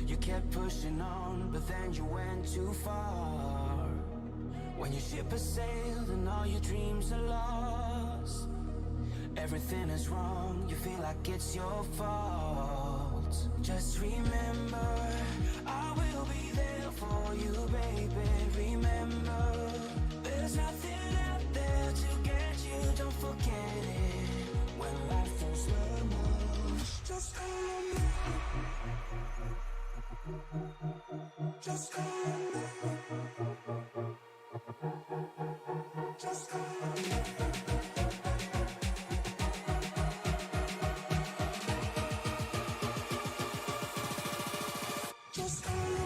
You kept pushing on, but then you went too far. When your ship has sailed and all your dreams are lost, everything is wrong, you feel like it's your fault. Just remember, I will be there for you, baby. Remember, there's nothing out there to get you, don't forget it. When life throws lemons, just call on me. Just call on me. Just call on me. Just call on me.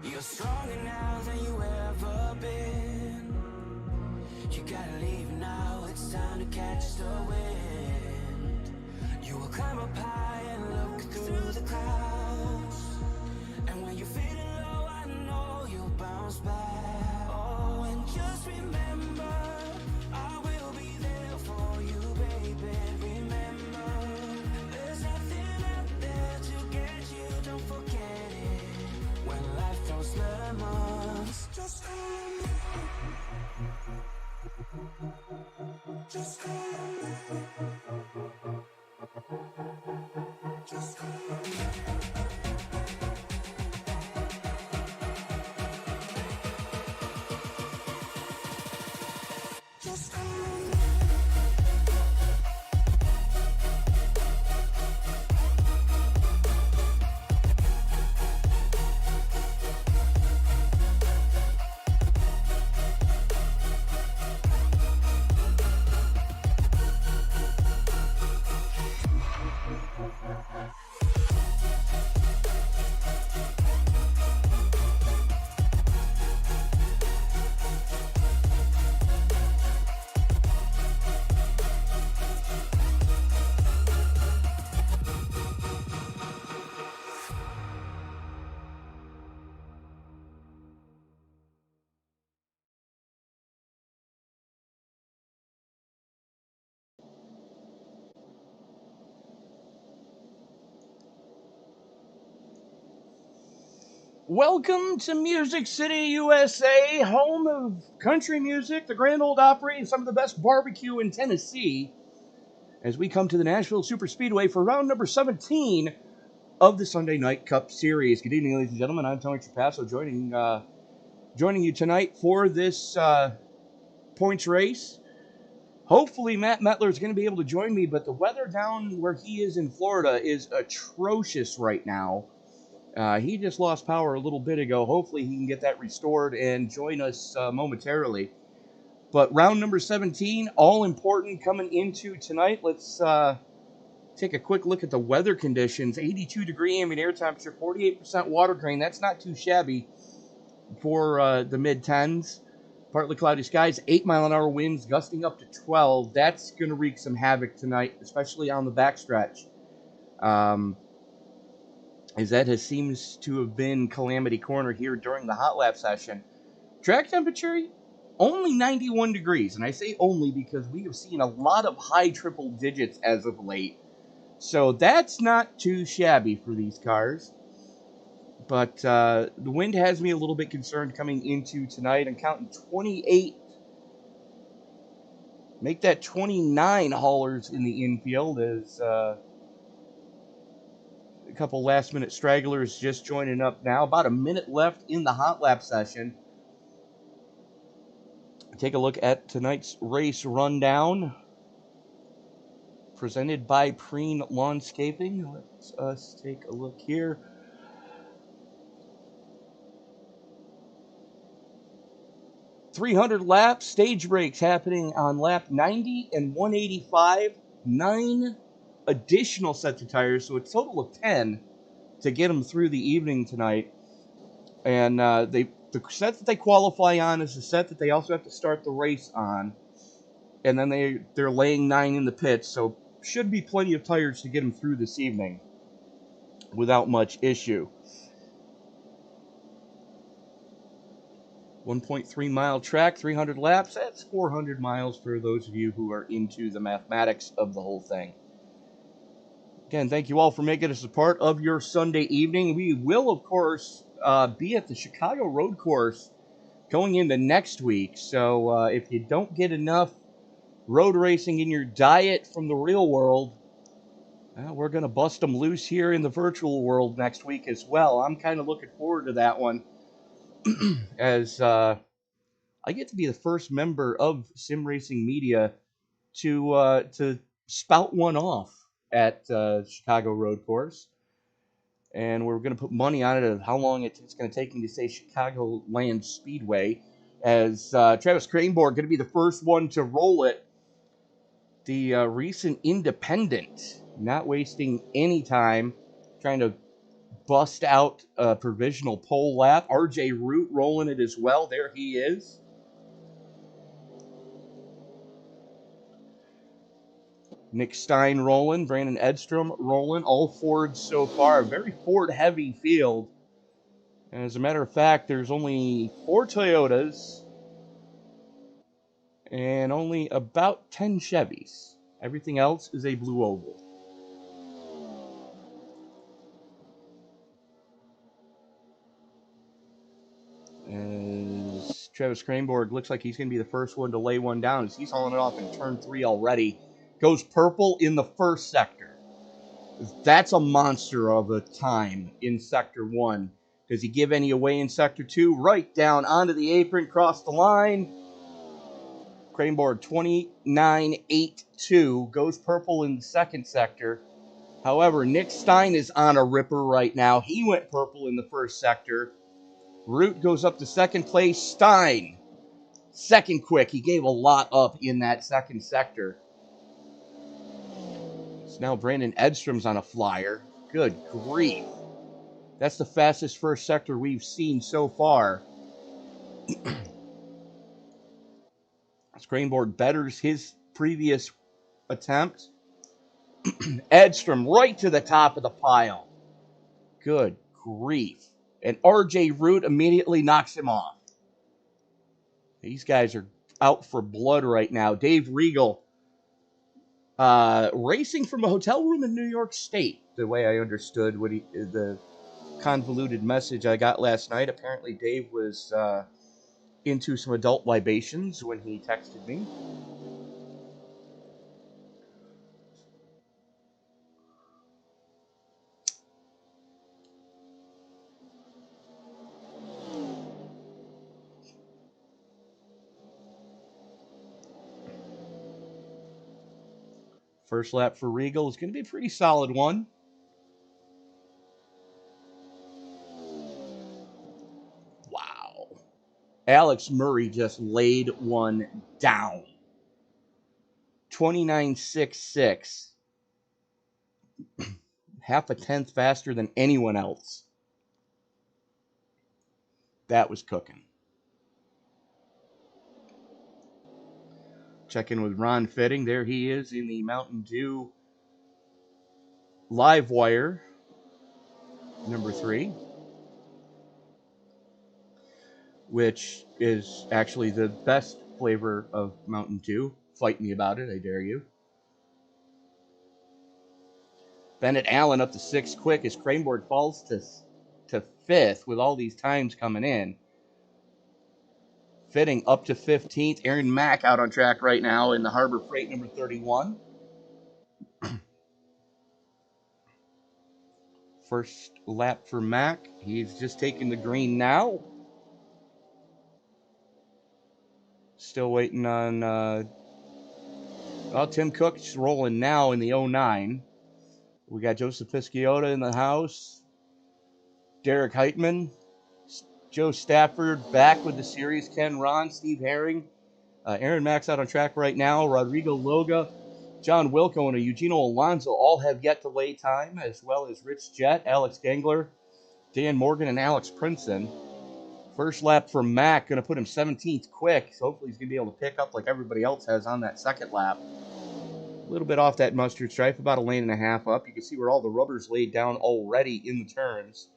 You're stronger now than you ever been. You gotta leave now, it's time to catch the wind. You will climb up high and look through the clouds. And when you're feeling low, I know you'll bounce back. Oh, and just remember, I will be there for you, baby. Remember, there's nothing out there to get you, don't forget it. When life throws lemons, just call on me. Just call on me. Just call on me. Just call on me. Welcome to Music City, USA, home of country music, the Grand Ole Opry, and some of the best barbecue in Tennessee, as we come to the Nashville Superspeedway for round number 17 of the Sunday Night Cup Series. Good evening, ladies and gentlemen. I'm Tony Trapasso, joining you tonight for this points race. Hopefully, Matt Mettler is going to be able to join me, but the weather down where he is in Florida is atrocious right now. He just lost power a little bit ago. Hopefully he can get that restored and join us momentarily. But round number 17, all important coming into tonight. Let's take a quick look at the weather conditions. 82 degree ambient air temperature, 48% water drain. That's not too shabby for the mid-10s. Partly cloudy skies, 8-mile-an-hour winds gusting up to 12. That's going to wreak some havoc tonight, especially on the backstretch. As that seems to have been Calamity Corner here during the hot lap session. Track temperature, only 91 degrees. And I say only because we have seen a lot of high triple digits as of late. So that's not too shabby for these cars. But the wind has me a little bit concerned coming into tonight. I'm counting 28. Make that 29 haulers in the infield as a couple last-minute stragglers just joining up now. About a minute left in the hot lap session. Take a look at tonight's race rundown. Presented by Preen Lawnscaping. Let's us take a look here. 300 laps, stage breaks happening on lap 90 and 185. 9 additional sets of tires, so a total of 10 to get them through the evening tonight. And the set that they qualify on is the set that they also have to start the race on. And then they're laying 9 in the pits, so should be plenty of tires to get them through this evening without much issue. 1.3 mile track, 300 laps. That's 400 miles for those of you who are into the mathematics of the whole thing. Again, thank you all for making us a part of your Sunday evening. We will, of course, be at the Chicago Road Course going into next week. So if you don't get enough road racing in your diet from the real world, we're going to bust them loose here in the virtual world next week as well. I'm kind of looking forward to that one as I get to be the first member of Sim Racing Media to spout one off at Chicago Road Course. And we're going to put money on it of how long it's going to take me to say Chicagoland Speedway, as Travis Cranborg going to be the first one to roll it. The recent independent, not wasting any time trying to bust out a provisional pole lap. RJ Root rolling it as well. There he is. Nick Stein rolling, Brandon Edstrom rolling, all Fords so far. A very Ford-heavy field. And as a matter of fact, there's only 4 Toyotas and only about 10 Chevys. Everything else is a blue oval. As Travis Cranborg looks like he's going to be the first one to lay one down as he's hauling it off in turn 3 already. Goes purple in the first sector. That's a monster of a time in Sector 1. Does he give any away in Sector 2? Right down onto the apron, cross the line. Cranborg 29.82 goes purple in the second sector. However, Nick Stein is on a ripper right now. He went purple in the first sector. Root goes up to second place. Stein, second quick. He gave a lot up in that second sector. So now Brandon Edstrom's on a flyer. Good grief. That's the fastest first sector we've seen so far. Cranborg betters his previous attempt. Edstrom right to the top of the pile. Good grief. And RJ Root immediately knocks him off. These guys are out for blood right now. Dave Regal racing from a hotel room in New York State, the way I understood the convoluted message I got last night. Apparently Dave was into some adult libations when he texted me. First lap for Regal is going to be a pretty solid one. Wow. Alex Murray just laid one down. 29.66. Half a tenth faster than anyone else. That was cooking. Check in with Ron Fitting. There he is in the Mountain Dew Live Wire, number 3, which is actually the best flavor of Mountain Dew. Fight me about it, I dare you. Bennett Allen up to 6th quick as Cranborg falls to 5th with all these times coming in. Fitting up to 15th. Aaron Mack out on track right now in the Harbor Freight number 31. First lap for Mack. He's just taking the green now. Still waiting on... Tim Cook's rolling now in the 09. We got Joseph Pisciota in the house. Derek Heitman Joe Stafford back with the series. Ken Ron, Steve Herring, Aaron Max out on track right now. Rodrigo Loga, John Wilco, and Eugenio Alonso all have yet to lay time, as well as Rich Jett, Alex Gangler, Dan Morgan, and Alex Princeton. First lap from Mack, going to put him 17th quick, so hopefully he's going to be able to pick up like everybody else has on that second lap. A little bit off that mustard stripe, about a lane and a half up. You can see where all the rubber's laid down already in the turns.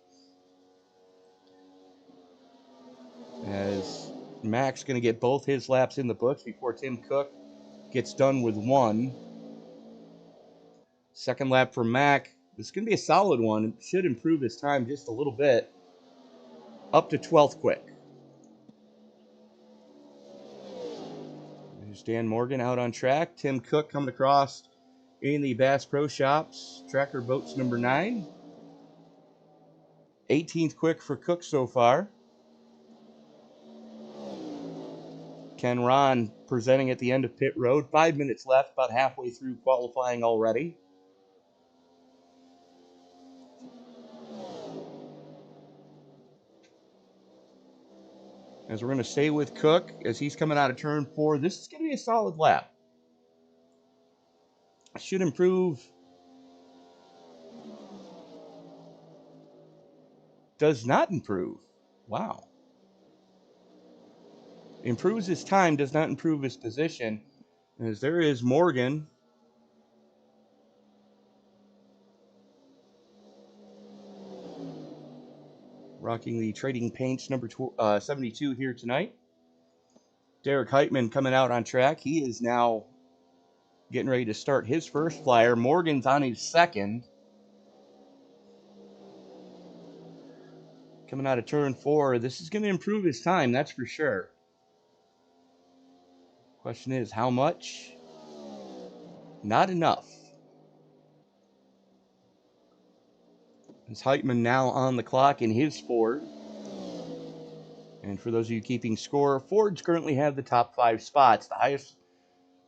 As Mack's going to get both his laps in the books before Tim Cook gets done with one. Second lap for Mack. This is going to be a solid one. It should improve his time just a little bit. Up to 12th quick. There's Dan Morgan out on track. Tim Cook coming across in the Bass Pro Shops. Tracker Boats number 9. 18th quick for Cook so far. Ken Ron presenting at the end of pit road. 5 minutes left, about halfway through qualifying already. As we're going to stay with Cook as he's coming out of turn 4. This is going to be a solid lap. Should improve. Does not improve. Wow. Improves his time, does not improve his position. As there is Morgan. Rocking the Trading Paints number 72 here tonight. Derek Heitman coming out on track. He is now getting ready to start his first flyer. Morgan's on his second. Coming out of turn 4. This is going to improve his time, that's for sure. Question is, how much? Not enough. As Heitman now on the clock in his Ford. And for those of you keeping score, Fords currently have the top 5 spots. The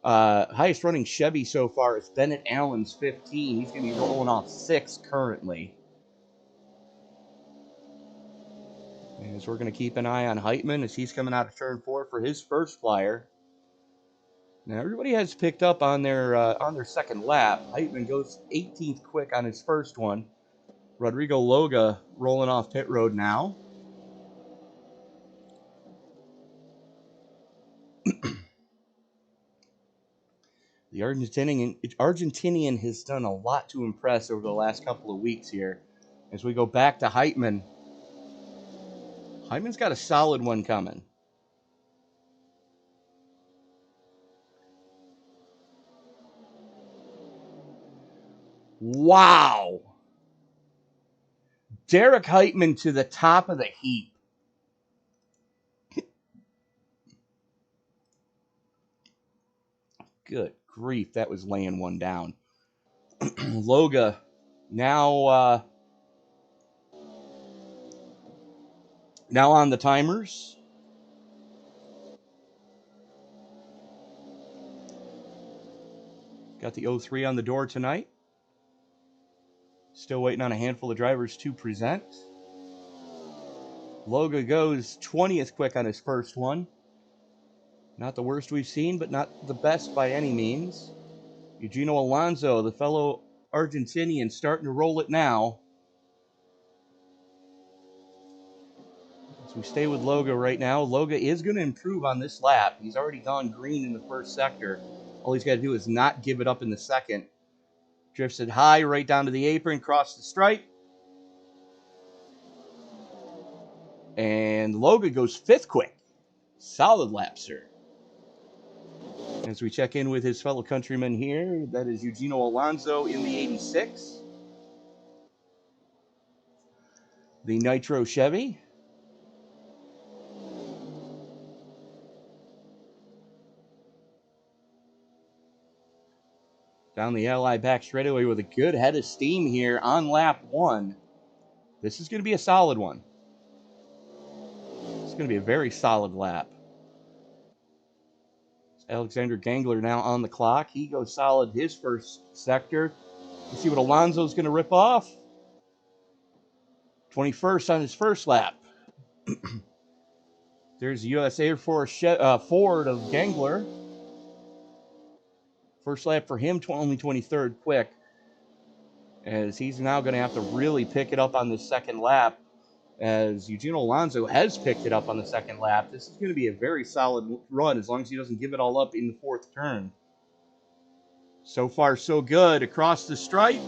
highest running Chevy so far is Bennett Allen's 15. He's going to be rolling off 6 currently. As we're going to keep an eye on Heitman as he's coming out of turn 4 for his first flyer. Now everybody has picked up on their second lap. Heitman goes 18th quick on his first one. Rodrigo Loga rolling off pit road now. The Argentinian has done a lot to impress over the last couple of weeks here. As we go back to Heitman. Heitman's got a solid one coming. Wow. Derek Heitman to the top of the heap. Good grief, that was laying one down. Loga now on the timers. Got the 03 on the door tonight. Still waiting on a handful of drivers to present. Loga goes 20th quick on his first one. Not the worst we've seen, but not the best by any means. Eugenio Alonso, the fellow Argentinian, starting to roll it now. As we stay with Loga right now, Loga is going to improve on this lap. He's already gone green in the first sector. All he's got to do is not give it up in the second. Drifts it high right down to the apron, cross the stripe. And Loga goes 5th quick. Solid lap, sir. As we check in with his fellow countryman here, that is Eugenio Alonso in the 86. The Nitro Chevy. Down the LI back straightaway with a good head of steam here on lap 1. This is going to be a solid one. It's going to be a very solid lap. Alexander Gangler now on the clock. He goes solid his first sector. You see what Alonso's going to rip off. 21st on his first lap. There's US Air Force Ford of Gangler. First lap for him, only 23rd quick, as he's now going to have to really pick it up on the second lap, as Eugenio Alonso has picked it up on the second lap. This is going to be a very solid run as long as he doesn't give it all up in the fourth turn. So far, so good. Across the stripe.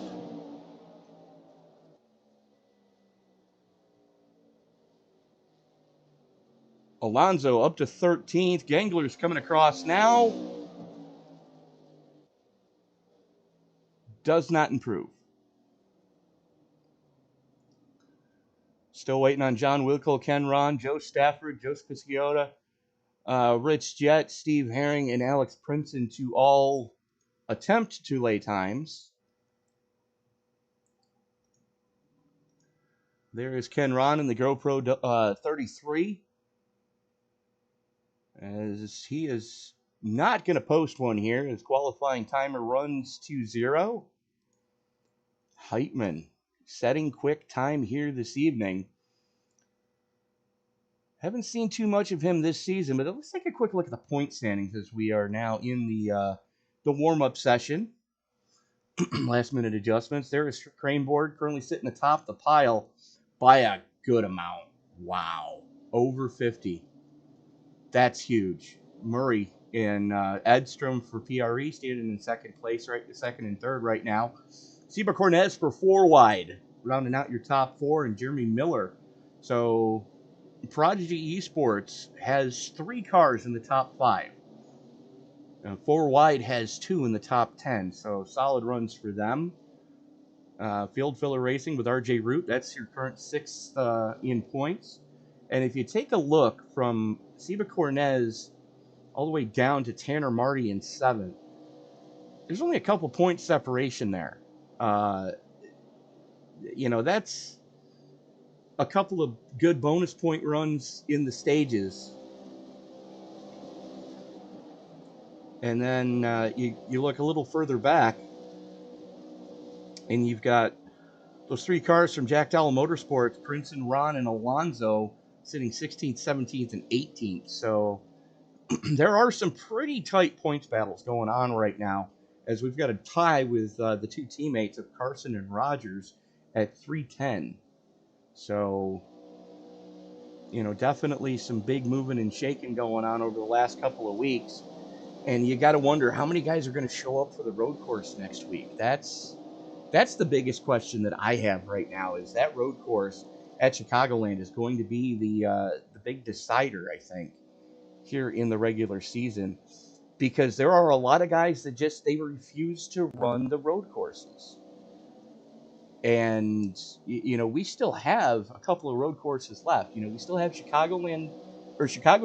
Alonso up to 13th. Gangler's coming across now. Does not improve. Still waiting on John Wilco, Ken Ron, Joe Stafford, Joe Pisciota, Rich Jett, Steve Herring, and Alex Princeton to all attempt to lay times. There is Ken Ron in the GoPro 33. As he is not going to post one here. His qualifying timer runs 2:0. Heitman setting quick time here this evening. Haven't seen too much of him this season, but let's take a quick look at the point standings as we are now in the warm-up session. Last-minute adjustments. There is Craneboard currently sitting atop the pile by a good amount. Wow. Over 50. That's huge. Murray and Edstrom for PRE standing in second place, second and third right now. Seba Cornez for 4 wide, rounding out your top 4, and Jeremy Miller. So Prodigy Esports has 3 cars in the top 5. 4 wide has 2 in the top 10, so solid runs for them. Field Filler Racing with RJ Root, that's your current 6th in points. And if you take a look from Seba Cornez all the way down to Tanner Marty in 7th, there's only a couple points separation there. That's a couple of good bonus point runs in the stages. And then you look a little further back, and you've got those 3 cars from Jack Dalla Motorsports, Princeton, Ron, and Alonso, sitting 16th, 17th, and 18th. So there are some pretty tight points battles going on right now, as we've got a tie with the 2 teammates of Carson and Rogers at 310. So, definitely some big moving and shaking going on over the last couple of weeks. And you got to wonder how many guys are going to show up for the road course next week. That's the biggest question that I have right now, is that road course at Chicagoland is going to be the big decider, I think, here in the regular season, because there are a lot of guys that they refuse to run the road courses. And, we still have a couple of road courses left. We still have Chicago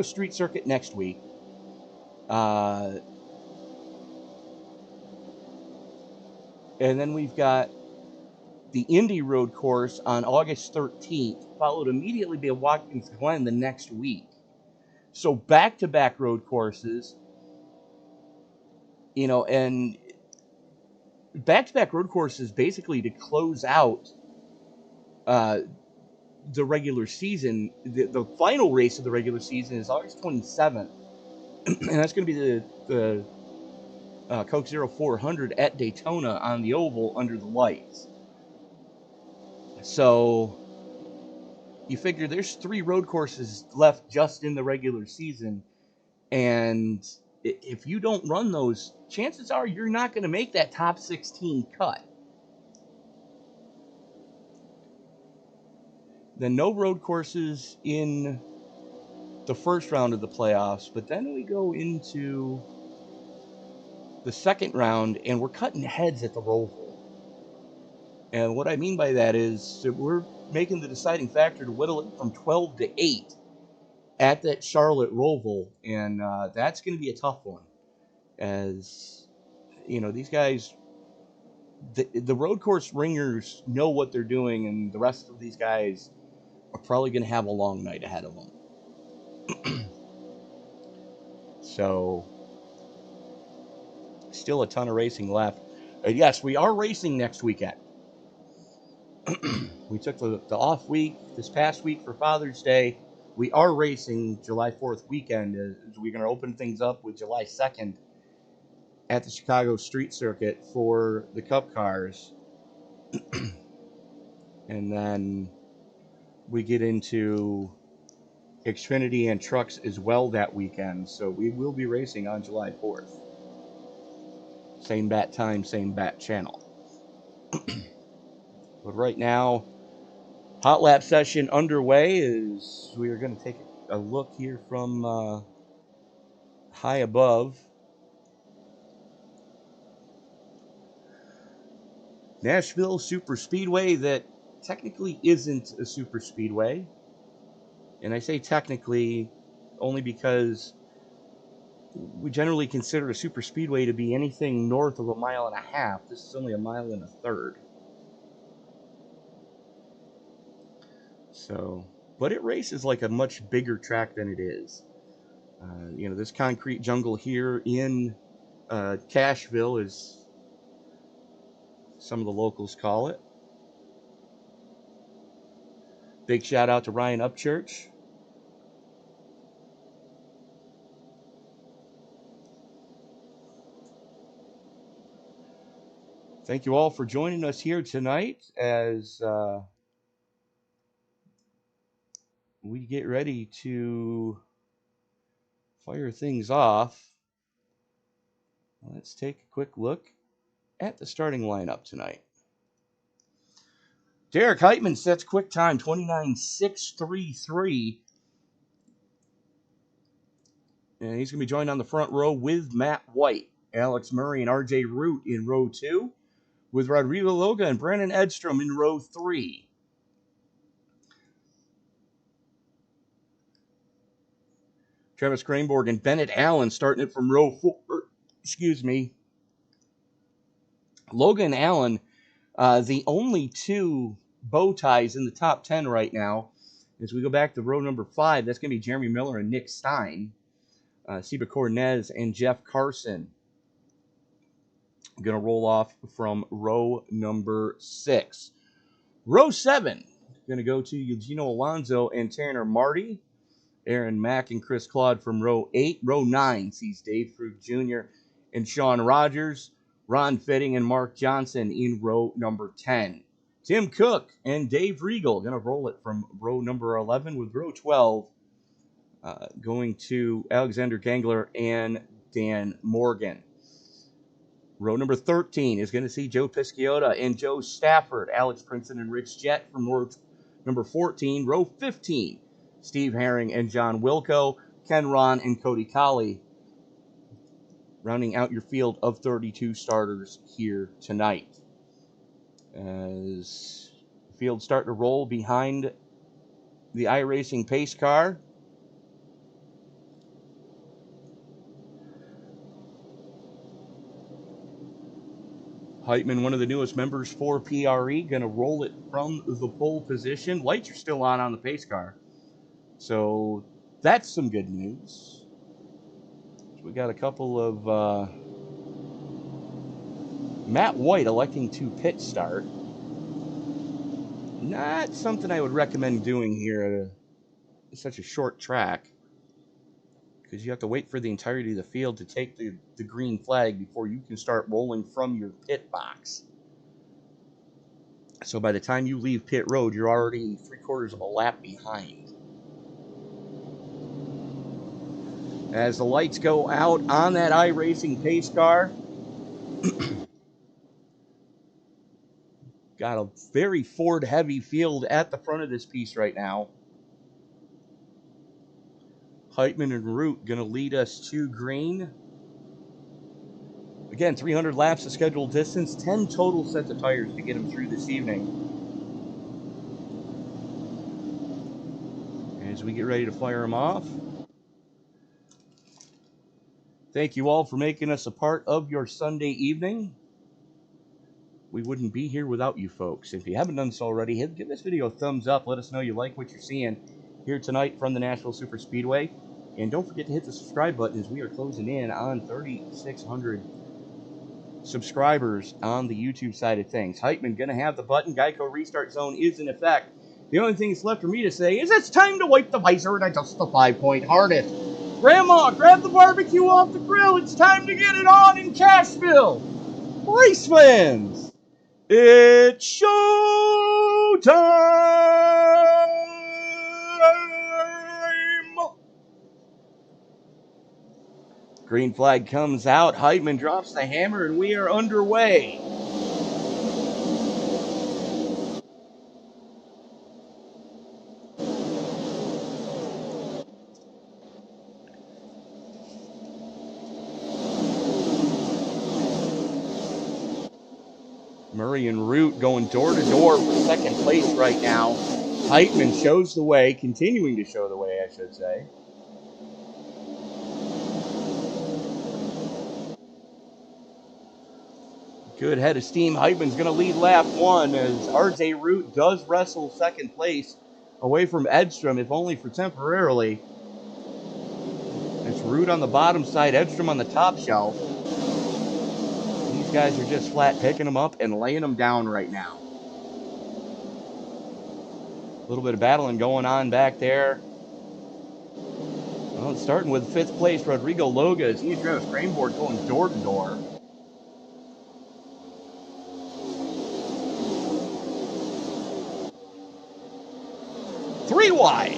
Street Circuit next week. And then we've got the Indy Road Course on August 13th, followed immediately by Watkins Glen the next week. So back-to-back road courses, and back-to-back road courses basically to close out the regular season. The final race of the regular season is August 27th, and that's going to be the Coke 0400 at Daytona on the oval under the lights. So you figure there's 3 road courses left just in the regular season, and if you don't run those, chances are you're not going to make that top 16 cut. Then no road courses in the first round of the playoffs, but then we go into the second round, and we're cutting heads at the Roval. And what I mean by that is that we're making the deciding factor to whittle it from 12 to 8 at that Charlotte Roval, and that's going to be a tough one. As, these guys, the road course ringers know what they're doing, and the rest of these guys are probably going to have a long night ahead of them. So, still a ton of racing left. Yes, we are racing next weekend. We took the off week this past week for Father's Day. We are racing July 4th weekend. We're going to open things up with July 2nd at the Chicago Street Circuit for the Cup cars. And then we get into Xfinity and trucks as well that weekend. So we will be racing on July 4th. Same bat time, same bat channel. But right now, hot lap session underway. Is we are going to take a look here from high above. Nashville Superspeedway that technically isn't a superspeedway. And I say technically only because we generally consider a superspeedway to be anything north of 1.5 miles. This is only 1.33 miles. So, but it races like a much bigger track than it is. This concrete jungle here in Cashville, as some of the locals call it. Big shout out to Ryan Upchurch. Thank you all for joining us here tonight as we get ready to fire things off. Let's take a quick look at the starting lineup tonight. Derek Heitman sets quick time, 29.633. And he's going to be joined on the front row with Matt White, Alex Murray, and RJ Root in row 2, with Rodrigo Loga and Brandon Edstrom in row 3. Travis Cranborg and Bennett Allen starting it from row 4. Logan Allen, the only two bow ties in the top 10 right now. As we go back to row number 5, that's going to be Jeremy Miller and Nick Stein. Seba Cornez and Jeff Carson going to roll off from row number 6. Row 7, going to go to Eugenio Alonso and Tanner Marty. Aaron Mack and Chris Claude from row 8. Row 9 sees Dave Frug Jr. and Sean Rogers. Ron Fitting and Mark Johnson in row number 10. Tim Cook and Dave Regal going to roll it from row number 11, with row 12 going to Alexander Gangler and Dan Morgan. Row number 13 is going to see Joe Pisciotta and Joe Stafford, Alex Princeton and Rich Jett from row number 14. Row 15, Steve Herring and John Wilco, Ken Ron and Cody Colley, rounding out your field of 32 starters here tonight. As the field starting to roll behind the iRacing pace car. Heitman, one of the newest members for PRE, going to roll it from the pole position. Lights are still on the pace car. So that's some good news. We got a couple of Matt White electing to pit start. Not something I would recommend doing here at such a short track, because you have to wait for the entirety of the field to take the green flag before you can start rolling from your pit box. So by the time you leave pit road, you're already 3/4 of a lap behind. As the lights go out on that iRacing pace car, got a very Ford-heavy field at the front of this piece right now. Heitman and Root going to lead us to green. Again, 300 laps of scheduled distance, 10 total sets of tires to get them through this evening. As we get ready to fire them off. Thank you all for making us a part of your Sunday evening. We wouldn't be here without you folks. If you haven't done so already, give this video a thumbs up. Let us know you like what you're seeing here tonight from the Nashville Superspeedway. And don't forget to hit the subscribe button, as we are closing in on 3,600 subscribers on the YouTube side of things. Heitman going to have the button. Geico restart zone is in effect The only thing that's left for me to say is it's time to wipe the visor and adjust the 5-point harness. Grandma, grab the barbecue off the grill. It's time to get it on in Nashville. Race fans, it's show time. Green flag comes out. Heitman drops the hammer, and we are underway. Murray and Root going door to door for second place right now. Heitman shows the way, continuing to show the way, I should say. Good head of steam. Heitman's going to lead lap 1 as RJ Root does wrestle second place away from Edstrom, if only for temporarily. It's Root on the bottom side, Edstrom on the top shelf. These guys are just flat picking them up and laying them down right now. A little bit of battling going on back there. Well, starting with 5th place, Rodrigo Loga as he drives Craneboard going door to door. Three wide.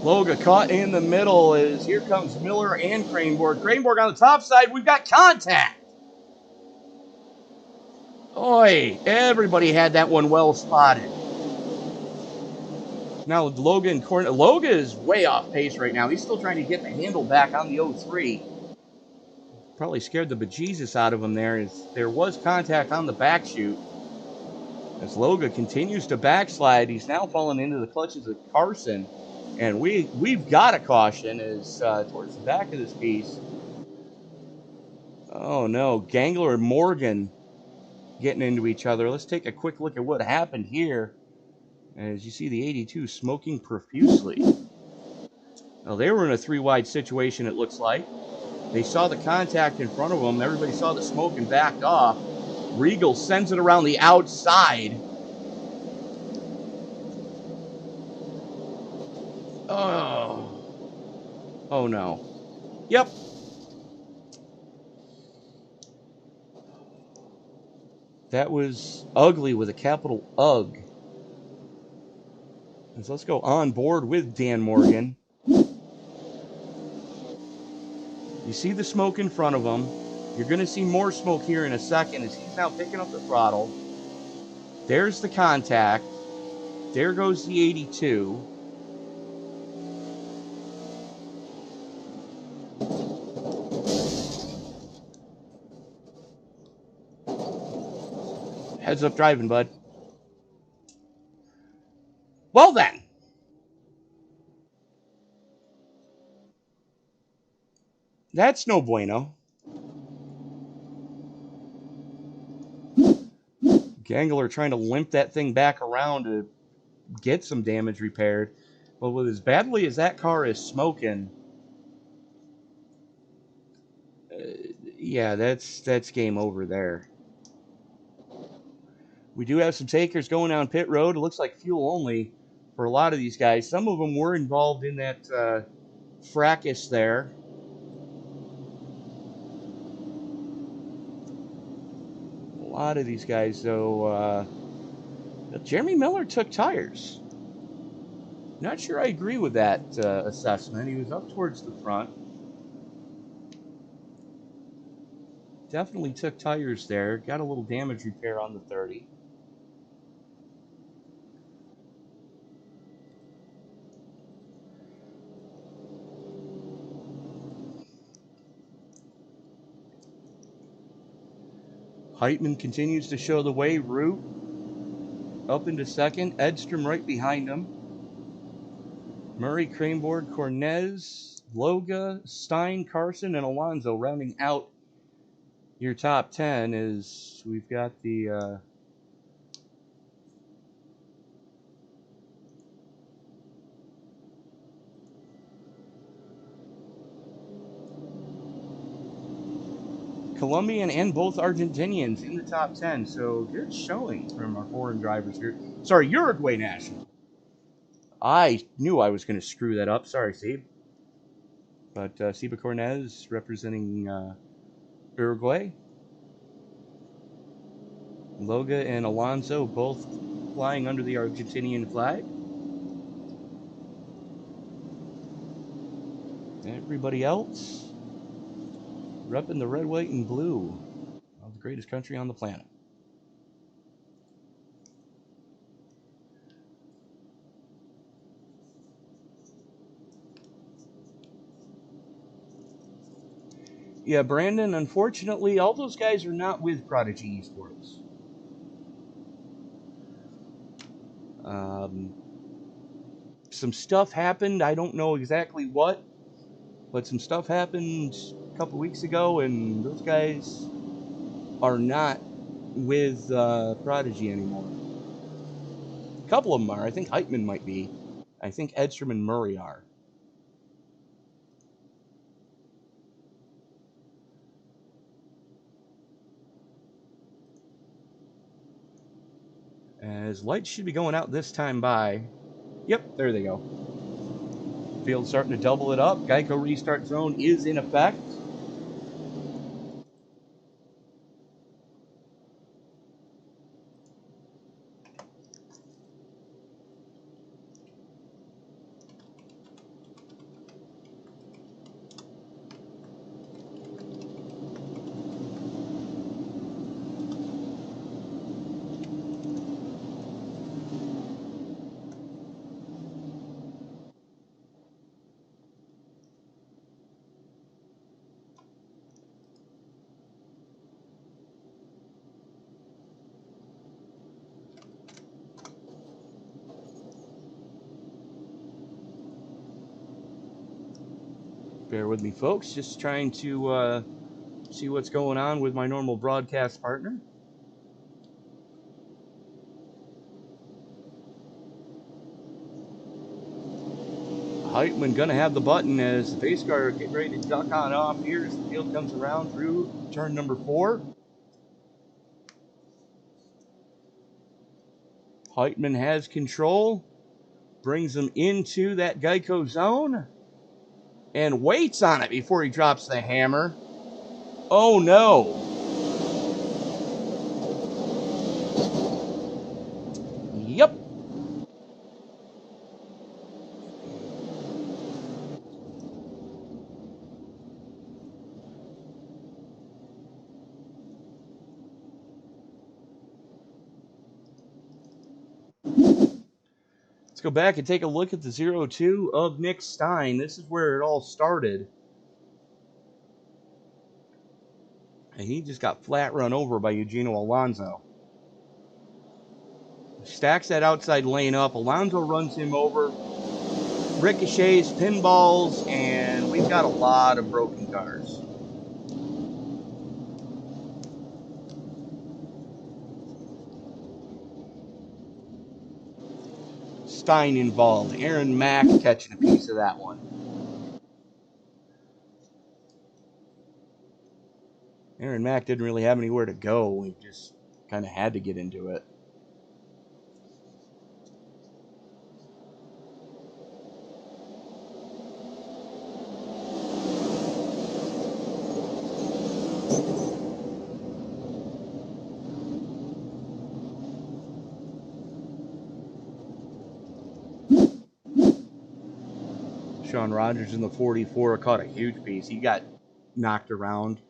Loga caught in the middle as here comes Miller and Craneboard. Craneboard on the top side. We've got contact. Oi, everybody had that one well spotted. Now Loga and Corn. Loga is way off pace right now. He's still trying to get the handle back on the 03. Probably scared the bejesus out of him there as there was contact on the back chute. As Loga continues to backslide, he's now falling into the clutches of Carson. And we've got a caution as towards the back of this piece. Oh no, Gangler and Morgan getting into each other. Let's take a quick look at what happened here. As you see the 82 smoking profusely. Now they were in a 3-wide situation, it looks like. They saw the contact in front of them. Everybody saw the smoke and backed off. Regal sends it around the outside. Oh no. Yep. That was ugly with a capital UG. And so let's go on board with Dan Morgan. You see the smoke in front of him. You're going to see more smoke here in a second as he's now picking up the throttle. There's the contact. There goes the 82. Heads up driving, bud. Well then. That's no bueno. Gangler trying to limp that thing back around to get some damage repaired. But with as badly as that car is smoking, yeah, that's game over there. We do have some takers going down pit road. It looks like fuel only for a lot of these guys. Some of them were involved in that fracas there. A lot of these guys, though, Jeremy Miller took tires. Not sure I agree with that assessment. He was up towards the front. Definitely took tires there. Got a little damage repair on the 30. Heitman continues to show the way. Root up into second. Edstrom right behind him. Murray, Craneboard, Cornez, Loga, Stein, Carson, and Alonso rounding out your top 10 is we've got the Colombian and both Argentinians in the top 10. So good showing from our foreign drivers here. Sorry, Uruguay national. I knew I was going to screw that up. Sorry, Steve. But Seba Cornez representing Uruguay. Loga and Alonso both flying under the Argentinian flag. Everybody else repping the red, white, and blue of the greatest country on the planet. Yeah, Brandon, unfortunately, all those guys are not with Prodigy Esports. Some stuff happened. I don't know exactly what, but some stuff happened a couple weeks ago, and those guys are not with Prodigy anymore. A couple of them are. I think Heitman might be. I think Edstrom and Murray are. As lights should be going out this time by. Yep, there they go. Field starting to double it up. Geico restart zone is in effect. Bear with me, folks. Just trying to see what's going on with my normal broadcast partner. Heitman gonna have the button as the base car getting ready to duck on off here as the field comes around through turn number 4. Heitman has control, brings him into that Geico zone, and waits on it before he drops the hammer. Oh no! Yep. Let's go back and take a look at the 0-2 of Nick Stein. This is where it all started. And he just got flat run over by Eugenio Alonso. Stacks that outside lane up. Alonso runs him over. Ricochets, pinballs, and we've got a lot of broken cars. Stein involved. Aaron Mack catching a piece of that one. Aaron Mack didn't really have anywhere to go. He just kind of had to get into it. Sean Rogers in the 44 caught a huge piece. He got knocked around.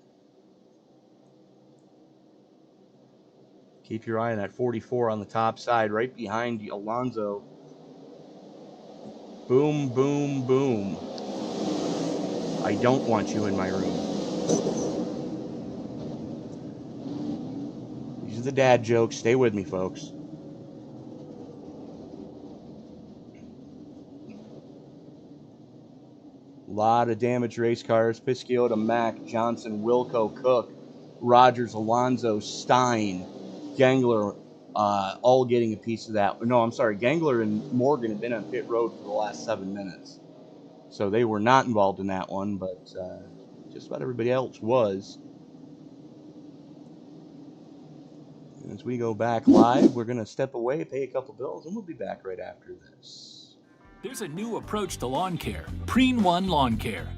Keep your eye on that 44 on the top side, right behind Alonso. Boom, boom, boom. I don't want you in my room. These are the dad jokes. Stay with me, folks. A lot of damaged race cars. Pisciota, Mack, Johnson, Wilco, Cook, Rogers, Alonso, Stein, Gangler, all getting a piece of that. No, I'm sorry. Gangler and Morgan have been on pit road for the last 7 minutes. So they were not involved in that one, but just about everybody else was. As we go back live, we're going to step away, pay a couple bills, and we'll be back right after this. There's a new approach to lawn care, Preen One Lawn Care.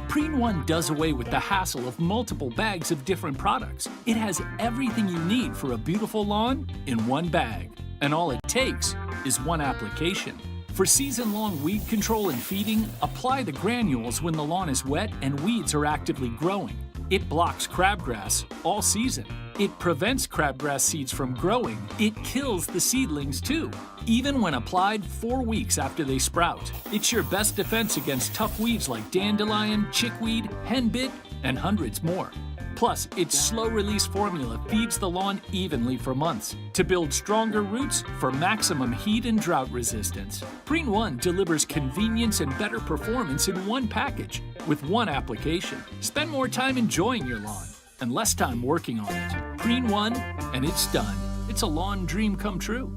Preen One does away with the hassle of multiple bags of different products. It has everything you need for a beautiful lawn in one bag. And all it takes is one application. For season-long weed control and feeding, apply the granules when the lawn is wet and weeds are actively growing. It blocks crabgrass all season. It prevents crabgrass seeds from growing. It kills the seedlings too, even when applied 4 weeks after they sprout. It's your best defense against tough weeds like dandelion, chickweed, henbit, and hundreds more. Plus, its slow-release formula feeds the lawn evenly for months to build stronger roots for maximum heat and drought resistance. Preen One delivers convenience and better performance in one package with one application. Spend more time enjoying your lawn and less time working on it. Preen One, and it's done. It's a lawn dream come true.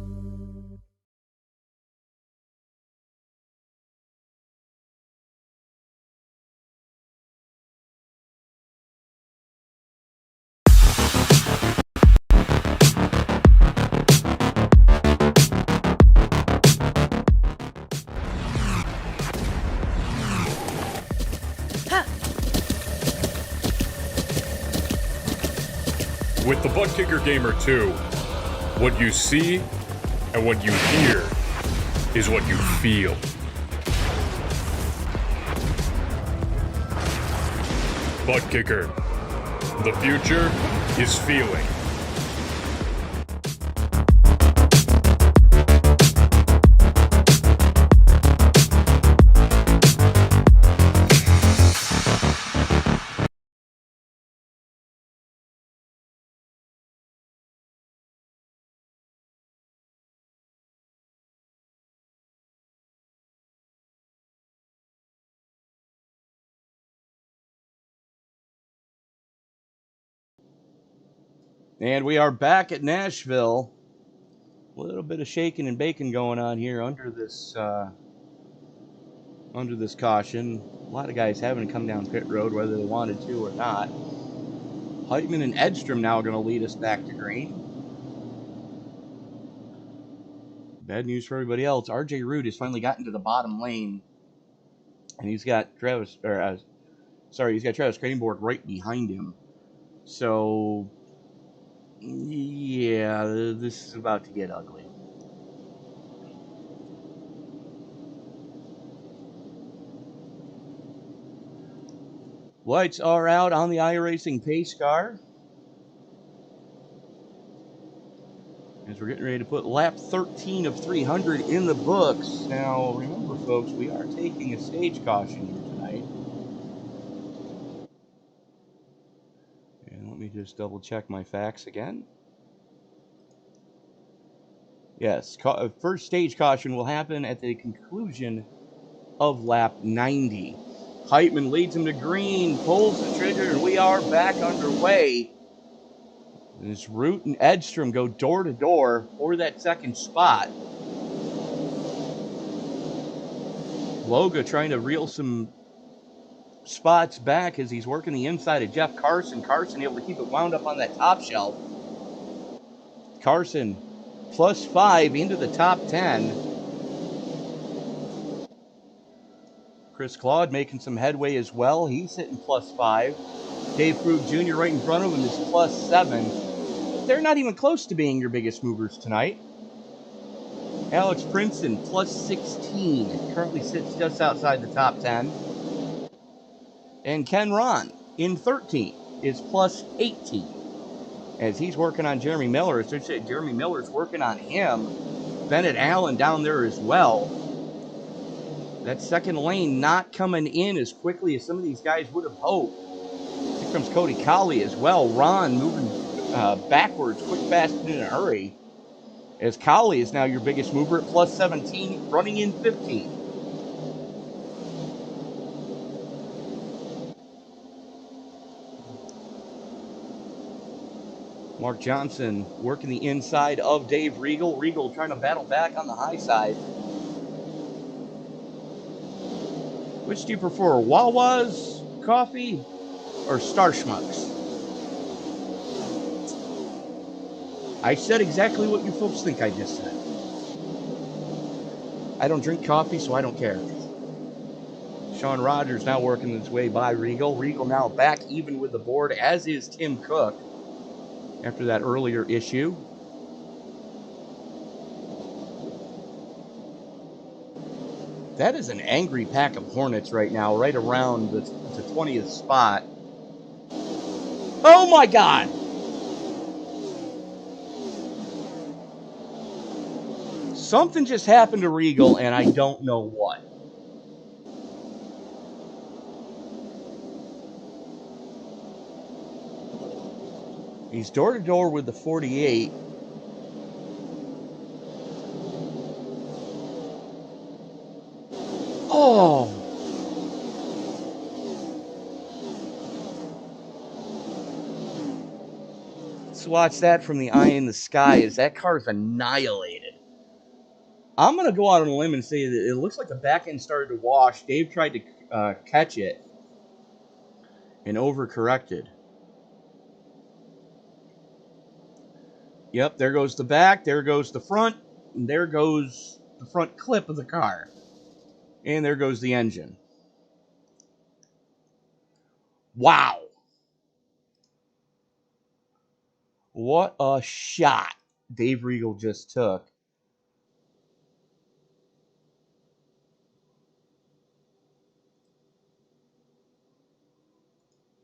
With the Butt Kicker Gamer 2, what you see and what you hear is what you feel. Butt Kicker. The future is feeling. And we are back at Nashville. A little bit of shaking and baking going on here under this caution. A lot of guys having to come down pit road whether they wanted to or not. Heitman and Edstrom now going to lead us back to green. Bad news for everybody else. RJ Root has finally gotten to the bottom lane, and he's got Travis Cranborg right behind him. So, yeah, this is about to get ugly. Lights are out on the iRacing pace car as we're getting ready to put lap 13 of 300 in the books. Now, remember, folks, we are taking a stage caution here tonight. And let me just double check my facts again. Yes, first stage caution will happen at the conclusion of lap 90. Heitman leads him to green, pulls the trigger, and we are back underway. As Root and Edstrom go door to door for that second spot. Loga trying to reel some spots back as he's working the inside of Jeff Carson. Carson able to keep it wound up on that top shelf. Carson +5 into the top 10. Chris Claude making some headway as well. He's hitting +5. Dave Krug Jr. right in front of him is +7. They're not even close to being your biggest movers tonight. Alex Princeton +16. Currently sits just outside the top 10. And Ken Ron in 13 is +18. As he's working on Jeremy Miller. As I said, Jeremy Miller's working on him. Bennett Allen down there as well. That second lane not coming in as quickly as some of these guys would have hoped. Here comes Cody Colley as well. Ron moving backwards, quick, fast, and in a hurry. As Colley is now your biggest mover at +17, running in 15. Mark Johnson working the inside of Dave Regal. Regal trying to battle back on the high side. Which do you prefer, Wawa's coffee or Star Schmucks? I said exactly what you folks think I just said. I don't drink coffee, so I don't care. Sean Rogers now working his way by Regal. Regal now back even with the board, as is Tim Cook after that earlier issue. That is an angry pack of Hornets right now, right around the 20th spot. Oh my God! Something just happened to Regal, and I don't know what. He's door to door with the 48. Oh! Let's watch that from the eye in the sky as that car is annihilated. I'm going to go out on a limb and say that it looks like the back end started to wash. Dave tried to catch it and overcorrected. Yep, there goes the back, there goes the front, and there goes the front clip of the car. And there goes the engine. Wow. What a shot Dave Regal just took.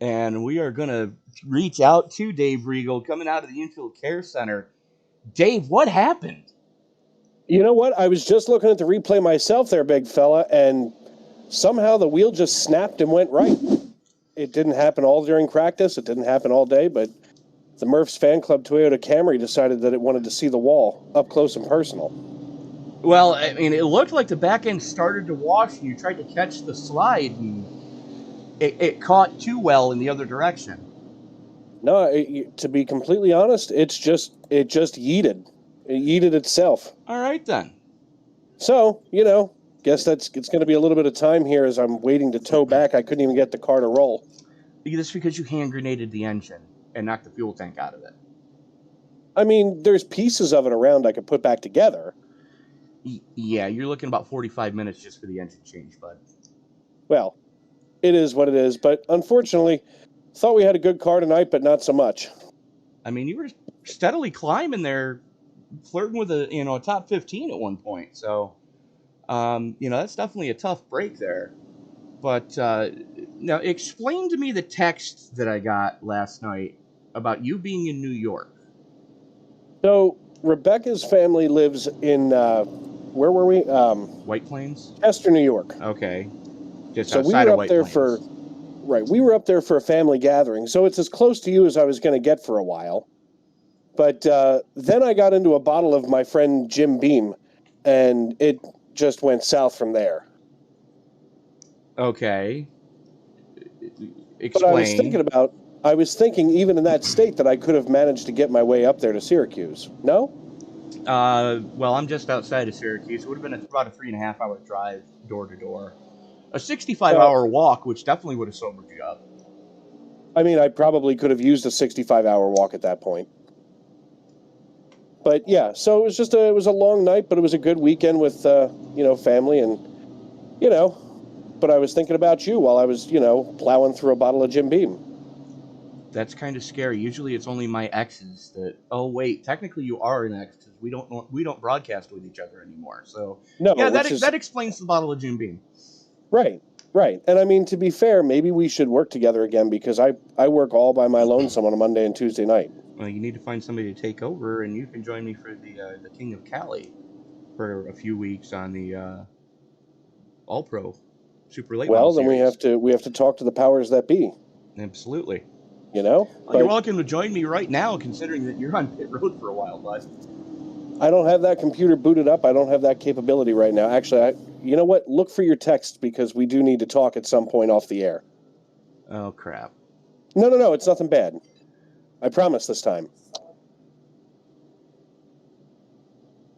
And we are going to reach out to Dave Regal coming out of the Infield Care Center. Dave, what happened? You know what? I was just looking at the replay myself there, big fella, and somehow the wheel just snapped and went right. It didn't happen all during practice. It didn't happen all day, but the Murph's Fan Club Toyota Camry decided that it wanted to see the wall up close and personal. Well, I mean, it looked like the back end started to wash, and you tried to catch the slide, and it caught too well in the other direction. No, to be completely honest, it just yeeted. It yeeted itself. All right, then. So, guess it's going to be a little bit of time here as I'm waiting to tow back. I couldn't even get the car to roll. That's because you hand grenaded the engine and knocked the fuel tank out of it. I mean, there's pieces of it around I could put back together. Yeah, you're looking about 45 minutes just for the engine change, bud. Well, it is what it is, but unfortunately, thought we had a good car tonight, but not so much. I mean, you were steadily climbing there, flirting with a top 15 at one point. So, that's definitely a tough break there. But now, explain to me the text that I got last night about you being in New York. So, Rebecca's family lives in, where were we? White Plains? Chester, New York. Okay. Just so outside we were of up White there Plains. we were up there for a family gathering. So it's as close to you as I was going to get for a while. But then I got into a bottle of my friend Jim Beam, and it just went south from there. Okay. Explain. But I was thinking even in that state that I could have managed to get my way up there to Syracuse. No? Well, I'm just outside of Syracuse. It would have been about a 3.5 hour drive door to door. A 65-hour walk, which definitely would have sobered you up. I mean, I probably could have used a 65-hour walk at that point. But yeah, so it was a long night, but it was a good weekend with, family and, but I was thinking about you while I was, plowing through a bottle of Jim Beam. That's kind of scary. Usually it's only my exes that, oh wait, technically you are an ex because we don't broadcast with each other anymore. So no, yeah, that explains the bottle of Jim Beam. Right. And I mean, to be fair, maybe we should work together again because I work all by my lonesome on a Monday and Tuesday night. Well, you need to find somebody to take over, and you can join me for the King of Cali for a few weeks on the All Pro Super Late. Well, then we have to talk to the powers that be. Absolutely. Well, you're welcome to join me right now, considering that you're on pit road for a while, bud. I don't have that computer booted up. I don't have that capability right now. Actually, you know what? Look for your text because we do need to talk at some point off the air. Oh, crap. No. It's nothing bad. I promise this time.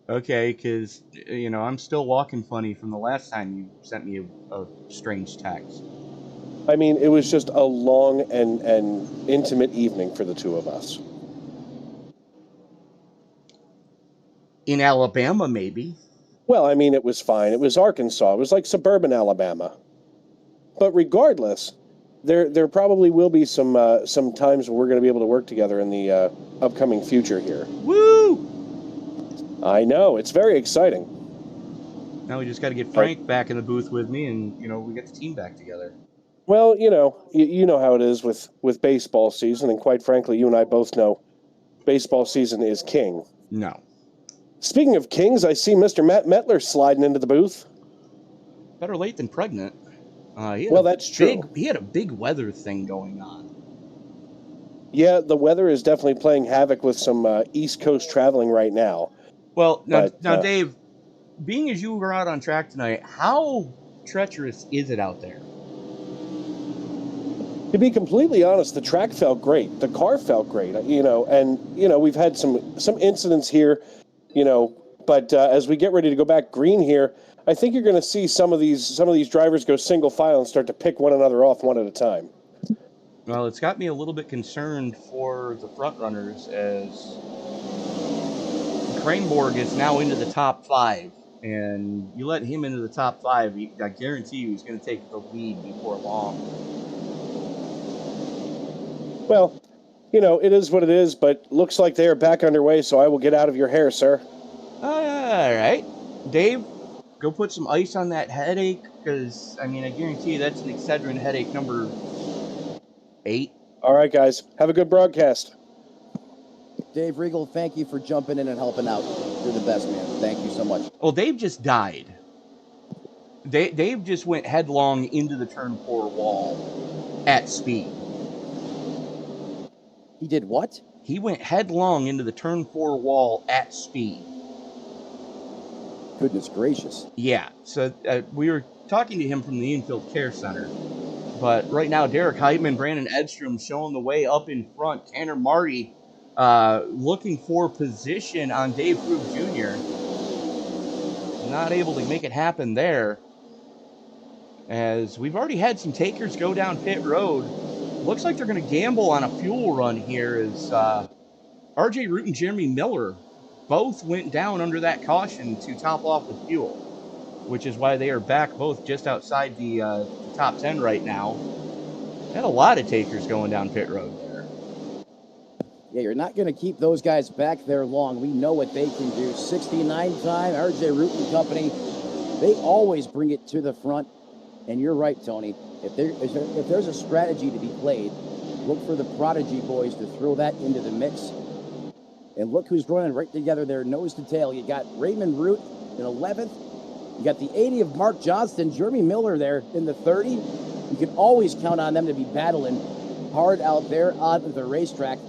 Okay, because, I'm still walking funny from the last time you sent me a strange text. I mean, it was just a long and intimate evening for the two of us. In Alabama, maybe. Well, I mean, it was fine. It was Arkansas. It was like suburban Alabama. But regardless, there probably will be some times where we're going to be able to work together in the upcoming future here. Woo! I know. It's very exciting. Now we just got to get Frank back in the booth with me, and we get the team back together. Well, you know how it is with baseball season, and quite frankly, you and I both know baseball season is king. No. Speaking of kings, I see Mr. Matt Metler sliding into the booth. Better late than pregnant. That's true. He had a big weather thing going on. Yeah, the weather is definitely playing havoc with some East Coast traveling right now. Well, now, Dave, being as you were out on track tonight, how treacherous is it out there? To be completely honest, the track felt great. The car felt great, and we've had some incidents here, but as we get ready to go back green here, I think you're going to see some of these drivers go single file and start to pick one another off one at a time. Well, it's got me a little bit concerned for the front runners, as Craneborg is now into the top 5, and you let him into the top 5, I guarantee you he's going to take the lead before long. Well, it is what it is, but looks like they are back underway, so I will get out of your hair, sir. All right. Dave, go put some ice on that headache, because, I guarantee you that's an Excedrin headache number 8. All right, guys. Have a good broadcast. Dave Regal, thank you for jumping in and helping out. You're the best, man. Thank you so much. Well, Dave just died. Dave just went headlong into the turn 4 wall at speed. He did what? He went headlong into the turn 4 wall at speed. Goodness gracious. Yeah, so we were talking to him from the Infield Care Center. But right now, Derek Heitman, Brandon Edstrom showing the way up in front. Tanner Marty looking for position on Dave Krug Jr. Not able to make it happen there. As we've already had some takers go down pit road. Looks like they're going to gamble on a fuel run here, as RJ Root and Jeremy Miller both went down under that caution to top off with fuel, which is why they are back both just outside the top 10 right now. Had a lot of takers going down pit road there. Yeah, you're not going to keep those guys back there long. We know what they can do. 69 time, RJ Root and company, they always bring it to the front. And you're right, Tony. If there's a strategy to be played, look for the Prodigy boys to throw that into the mix. And look who's running right together there, nose to tail. You got Raymond Root in 11th. You got the 80 of Mark Johnston, Jeremy Miller there in the 30. You can always count on them to be battling hard out there on the racetrack.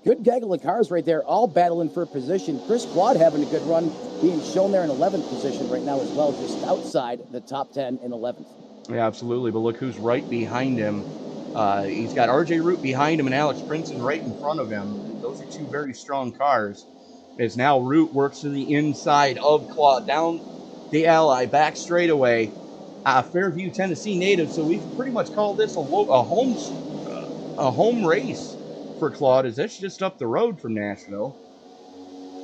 Good gaggle of cars right there, all battling for position. Chris Quad having a good run, being shown there in 11th position right now as well, just outside the top 10 in 11th. Yeah, absolutely. But look who's right behind him. He's got RJ Root behind him and Alex Princeton right in front of him. Those are two very strong cars. As now Root works to the inside of Claude, down the Ally, back straightaway. Fairview, Tennessee native, so we've pretty much called this a home race for Claude, as that's just up the road from Nashville.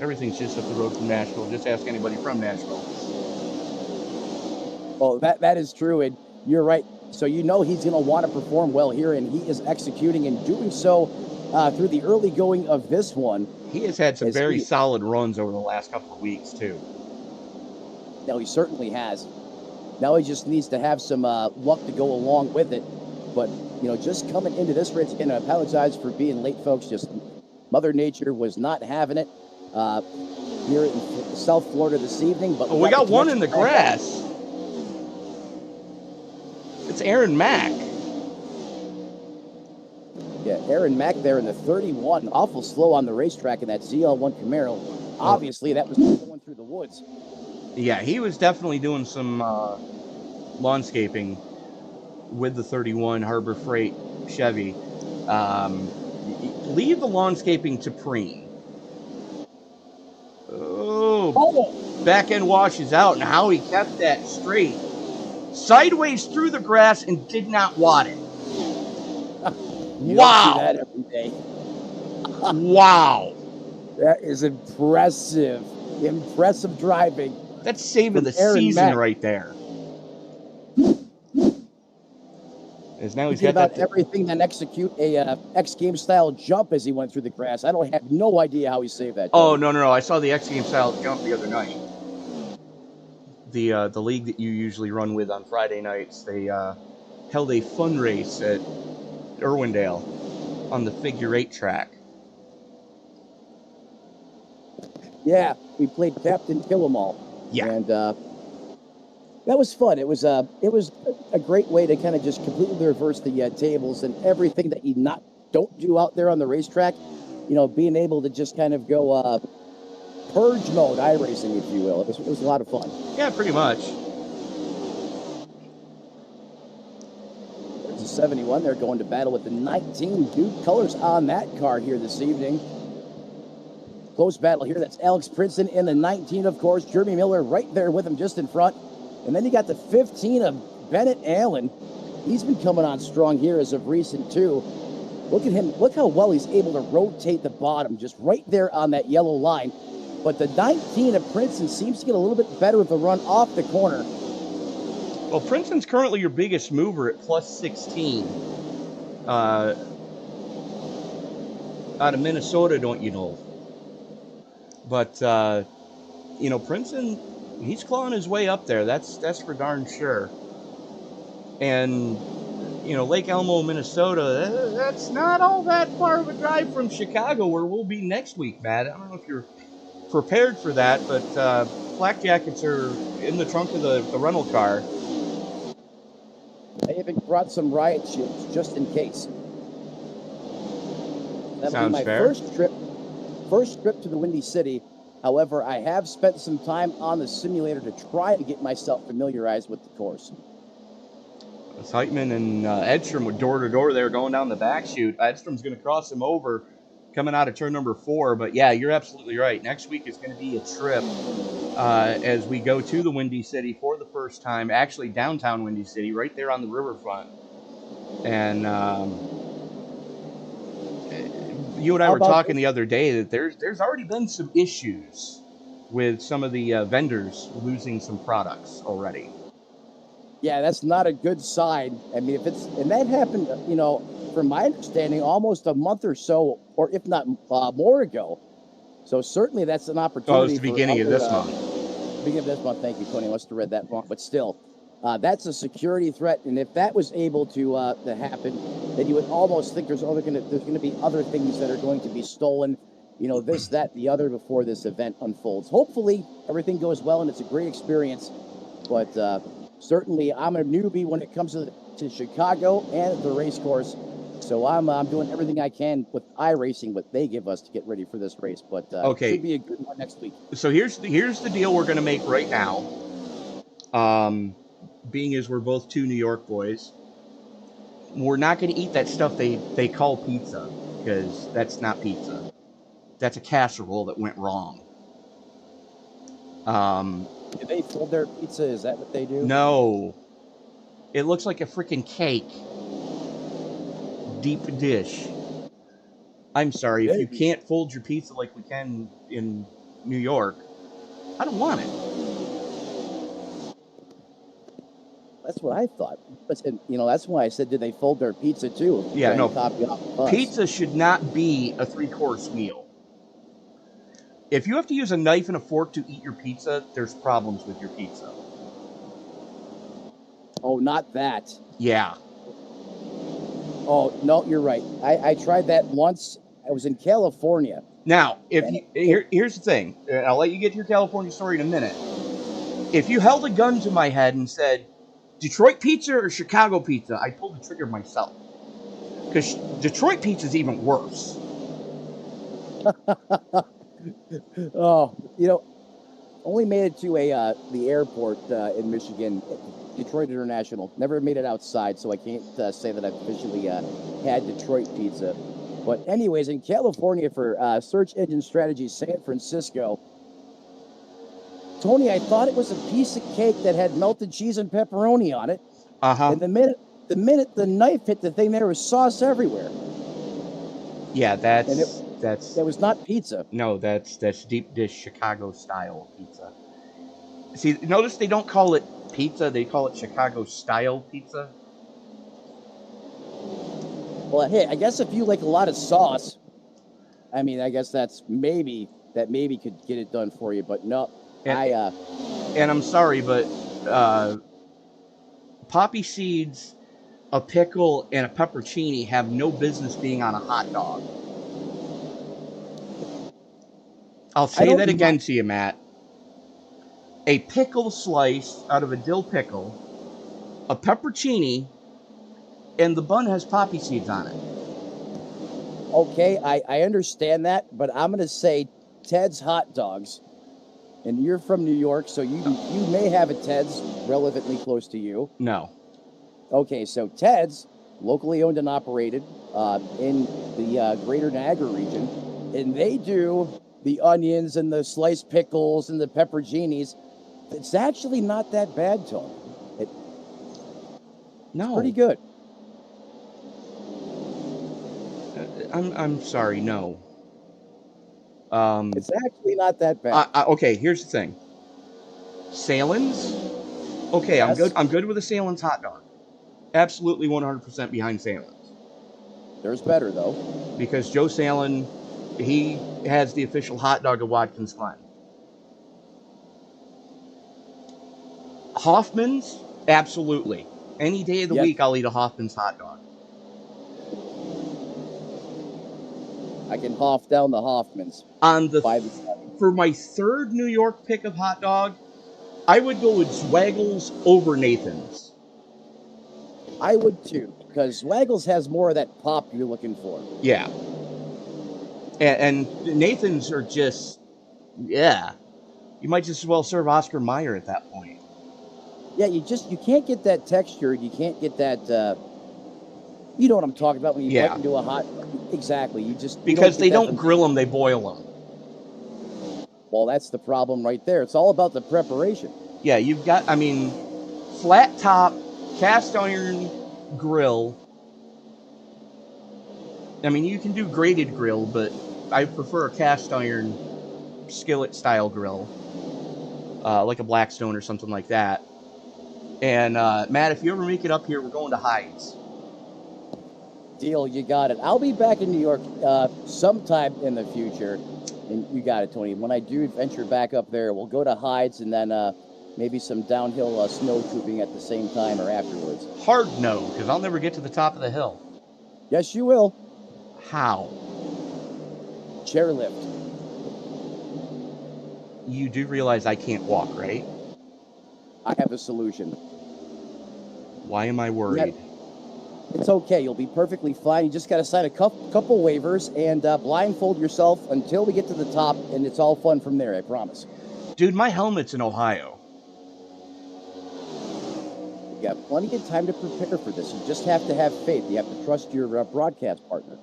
Everything's just up the road from Nashville. Just ask anybody from Nashville. Well, that is true, and you're right. So he's going to want to perform well here, and he is executing and doing so through the early going of this one. He has had some very solid runs over the last couple of weeks, too. No, he certainly has. Now he just needs to have some luck to go along with it. But, just coming into this race, again, I apologize for being late, folks. Just Mother Nature was not having it here in South Florida this evening. But we got one in the grass. It's Aaron Mack. Yeah, Aaron Mack there in the 31. Awful slow on the racetrack in that ZL1 Camaro. Obviously, that was going through the woods. Yeah, he was definitely doing some lawnscaping with the 31 Harbor Freight Chevy. Leave the lawnscaping to Preen. Oh, back end washes out, and how he kept that straight. Sideways through the grass and did not wad it. Wow. Don't see that every day. Wow. That is impressive. Impressive driving. That's save of From the Aaron season Mack. right there. As now He he's did got about that. everything and execute a X Games style jump as he went through the grass. I don't have no idea how he saved that. Oh, Tony. no. I saw the X Games style jump the other night. The league that you usually run with on Friday nights, they held a fun race at Irwindale on the figure 8 track. Yeah, we played Captain Kill 'Em All. Yeah. And that was fun. It was a great way to kind of just completely reverse the tables and everything that you don't do out there on the racetrack. You know, being able to just kind of go purge mode, iRacing, if you will. It was a lot of fun. Yeah, pretty much. There's a 71 there going to battle with the 19. Dude colors on that car here this evening. Close battle here. That's Alex Princeton in the 19, of course. Jeremy Miller right there with him just in front. And then you got the 15 of Bennett Allen. He's been coming on strong here as of recent, too. Look at him. Look how well he's able to rotate the bottom just right there on that yellow line. But the 19 of Princeton seems to get a little bit better with the run off the corner. Well, Princeton's currently your biggest mover at plus 16. Out of Minnesota, don't you know? But, you know, Princeton, he's clawing his way up there. That's for darn sure. And, you know, Lake Elmo, Minnesota, that's not all that far of a drive from Chicago, where we'll be next week, Matt. I don't know if you're prepared for that, but flak jackets are in the trunk of the rental car. I even brought some riot shields just in case. That'll Sounds be my fair. first trip to the Windy City. However, I have spent some time on the simulator to try to get myself familiarized with the course. Heitman and Edstrom were door to door there going down the back chute. Edstrom's going to cross him over coming out of turn number 4. But yeah, you're absolutely right. Next week is going to be a trip as we go to the Windy City for the first time. Actually, downtown Windy City, right there on the riverfront. And you and I were talking the other day that there's already been some issues with some of the vendors losing some products already. Yeah, that's not a good sign. I mean, and that happened, you know, from my understanding, almost a month or so, or if not more ago. So certainly that's an opportunity. Oh, it's the beginning of this month. Beginning of this month. Thank you, Tony. I must have read that wrong, but still, that's a security threat. And if that was able to happen, then you would almost think there's going to be other things that are going to be stolen. You know, this, that, the other before this event unfolds. Hopefully, everything goes well and it's a great experience. But certainly, I'm a newbie when it comes to Chicago and the race course. So I'm doing everything I can with iRacing, what they give us to get ready for this race. But okay, it should be a good one next week. So here's the deal we're going to make right now. Being as we're both two New York boys, we're not going to eat that stuff they call pizza, because that's not pizza. That's a casserole that went wrong. Do they fold their pizza? Is that what they do? No. It looks like a freaking cake. Deep dish. I'm sorry, if you can't fold your pizza like we can in New York, I don't want it. That's what I thought. But, you know, that's why I said, did they fold their pizza too? Yeah, no. Copy off of us. Pizza should not be a 3-course meal. If you have to use a knife and a fork to eat your pizza, there's problems with your pizza. Oh, not that. Yeah. Oh, no, you're right. I tried that once. I was in California. Now, here's the thing. I'll let you get to your California story in a minute. If you held a gun to my head and said, Detroit pizza or Chicago pizza, I'd pull the trigger myself. Because Detroit pizza is even worse. Oh, you know, only made it to the airport in Michigan, Detroit International. Never made it outside, so I can't say that I've officially had Detroit pizza. But anyways, in California for Search Engine Strategy San Francisco, Tony, I thought it was a piece of cake that had melted cheese and pepperoni on it. Uh-huh. And the minute the knife hit the thing, there was sauce everywhere. Yeah, that's That was not pizza. No, that's deep dish Chicago style pizza. See, notice they don't call it pizza, they call it Chicago style pizza. Well, hey, I guess if you like a lot of sauce, I mean, I guess that maybe could get it done for you, but no. And I'm sorry, but poppy seeds, a pickle, and a peppercini have no business being on a hot dog. I'll say that again to you, Matt. A pickle slice out of a dill pickle, a peppercini, and the bun has poppy seeds on it. Okay, I understand that, but I'm going to say Ted's Hot Dogs, and you're from New York, so you may have a Ted's relevantly close to you. No. Okay, so Ted's, locally owned and operated in the greater Niagara region, and they do the onions and the sliced pickles and the pepperoncinis. It's actually not that bad, Tony. No. It's pretty good. I'm sorry, no. It's actually not that bad. Okay, here's the thing. Salen's? Okay, Yes. I'm good with a Salen's hot dog. Absolutely 100% behind Salen's. There's better, though. Because Joe Salen, he has the official hot dog of Watkins Glen. Hoffman's? Absolutely. Any day of the week, I'll eat a Hoffman's hot dog. I can Hoff down the Hoffmans. For my third New York pick of hot dog, I would go with Swaggles over Nathan's. I would too, because Swaggles has more of that pop you're looking for. Yeah. And Nathan's are just, yeah. You might just as well serve Oscar Mayer at that point. Yeah, you can't get that texture. You can't get that, you know what I'm talking about when you bite into a hot, exactly. Because they don't grill them, they boil them. Well, that's the problem right there. It's all about the preparation. Yeah, you've got, flat top, cast iron grill. You can do grated grill, but I prefer a cast iron skillet style grill. Like a Blackstone or something like that. And, Matt, if you ever make it up here, we're going to Hyde's. Deal, you got it. I'll be back in New York sometime in the future. And you got it, Tony. When I do venture back up there, we'll go to Hyde's and then maybe some downhill snow trooping at the same time or afterwards. Hard no, because I'll never get to the top of the hill. Yes, you will. How? Chairlift. You do realize I can't walk, right? I have a solution. Why am I worried? It's okay. You'll be perfectly fine. You just got to sign a couple waivers and blindfold yourself until we get to the top, and it's all fun from there, I promise. Dude, my helmet's in Ohio. You got plenty of time to prepare for this. You just have to have faith. You have to trust your broadcast partner.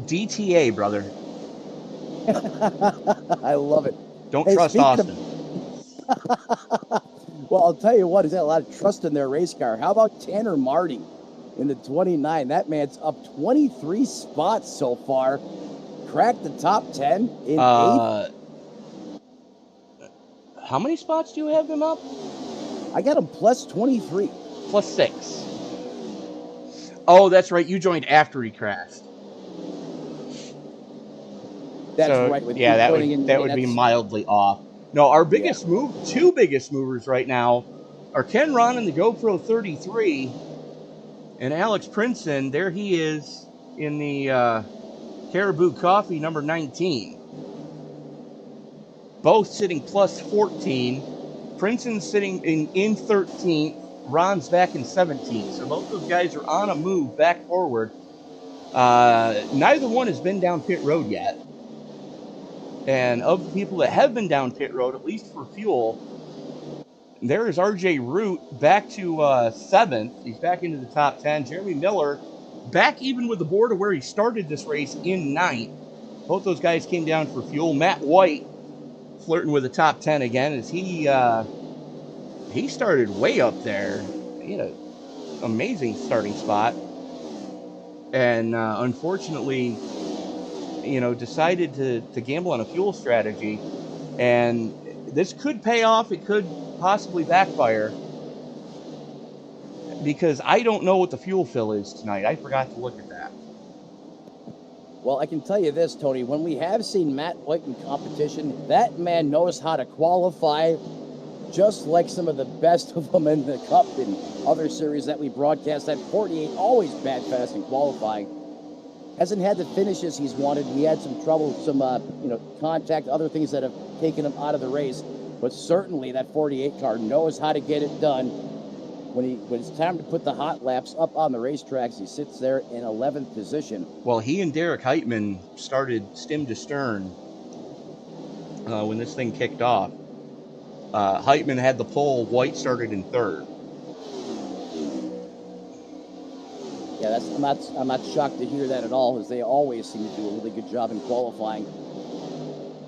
DTA, brother. I love it. Don't trust Austin. Well, I'll tell you what, he's got a lot of trust in their race car. How about Tanner Marty in the 29? That man's up 23 spots so far. Cracked the top 10 in 8th. How many spots do you have him up? I got him plus 23. Plus 6. Oh, that's right. You joined after he crashed. That's right. That would be mildly off. No, our biggest two biggest movers right now are Ken Ron in the GoPro 33 and Alex Princeton. There he is in the Caribou Coffee number 19. Both sitting plus 14. Princeton's sitting in 13th. Ron's back in 17th. So both those guys are on a move back forward. Neither one has been down pit road yet. And of the people that have been down pit road, at least for fuel, there is RJ Root back to 7th. He's back into the top 10. Jeremy Miller back even with the board of where he started this race in 9th. Both those guys came down for fuel. Matt White flirting with the top 10 again as he started way up there. He had an amazing starting spot. and unfortunately, decided to gamble on a fuel strategy, and this could pay off. It could possibly backfire, because I don't know what the fuel fill is tonight. I forgot to look at that. Well, I can tell you this, Tony. When we have seen Matt White in competition, that man knows how to qualify, just like some of the best of them in the Cup and other series that we broadcast. That 48, always bad fast in qualifying. Hasn't had the finishes he's wanted. He had some trouble, some contact, other things that have taken him out of the race. But certainly that 48 car knows how to get it done. When it's time to put the hot laps up on the racetracks, he sits there in 11th position. Well, he and Derek Heitman started stem to stern when this thing kicked off. Heitman had the pole. White started in third. Yeah, I'm not shocked to hear that at all, as they always seem to do a really good job in qualifying.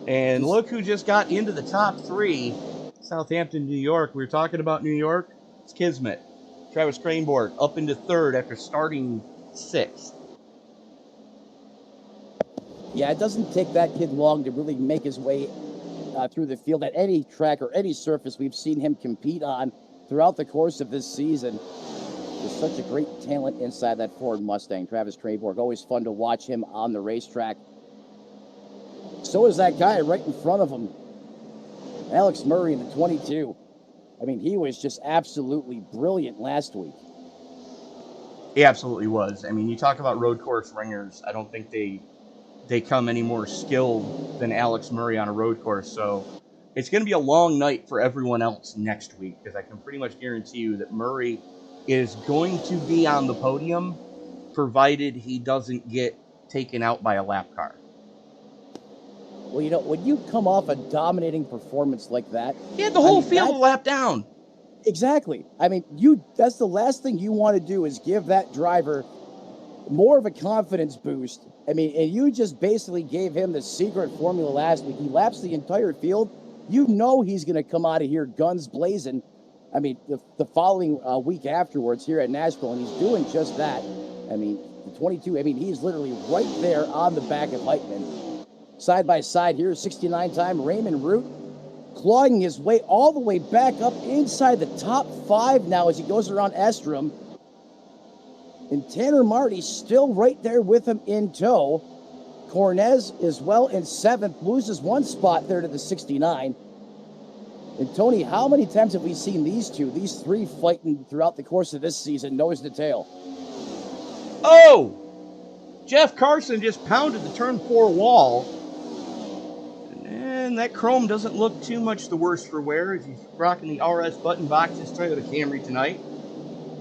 And look who just got into the top three. Southampton, New York. We were talking about New York. It's Kismet. Travis Cranborg up into third after starting sixth. Yeah, it doesn't take that kid long to really make his way through the field at any track or any surface we've seen him compete on throughout the course of this season. There's such a great talent inside that Ford Mustang. Travis Cranborg, always fun to watch him on the racetrack. So is that guy right in front of him, Alex Murray in the 22. I mean, he was just absolutely brilliant last week. He absolutely was. I mean, you talk about road course ringers. I don't think they come any more skilled than Alex Murray on a road course. So it's going to be a long night for everyone else next week, because I can pretty much guarantee you that Murray is going to be on the podium, provided he doesn't get taken out by a lap car. Well, when you come off a dominating performance like that... He had the whole field a lap down. Exactly. I mean, that's the last thing you want to do, is give that driver more of a confidence boost. I mean, and you just basically gave him the secret formula last week. He laps the entire field. You know he's going to come out of here guns blazing. I mean, the following week afterwards here at Nashville, and he's doing just that. I mean, the 22, he's literally right there on the back of Heitman. Side by side here, 69 time Raymond Root, clawing his way all the way back up inside the top 5 now as he goes around Estrom. And Tanner Marty still right there with him in tow. Cornez as well in 7th, loses 1 spot there to the 69. And Tony, how many times have we seen these 3 fighting throughout the course of this season, nose to tail? Oh! Jeff Carson just pounded the turn 4 wall. And that chrome doesn't look too much the worse for wear, as he's rocking the RS button boxes Toyota Camry tonight.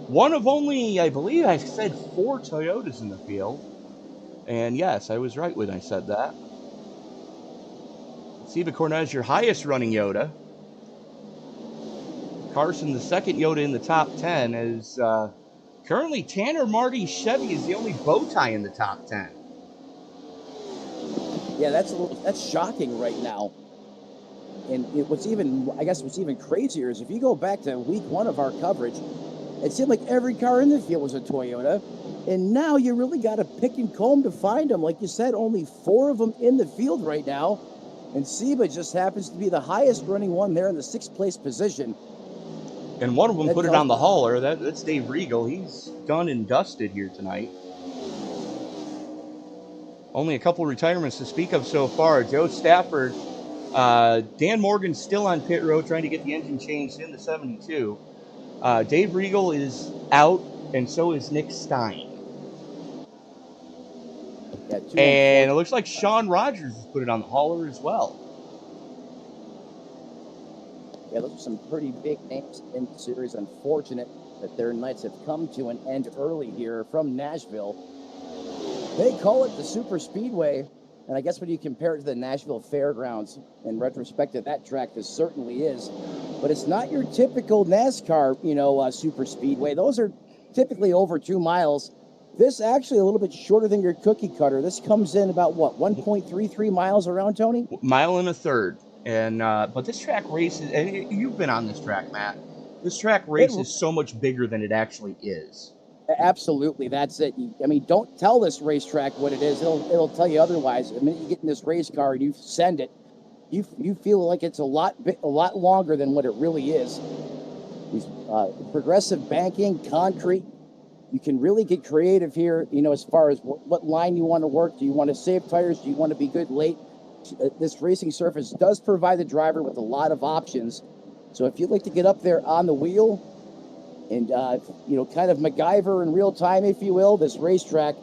One of only, I believe I said 4 Toyotas in the field. And yes, I was right when I said that. Siva Cornez, your highest running Yoda. Carson, the second Yoda in the top 10, as currently Tanner Marty Chevy is the only bow tie in the top 10. Yeah, that's shocking right now. And what's even crazier is if you go back to week 1 of our coverage, it seemed like every car in the field was a Toyota. And now you really got to pick and comb to find them. Like you said, only 4 of them in the field right now. And Siva just happens to be the highest running one there in the 6th place position. And one of them put it on the hauler. That's Dave Regal. He's done and dusted here tonight. Only a couple retirements to speak of so far. Joe Stafford, Dan Morgan's still on pit road trying to get the engine changed in the 72. Dave Regal is out, and so is Nick Stein. Yeah, and it looks like Sean Rogers has put it on the hauler as well. Yeah, those are some pretty big names in the series. Unfortunate that their nights have come to an end early here from Nashville. They call it the Superspeedway, and I guess when you compare it to the Nashville Fairgrounds, in retrospect to that track, this certainly is. But it's not your typical NASCAR, Superspeedway. Those are typically over 2 miles. This actually a little bit shorter than your cookie cutter. This comes in about, 1.33 miles around, Tony? Mile and a third. And but this track races, and you've been on this track, Matt. This track race is so much bigger than it actually is. Absolutely, that's it. I mean, don't tell this racetrack what it is. It'll tell you otherwise. The minute you get in this race car and you send it, you feel like it's a lot longer than what it really is. These progressive banking, concrete. You can really get creative here, as far as what line you want to work. Do you want to save tires? Do you want to be good late? This racing surface does provide the driver with a lot of options. So if you'd like to get up there on the wheel and, kind of MacGyver in real time, if you will, this racetrack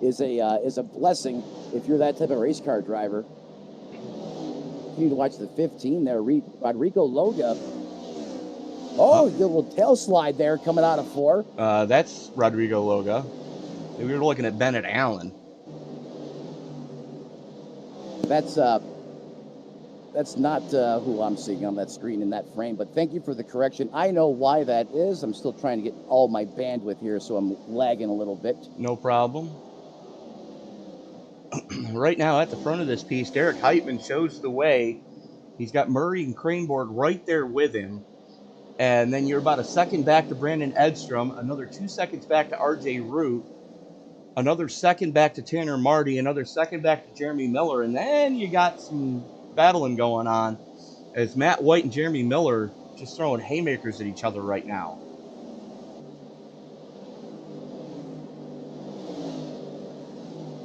is a blessing if you're that type of race car driver. You need to watch the 15 there. Rodrigo Loga. Oh, the little tail slide there coming out of 4. That's Rodrigo Loga. We were looking at Bennett Allen. That's not who I'm seeing on that screen in that frame, but thank you for the correction. I know why that is. I'm still trying to get all my bandwidth here, so I'm lagging a little bit. No problem. Right now at the front of this piece, Derek Heitman shows the way. He's got Murray and Cranborg right there with him. And then you're about a second back to Brandon Edstrom, another 2 seconds back to RJ Root, another second back to Tanner Marty, another second back to Jeremy Miller, and then you got some battling going on as Matt White and Jeremy Miller just throwing haymakers at each other right now.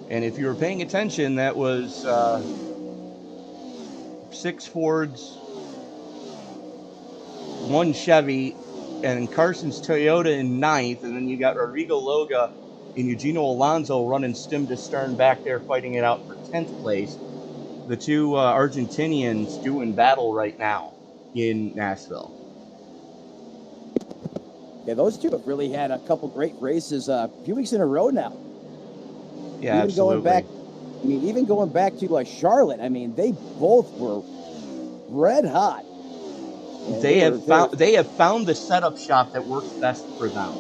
And if you were paying attention, that was 6 Fords, 1 Chevy, and Carson's Toyota in 9th, and then you got Rodrigo Loga and Eugenio Alonso running stem to stern back there fighting it out for 10th place. The two Argentinians doing battle right now in Nashville. Yeah, those two have really had a couple great races a few weeks in a row now. Yeah, absolutely. Even going back to Charlotte, they both were red hot. They have found the setup shop that works best for them.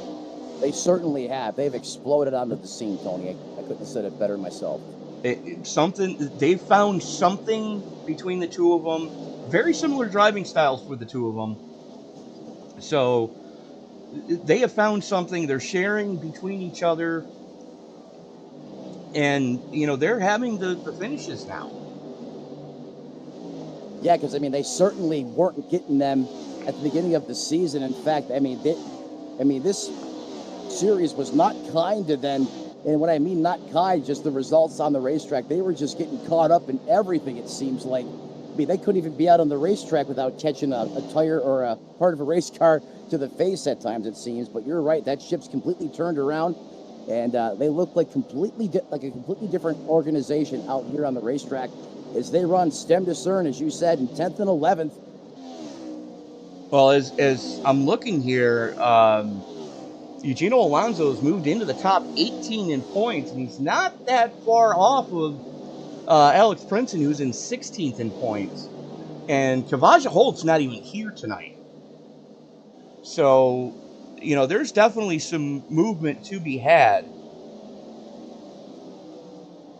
They certainly have. They've exploded onto the scene, Tony. I couldn't have said it better myself. They've found something between the two of them. Very similar driving styles for the two of them. So they have found something. They're sharing between each other. And, they're having the finishes now. Yeah, because, they certainly weren't getting them at the beginning of the season. In fact, this series was not kind to them. And when I mean not kind, just the results on the racetrack. They were just getting caught up in everything, it seems like. They couldn't even be out on the racetrack without catching a tire or a part of a race car to the face at times, it seems. But you're right, that ship's completely turned around. And they look like a completely different organization out here on the racetrack as they run stem to stern, as you said, in 10th and 11th. Well, as I'm looking here, Eugenio Alonso has moved into the top 18 in points, and he's not that far off of Alex Princeton, who's in 16th in points. And Kavaja Holt's not even here tonight. So, there's definitely some movement to be had.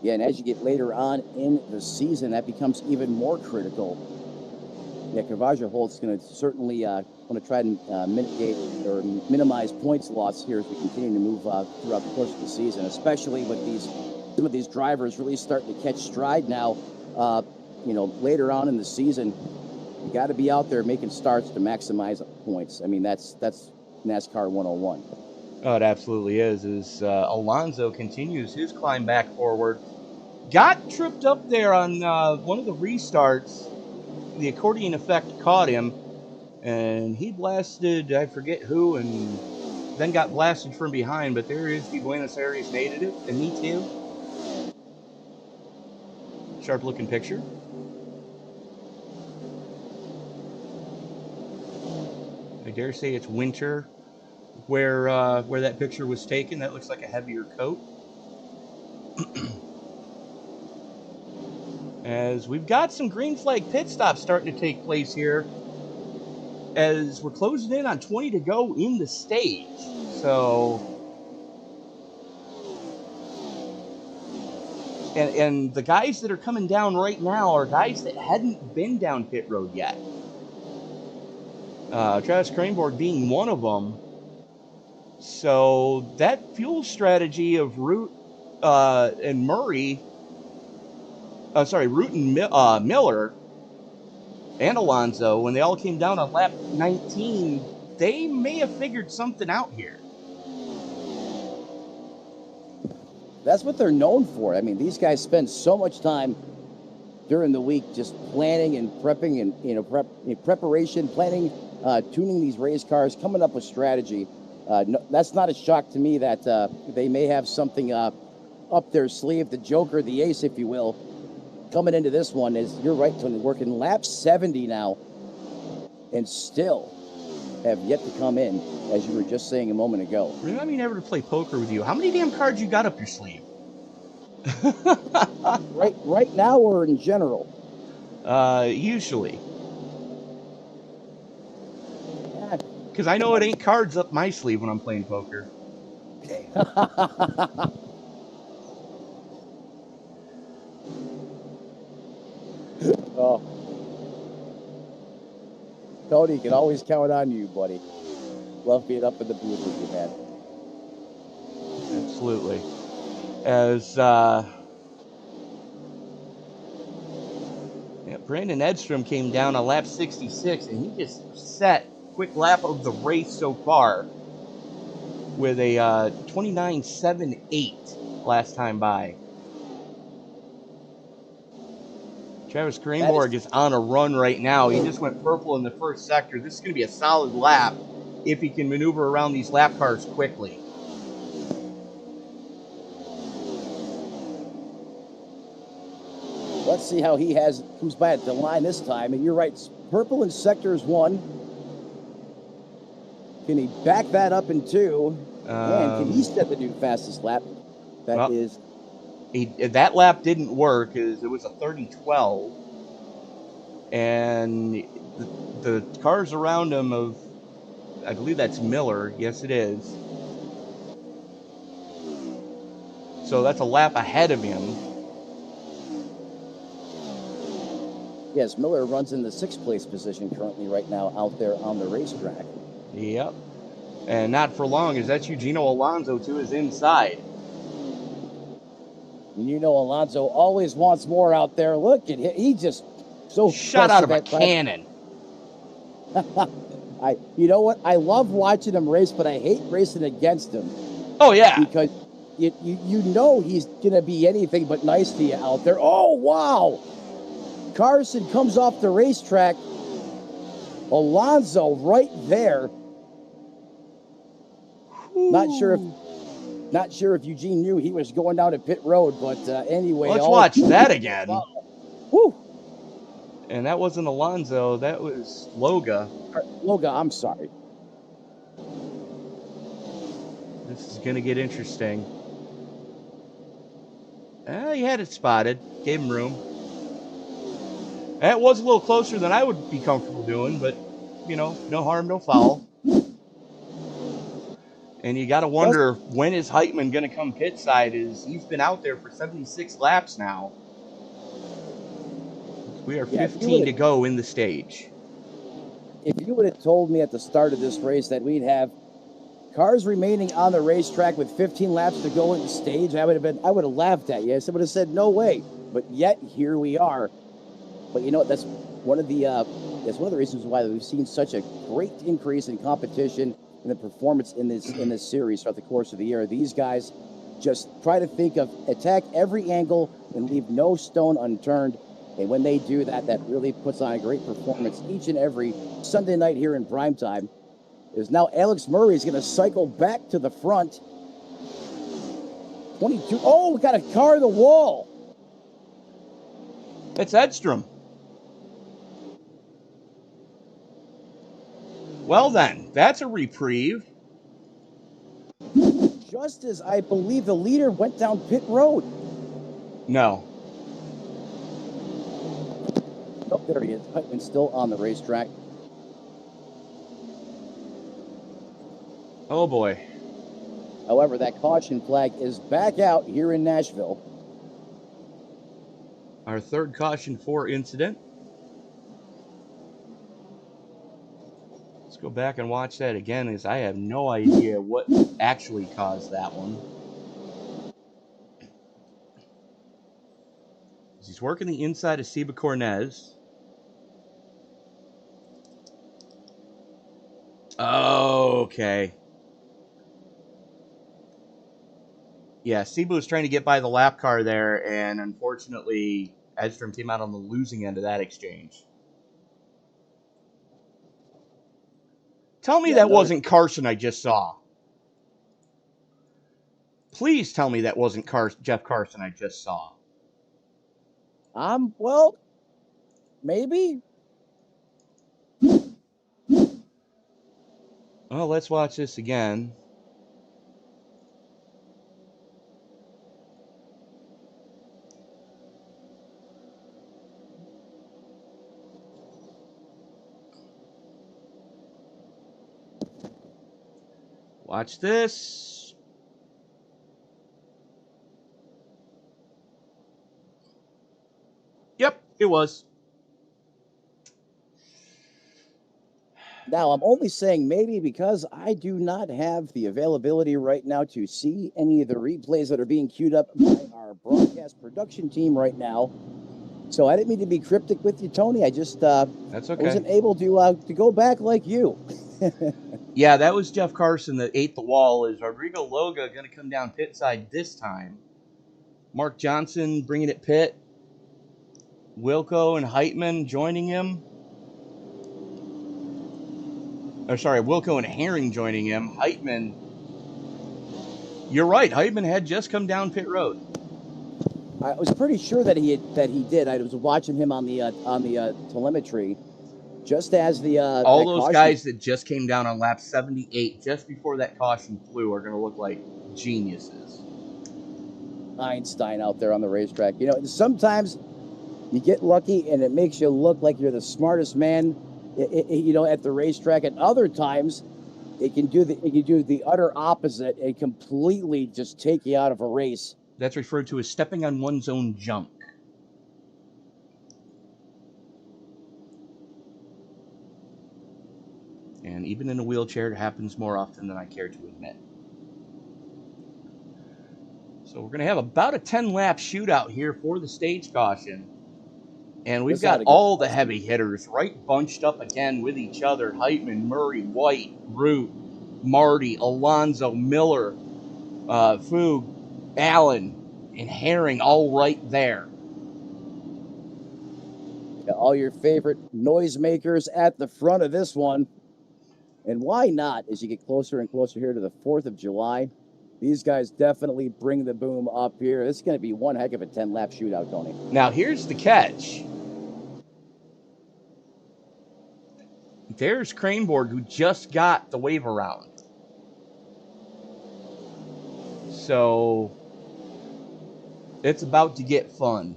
Yeah, and as you get later on in the season, that becomes even more critical. Yeah, Kavaja Holt's going to certainly want to try and mitigate or minimize points loss here as we continue to move throughout the course of the season, especially with some of these drivers really starting to catch stride now. Later on in the season, you got to be out there making starts to maximize points. That's NASCAR 101. Oh, it absolutely is. Alonso continues his climb back forward. Got tripped up there on one of the restarts. The accordion effect caught him, and he blasted, I forget who, and then got blasted from behind. But there is the Buenos Aires native, and me too. Sharp-looking picture. I dare say it's winter where that picture was taken. That looks like a heavier coat. As we've got some green flag pit stops starting to take place here as we're closing in on 20 to go in the stage. So, and the guys that are coming down right now are guys that hadn't been down pit road yet. Travis Cranborg being one of them. So that fuel strategy of Root and Murray, Root and Miller and Alonso, when they all came down on lap 19, they may have figured something out here. That's what they're known for. I mean, these guys spend so much time during the week just planning and prepping and preparation, planning, tuning these race cars, coming up with strategy. No, that's not a shock to me that they may have something up their sleeve, the joker, the ace, if you will, coming into this one. Is you're right, Tony, working lap 70 now and still have yet to come in, as you were just saying a moment ago. Remind me never to play poker with you. How many damn cards you got up your sleeve? Right now or in general? Usually. Because I know it ain't cards up my sleeve when I'm playing poker. Oh. Tony, can always count on you, buddy. Love being up in the booth with you, man. Absolutely. As Brandon Edstrom came down on lap 66, and he just set quick lap of the race so far with a 29.78 last time by. Travis Greenborg is on a run right now. He just went purple in the first sector. This is going to be a solid lap if he can maneuver around these lap cars quickly. Let's see how he comes by at the line this time. And you're right, purple in sectors 1. Can he back that up in 2? And can he set the new fastest lap? That lap didn't work because it was a 30-12. And the cars around him I believe that's Miller. Yes, it is. So that's a lap ahead of him. Yes, Miller runs in the 6th place position currently right now out there on the racetrack. Yep. And not for long, as that's Eugenio Alonso to his inside. You know Alonso always wants more out there. Look at him. He just so shot out of a cannon. You know what? I love watching him race, but I hate racing against him. Oh, yeah. Because you know he's going to be anything but nice to you out there. Oh, wow. Carson comes off the racetrack. Alonso right there. Ooh. Not sure if Eugene knew he was going down to pit road, but anyway. Let's watch that again. Woo. And that wasn't Alonso, that was Loga. Loga, I'm sorry. This is going to get interesting. He had it spotted, gave him room. That was a little closer than I would be comfortable doing, but, no harm, no foul. And you got to wonder when is Heitman going to come pit side? He's been out there for 76 laps now. We are 15 to go in the stage. If you would have told me at the start of this race that we'd have cars remaining on the racetrack with 15 laps to go in the stage, I would have laughed at you. I would have said, no way. But yet, here we are. But you know what? That's one of the reasons why we've seen such a great increase in competition and the performance in this series throughout the course of the year. These guys just try to attack every angle and leave no stone unturned. And when they do that, that really puts on a great performance each and every Sunday night here in primetime. Is now Alex Murray is going to cycle back to the front. 22. Oh, we got a car in the wall. It's Edstrom. Well then, that's a reprieve. Just as I believe the leader went down pit road. No. Oh, there he is. Heitman still on the racetrack. Oh boy. However, that caution flag is back out here in Nashville. Our third caution for incident. Let's go back and watch that again, because I have no idea what actually caused that one. He's working the inside of Seba Cornez. Oh, okay. Yeah, Seba was trying to get by the lap car there, and unfortunately, Edstrom came out on the losing end of that exchange. Tell me that wasn't Carson I just saw. Please tell me that wasn't Jeff Carson I just saw. Well, maybe. Well, let's watch this again. Watch this. Yep, it was. Now, I'm only saying maybe because I do not have the availability right now to see any of the replays that are being queued up by our broadcast production team right now. So I didn't mean to be cryptic with you, Tony. I just That's okay. wasn't able to go back like you. Yeah, that was Jeff Carson that ate the wall. Is Rodrigo Loga going to come down pit side this time? Mark Johnson bringing it pit. Wilco and Heitman joining him. Oh, sorry, Wilco and Herring joining him. Heitman. You're right. Heitman had just come down pit road. I was pretty sure that he did. I was watching him on the telemetry, just as the all those guys that just came down on lap 78 just before that caution flew are going to look like geniuses. Einstein out there on the racetrack. You know, sometimes you get lucky and it makes you look like you're the smartest man, you know, at the racetrack. And other times, it can do the utter opposite and completely just take you out of a race. That's referred to as stepping on one's own junk. And even in a wheelchair, it happens more often than I care to admit. So we're going to have about a 10-lap shootout here for the stage caution. And we've got all the heavy hitters right bunched up again with each other. Heitman, Murray, White, Root, Marty, Alonso, Miller, Foog, Allen, and Herring all right there. All your favorite noisemakers at the front of this one. And why not, as you get closer and closer here to the 4th of July, these guys definitely bring the boom up here. This is going to be one heck of a 10-lap shootout, Tony. Now, here's the catch. There's Craneborg, who just got the wave around. So it's about to get fun,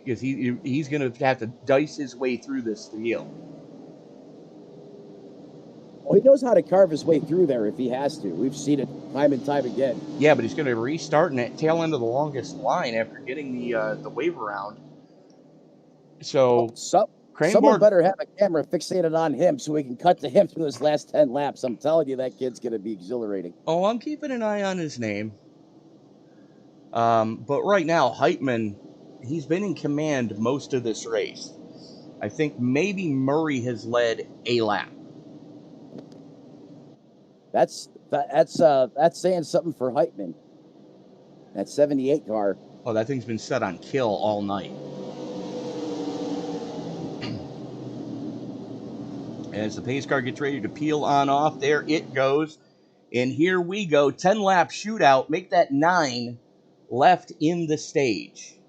because he's going to have to dice his way through this field. Well, he knows how to carve his way through there if he has to. We've seen it time and time again. Yeah, but he's going to restart in that tail end of the longest line after getting the wave around. So someone better have a camera fixated on him so we can cut to him through his last 10 laps. I'm telling you, that kid's going to be exhilarating. Oh, I'm keeping an eye on his name. But right now, Heitman, he's been in command most of this race. I think maybe Murray has led a lap. That's saying something for Heitman. That 78 car. Oh, that thing's been set on kill all night. As the pace car gets ready to peel on off, there it goes. And here we go. 10-lap shootout. Make that 9 left in the stage.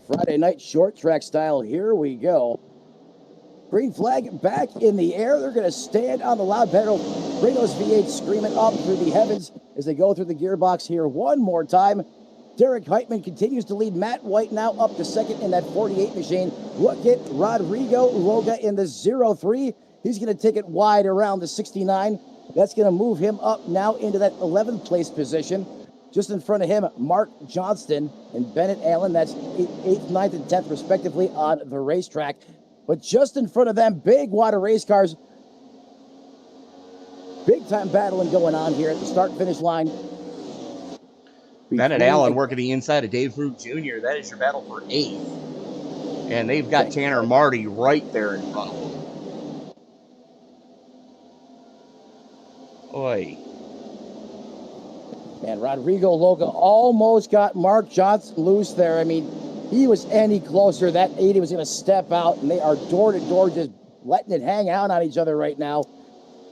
Friday night short track style. Here we go. Green flag back in the air. They're going to stand on the loud pedal. Bring those V8s screaming up through the heavens as they go through the gearbox here one more time. Derek Heitman continues to lead. Matt White now up to second in that 48 machine. Look at Rodrigo Loga in the 03. He's going to take it wide around the 69. That's going to move him up now into that 11th place position. Just in front of him, Mark Johnston and Bennett Allen. That's 8th, 9th, and 10th respectively on the racetrack. But just in front of them, big wad of race cars. Big time battling going on here at the start-finish line. Bennett Allen working the inside of Dave Root Jr. That is your battle for 8th. And they've got Tanner Marty right there in front of them. Oi. And Rodrigo Loga almost got Mark Johnson loose there. I mean, he was any closer. That 80 was going to step out, and they are door-to-door just letting it hang out on each other right now.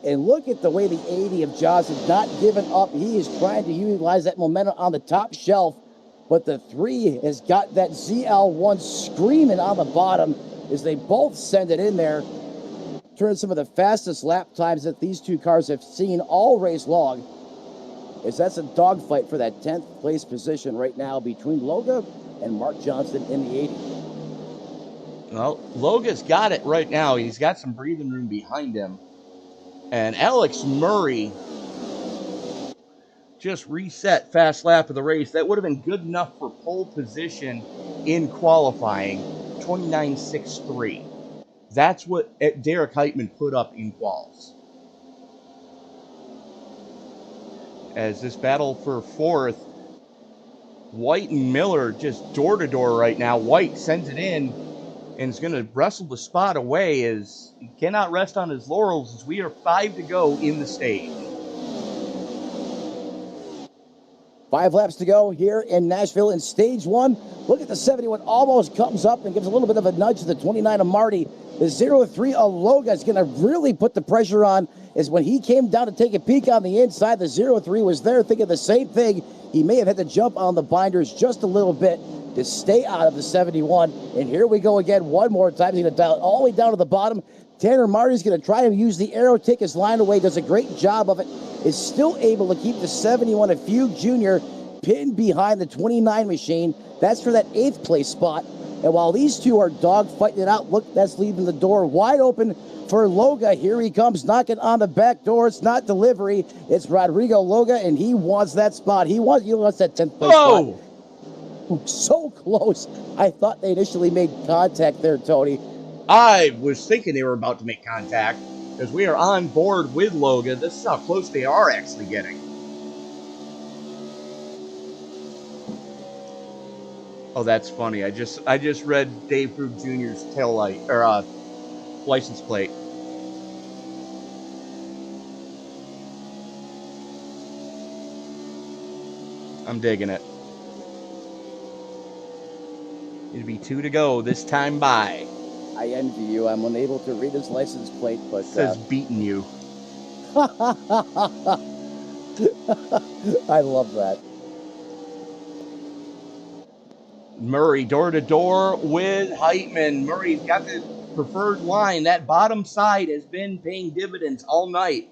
And look at the way the 80 of Johnson's not giving up. He is trying to utilize that momentum on the top shelf, but the 3 has got that ZL1 screaming on the bottom as they both send it in there. Turn some of the fastest lap times that these two cars have seen all race long. As that's a dogfight for that 10th place position right now between Loga and Mark Johnson in the 80. Well, Loga's got it right now. He's got some breathing room behind him. And Alex Murray just reset fast lap of the race. That would have been good enough for pole position in qualifying, 29.63. That's what Derek Heitman put up in quals. As this battle for 4th, White and Miller just door-to-door right now. White sends it in and is going to wrestle the spot away as he cannot rest on his laurels as we are 5 to go in the stage. 5 laps to go here in Nashville in stage 1. Look at the 71 almost comes up and gives a little bit of a nudge to the 29 of Marty. The 03 of Loga is going to really put the pressure on, as when he came down to take a peek on the inside, the 03 was there thinking the same thing. He may have had to jump on the binders just a little bit to stay out of the 71. And here we go again one more time. He's going to dial it all the way down to the bottom. Tanner Marty's going to try to use the arrow, take his line away, does a great job of it, is still able to keep the 71 of Few Jr. pinned behind the 29 machine. That's for that 8th place spot. And while these two are dogfighting it out, look, that's leaving the door wide open for Loga. Here he comes knocking on the back door. It's not delivery. It's Rodrigo Loga, and he wants that spot. He wants that 10th place spot. So close. I thought they initially made contact there, Tony. I was thinking they were about to make contact as we are on board with Loga. This is how close they are actually getting. Oh, that's funny. I just read Dave Krug Jr.'s tail light or license plate. I'm digging it. It'll be 2 to go this time by. I envy you. I'm unable to read his license plate, but it says beating you. I love that. Murray door to door with Heitman. Murray's got the preferred line. That bottom side has been paying dividends all night.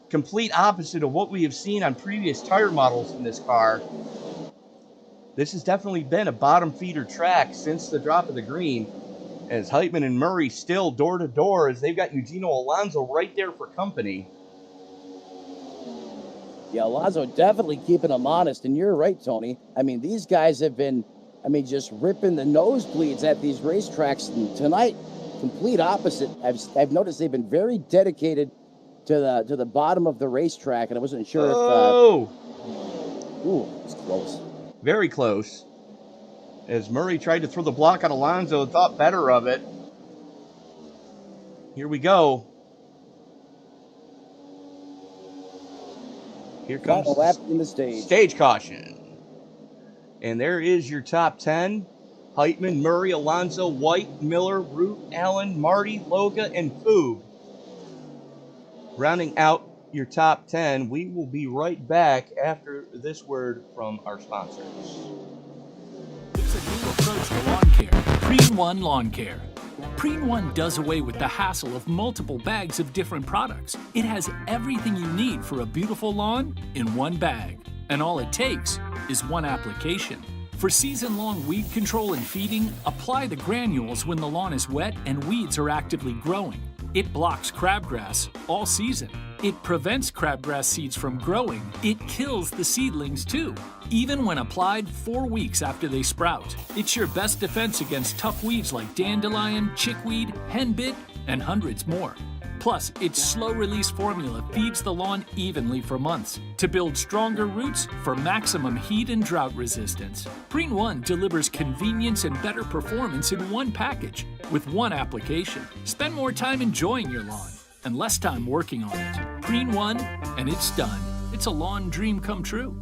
Complete opposite of what we have seen on previous tire models in this car. This has definitely been a bottom feeder track since the drop of the green. As Heitman and Murray still door to door as they've got Eugenio Alonso right there for company. Yeah, Alonso definitely keeping them honest. And you're right, Tony. I mean, these guys have been, just ripping the nosebleeds at these racetracks. And tonight, complete opposite. I've noticed they've been very dedicated to the bottom of the racetrack, and I wasn't sure if. Ooh, it's close. Very close. As Murray tried to throw the block on Alonso and thought better of it. Here we go. Here comes a lap in the stage caution. And there is your top 10. Heitman, Murray, Alonso, White, Miller, Root, Allen, Marty, Loga, and Foog. Rounding out your top 10, we will be right back after this word from our sponsors. There's a new approach to lawn care. Preen One Lawn Care. Preen One does away with the hassle of multiple bags of different products. It has everything you need for a beautiful lawn in one bag. And all it takes is one application. For season-long weed control and feeding, apply the granules when the lawn is wet and weeds are actively growing. It blocks crabgrass all season. It prevents crabgrass seeds from growing. It kills the seedlings too, even when applied 4 weeks after they sprout. It's your best defense against tough weeds like dandelion, chickweed, henbit, and hundreds more. Plus, its slow-release formula feeds the lawn evenly for months to build stronger roots for maximum heat and drought resistance. Preen 1 delivers convenience and better performance in one package with one application. Spend more time enjoying your lawn and less time working on it. Preen 1, and it's done. It's a lawn dream come true.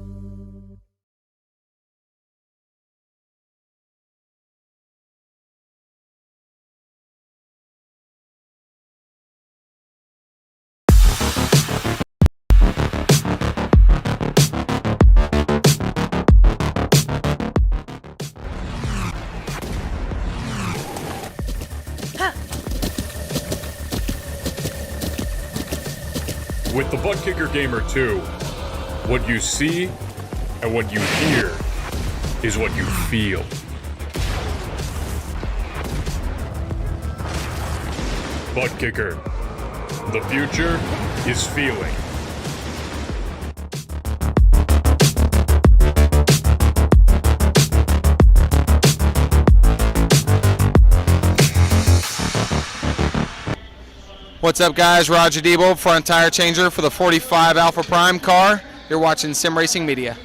With the Butt Kicker Gamer 2, what you see and what you hear is what you feel. Butt Kicker. The future is feeling. What's up, guys? Roger Debo, front tire changer for the 45 Alpha Prime car. You're watching Sim Racing Media.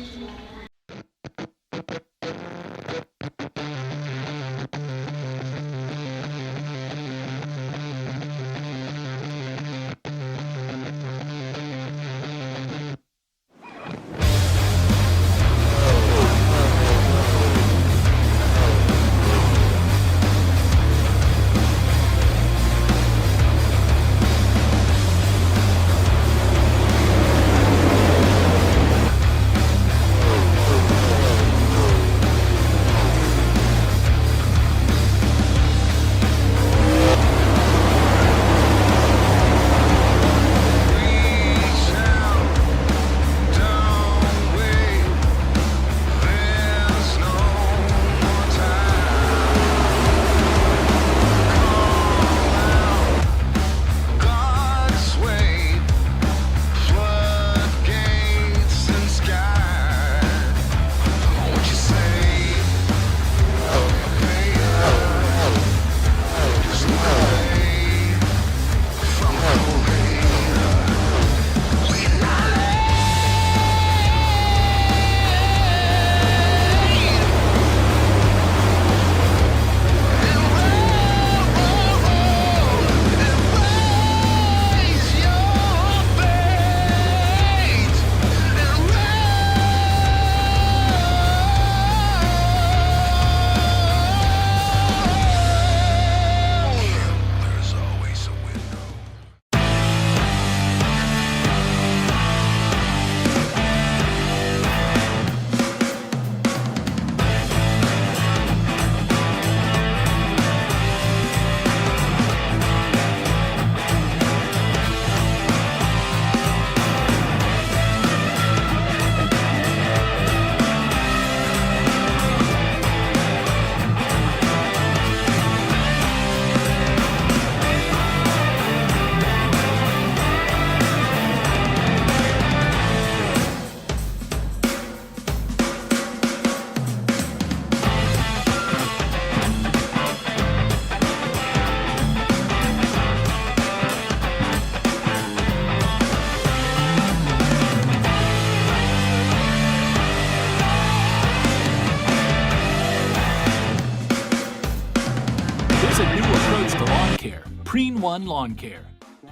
There's a new approach to lawn care. Preen 1 Lawn Care.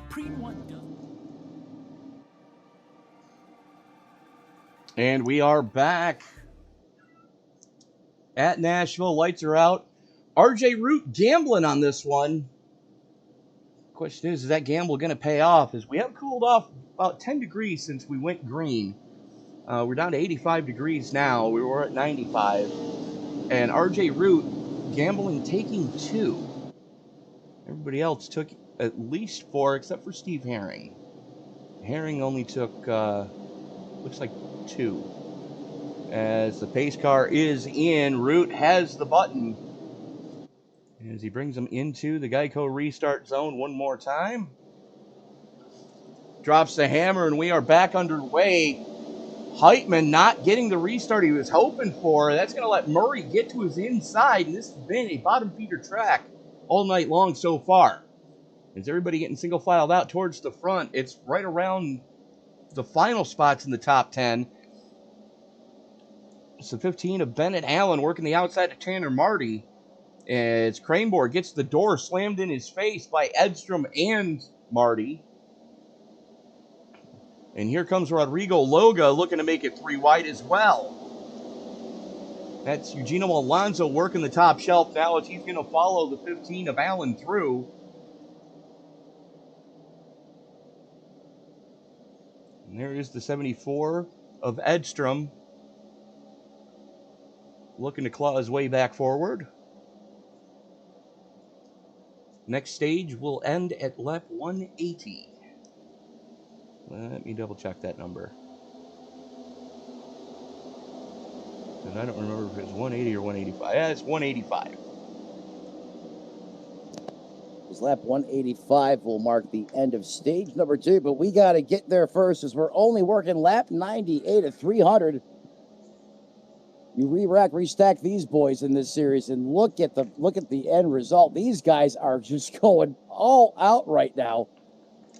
Preen 1 does... And we are back at Nashville. Lights are out. RJ Root gambling on this one. Question is that gamble going to pay off? As we have cooled off about 10 degrees since we went green. We're down to 85 degrees now. We were at 95. And RJ Root gambling taking 2. Everybody else took at least 4 except for Steve Herring. Herring only took, looks like 2. As the pace car is in, Root has the button. As he brings them into the Geico restart zone one more time. Drops the hammer, and we are back underway. Heitman not getting the restart he was hoping for. That's going to let Murray get to his inside, and this has been a bottom feeder track all night long so far. Is everybody getting single filed out towards the front? It's right around the final spots in the top 10. It's the 15 of Bennett Allen working the outside of Tanner Marty. As Craneboard gets the door slammed in his face by Edstrom and Marty. And here comes Rodrigo Loga looking to make it 3 wide as well. That's Eugenio Alonso working the top shelf now as he's going to follow the 15 of Allen through. And there is the 74 of Edstrom looking to claw his way back forward. Next stage will end at lap 180. Let me double check that number. And I don't remember if it's 180 or 185. Yeah, it's 185. Lap 185 will mark the end of stage number 2, but we got to get there first as we're only working lap 98 at 300. You re-rack, restack these boys in this series, and look at the end result. These guys are just going all out right now.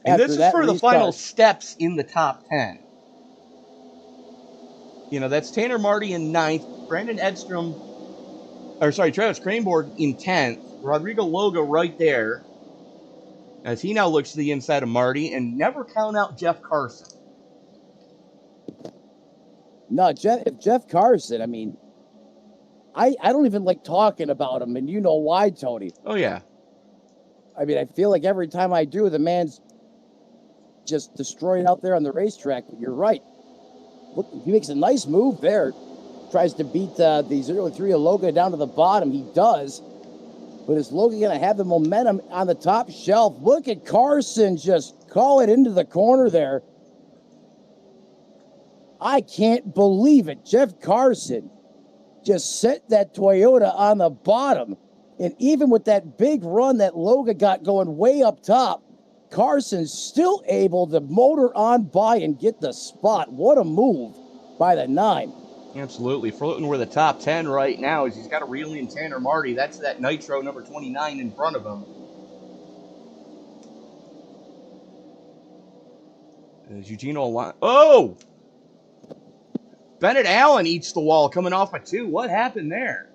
And this is for the final steps in the top 10. You know, that's Tanner Marty in 9th, Brandon Edstrom, Travis Craneboard in 10th, Rodrigo Loga right there, as he now looks to the inside of Marty, and never count out Jeff Carson. No, Jeff Carson, I mean, I don't even like talking about him, and you know why, Tony. Oh, yeah. I mean, I feel like every time I do, the man's just destroying out there on the racetrack, but you're right. Look, he makes a nice move there. Tries to beat the 0-3 of Loga down to the bottom. He does. But is Loga going to have the momentum on the top shelf? Look at Carson just call it into the corner there. I can't believe it. Jeff Carson just set that Toyota on the bottom. And even with that big run that Loga got going way up top, Carson's still able to motor on by and get the spot. What a move by the 9. Absolutely. Floating with the top 10 right now as he's got a reel in Tanner Marty. That's that Nitro number 29 in front of him. As Eugenio Oh! Bennett Allen eats the wall coming off a 2. What happened there?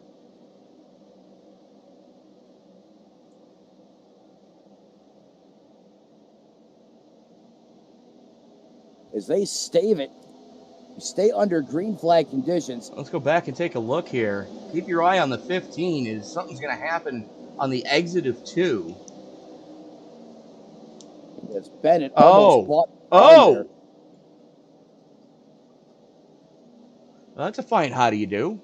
As they stave it, stay under green flag conditions. Let's go back and take a look here. Keep your eye on the 15 as something's going to happen on the exit of 2. As Bennett almost there. Well, that's a fine how do you do.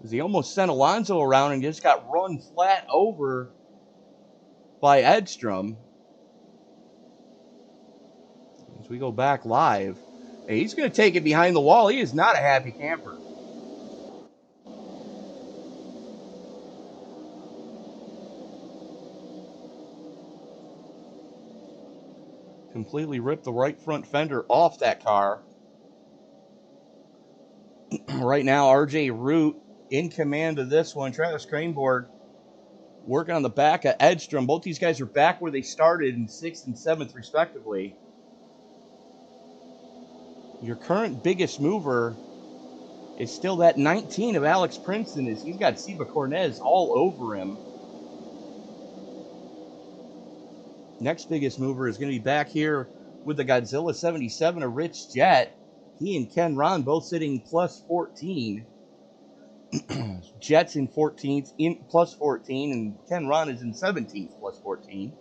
As he almost sent Alonso around and just got run flat over by Edstrom. As we go back live, hey, he's going to take it behind the wall. He is not a happy camper. Completely ripped the right front fender off that car. Right now, RJ Root in command of this one. Travis Craneboard working on the back of Edstrom. Both these guys are back where they started in 6th and 7th, respectively. Your current biggest mover is still that 19 of Alex Princeton, as he's got Seba Cornez all over him. Next biggest mover is going to be back here with the Godzilla 77 of Rich Jet. He and Ken Ron both sitting plus 14. Jet's in 14th, in plus 14, and Ken Ron is in 17th, plus 14.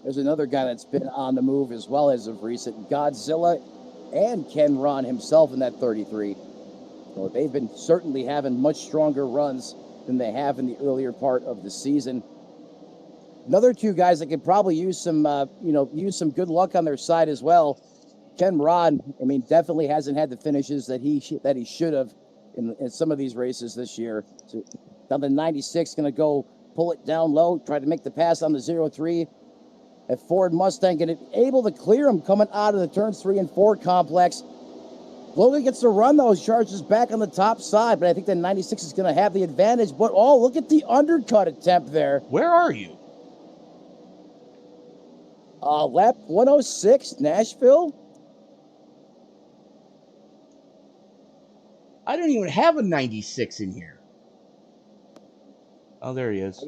There's another guy that's been on the move as well as of recent, Godzilla and Ken Ron himself in that 33. So they've been certainly having much stronger runs than they have in the earlier part of the season. Another 2 guys that could probably use some good luck on their side as well. Ken Ron, I mean, definitely hasn't had the finishes that he should have in some of these races this year. So down the 96, going to go pull it down low, try to make the pass on the 0-3. At Ford Mustang, and able to clear him coming out of the turns 3 and 4 complex. Logan gets to run those charges back on the top side, but I think the 96 is going to have the advantage. But, oh, look at the undercut attempt there. Where are you? Lap 106, Nashville. I don't even have a 96 in here. Oh, there he is.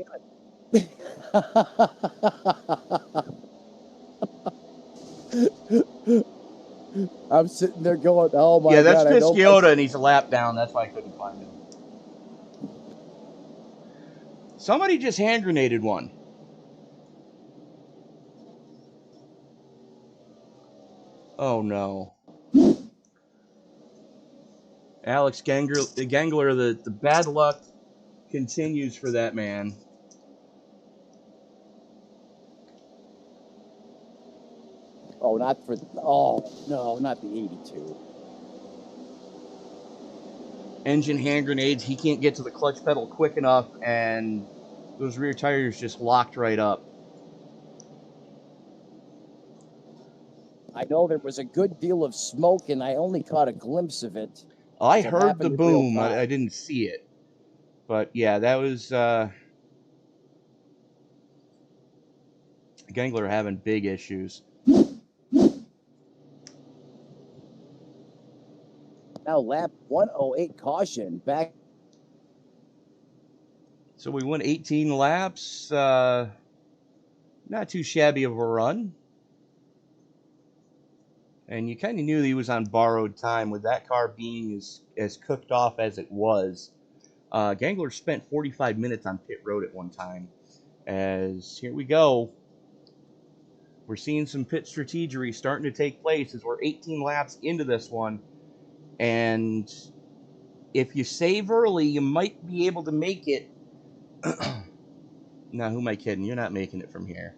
I'm sitting there going, oh my Yeah, that's God. Pisciota, and he's a lap down. That's why I couldn't find him. Somebody just hand grenaded one. Oh, no. Alex Gangler, the bad luck continues for that man. Oh, not for, oh, no, not the 82. Engine hand grenades. He can't get to the clutch pedal quick enough, and those rear tires just locked right up. I know there was a good deal of smoke, and I only caught a glimpse of it. I It heard happened the in real boom. time. I didn't see it. But, yeah, that was... Gangler having big issues. Now lap 108 caution back. So we went 18 laps. Not too shabby of a run. And you kind of knew he was on borrowed time with that car being as cooked off as it was. Gangler spent 45 minutes on pit road at one time. As here we go. We're seeing some pit strategery starting to take place as we're 18 laps into this one. And if you save early, you might be able to make it. Now, who am I kidding? You're not making it from here.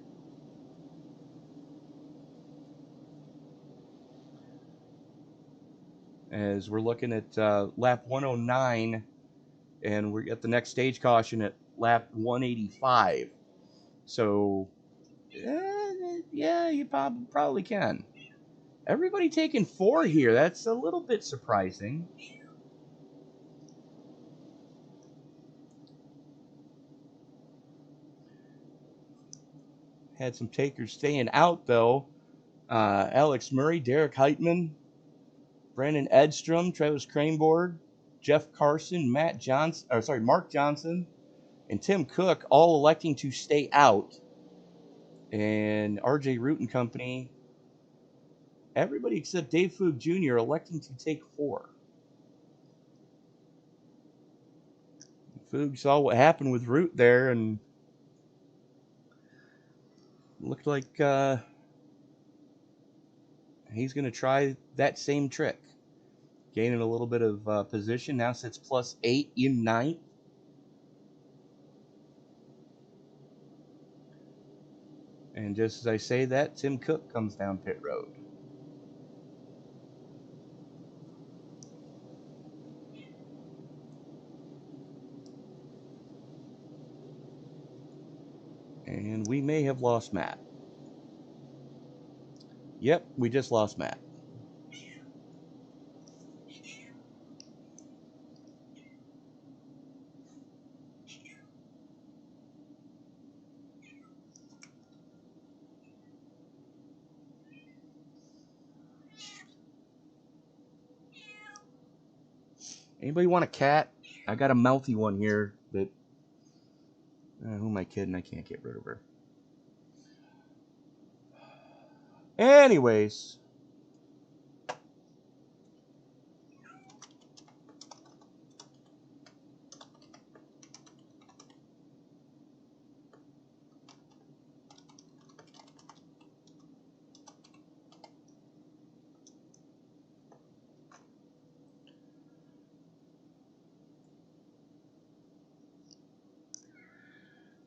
As we're looking at lap 109, and we're at the next stage caution at lap 185. So, yeah, you probably can. Everybody taking 4 here. That's a little bit surprising. Had some takers staying out, though. Alex Murray, Derek Heitman, Brandon Edstrom, Travis Craneboard, Jeff Carson, Mark Johnson, and Tim Cook all electing to stay out. And RJ Root and company, everybody except Dave Foog Jr. electing to take 4. Foog saw what happened with Root there and looked like he's going to try that same trick. Gaining a little bit of position. Now sits +8 in 9th. And just as I say that, Tim Cook comes down pit road. And we may have lost Matt. Yep, we just lost Matt. Anybody want a cat? I got a mouthy one here that... who am I kidding? I can't get rid of her. Anyways.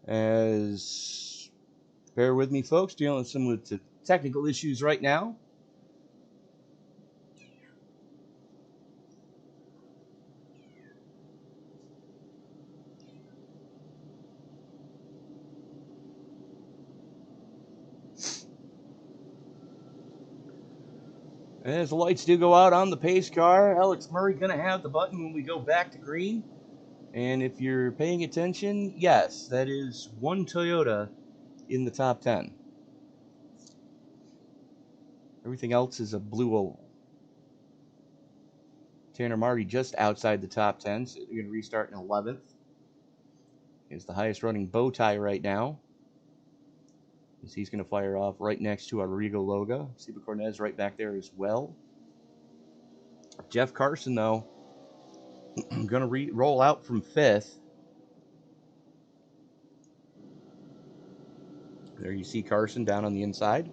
As... bear with me, folks. Dealing with some of the technical issues right now. As the lights do go out on the pace car, Alex Murray going to have the button when we go back to green. And if you're paying attention, yes, that is one Toyota in the top 10. Everything else is a blue oval. Tanner Marty just outside the top 10, so they're going to restart in 11th. Is the highest running bow tie right now. As he's going to fire off right next to Arrigo Loga. Steve Cornez right back there as well. Jeff Carson, though, going to roll out from 5th. There you see Carson down on the inside.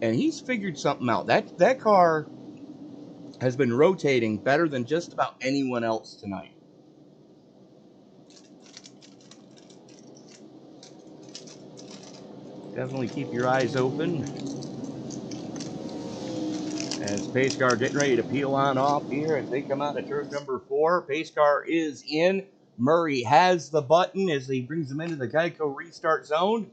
And he's figured something out. That car has been rotating better than just about anyone else tonight. Definitely keep your eyes open. As pace car getting ready to peel on off here as they come out of turn number 4. Pace car is in. Murray has the button as he brings them into the Geico restart zone.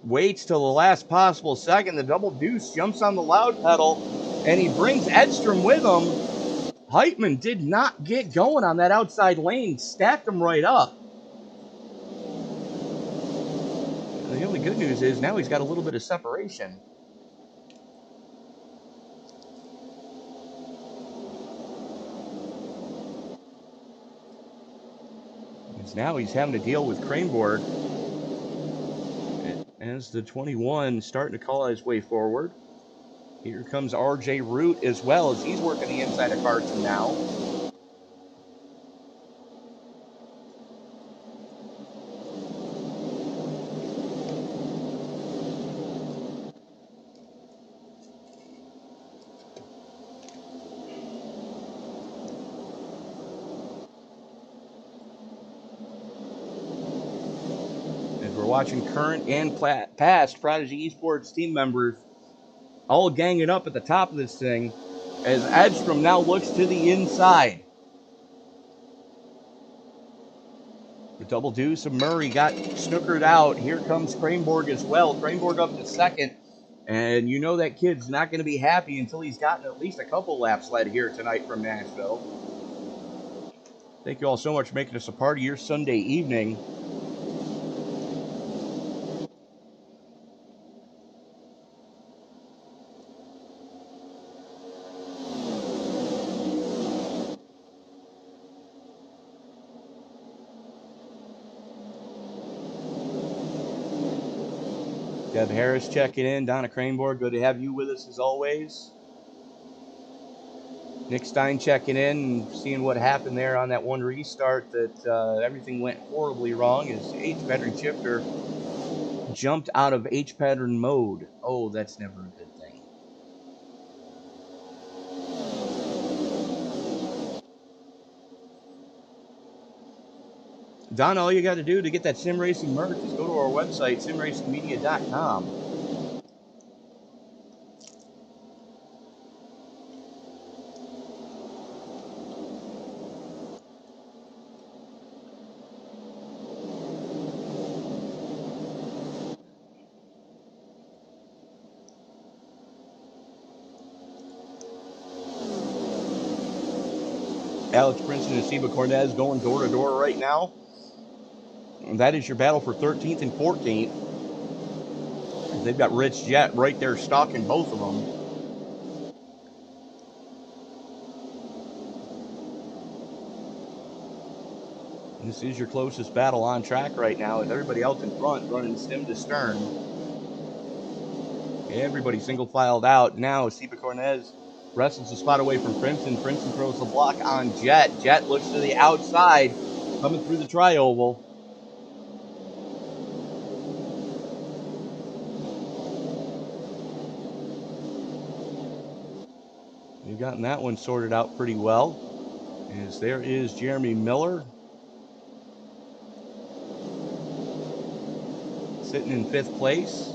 Waits till the last possible second. The double deuce jumps on the loud pedal, and he brings Edstrom with him. Heitman did not get going on that outside lane. Stacked him right up. The only good news is now he's got a little bit of separation. Because now he's having to deal with Cranborg as the 21 starting to call his way forward. Here comes RJ Root as well as he's working the inside of Carson now. Watching current and past Prodigy Esports team members all ganging up at the top of this thing as Edstrom now looks to the inside. The double deuce of Murray got snookered out. Here comes Cranborg as well. Cranborg up to second. And you know that kid's not going to be happy until he's gotten at least a couple laps led here tonight from Nashville. Thank you all so much for making us a part of your Sunday evening. Deb Harris checking in. Donna Cranborg, good to have you with us as always. Nick Stein checking in and seeing what happened there on that one restart that everything went horribly wrong as H-pattern shifter jumped out of H-pattern mode. Oh, that's never a good thing. Don, all you got to do to get that sim racing merch is go to our website, simracingmedia.com. Alex Princeton and Steve Cornez going door to door right now. And that is your battle for 13th and 14th. They've got Rich Jett right there stalking both of them. And this is your closest battle on track right now with everybody else in front running stem to stern. Everybody single filed out. Now Steve Cornez wrestles the spot away from Princeton. Princeton throws the block on Jett. Jett looks to the outside, coming through the tri-oval. We've gotten that one sorted out pretty well. As there is Jeremy Miller sitting in 5th place.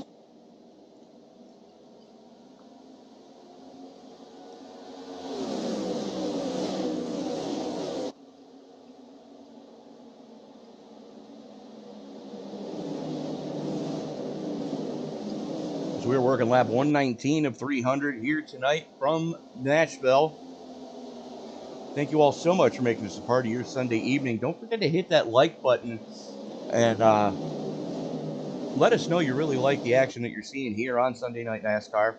we're working lap 119 of 300 here tonight from Nashville. Thank you all so much for making this a part of your Sunday evening. Don't forget to hit that like button and let us know you really like the action that you're seeing here on Sunday Night NASCAR.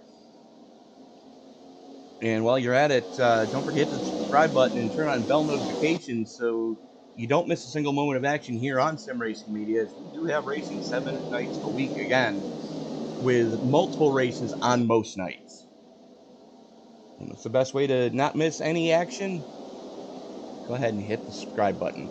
And while you're at it, don't forget to hit the subscribe button and turn on bell notifications so you don't miss a single moment of action here on Sim Racing Media. As we do have racing 7 nights a week again, with multiple races on most nights. And it's the best way to not miss any action. Go ahead and hit the subscribe button.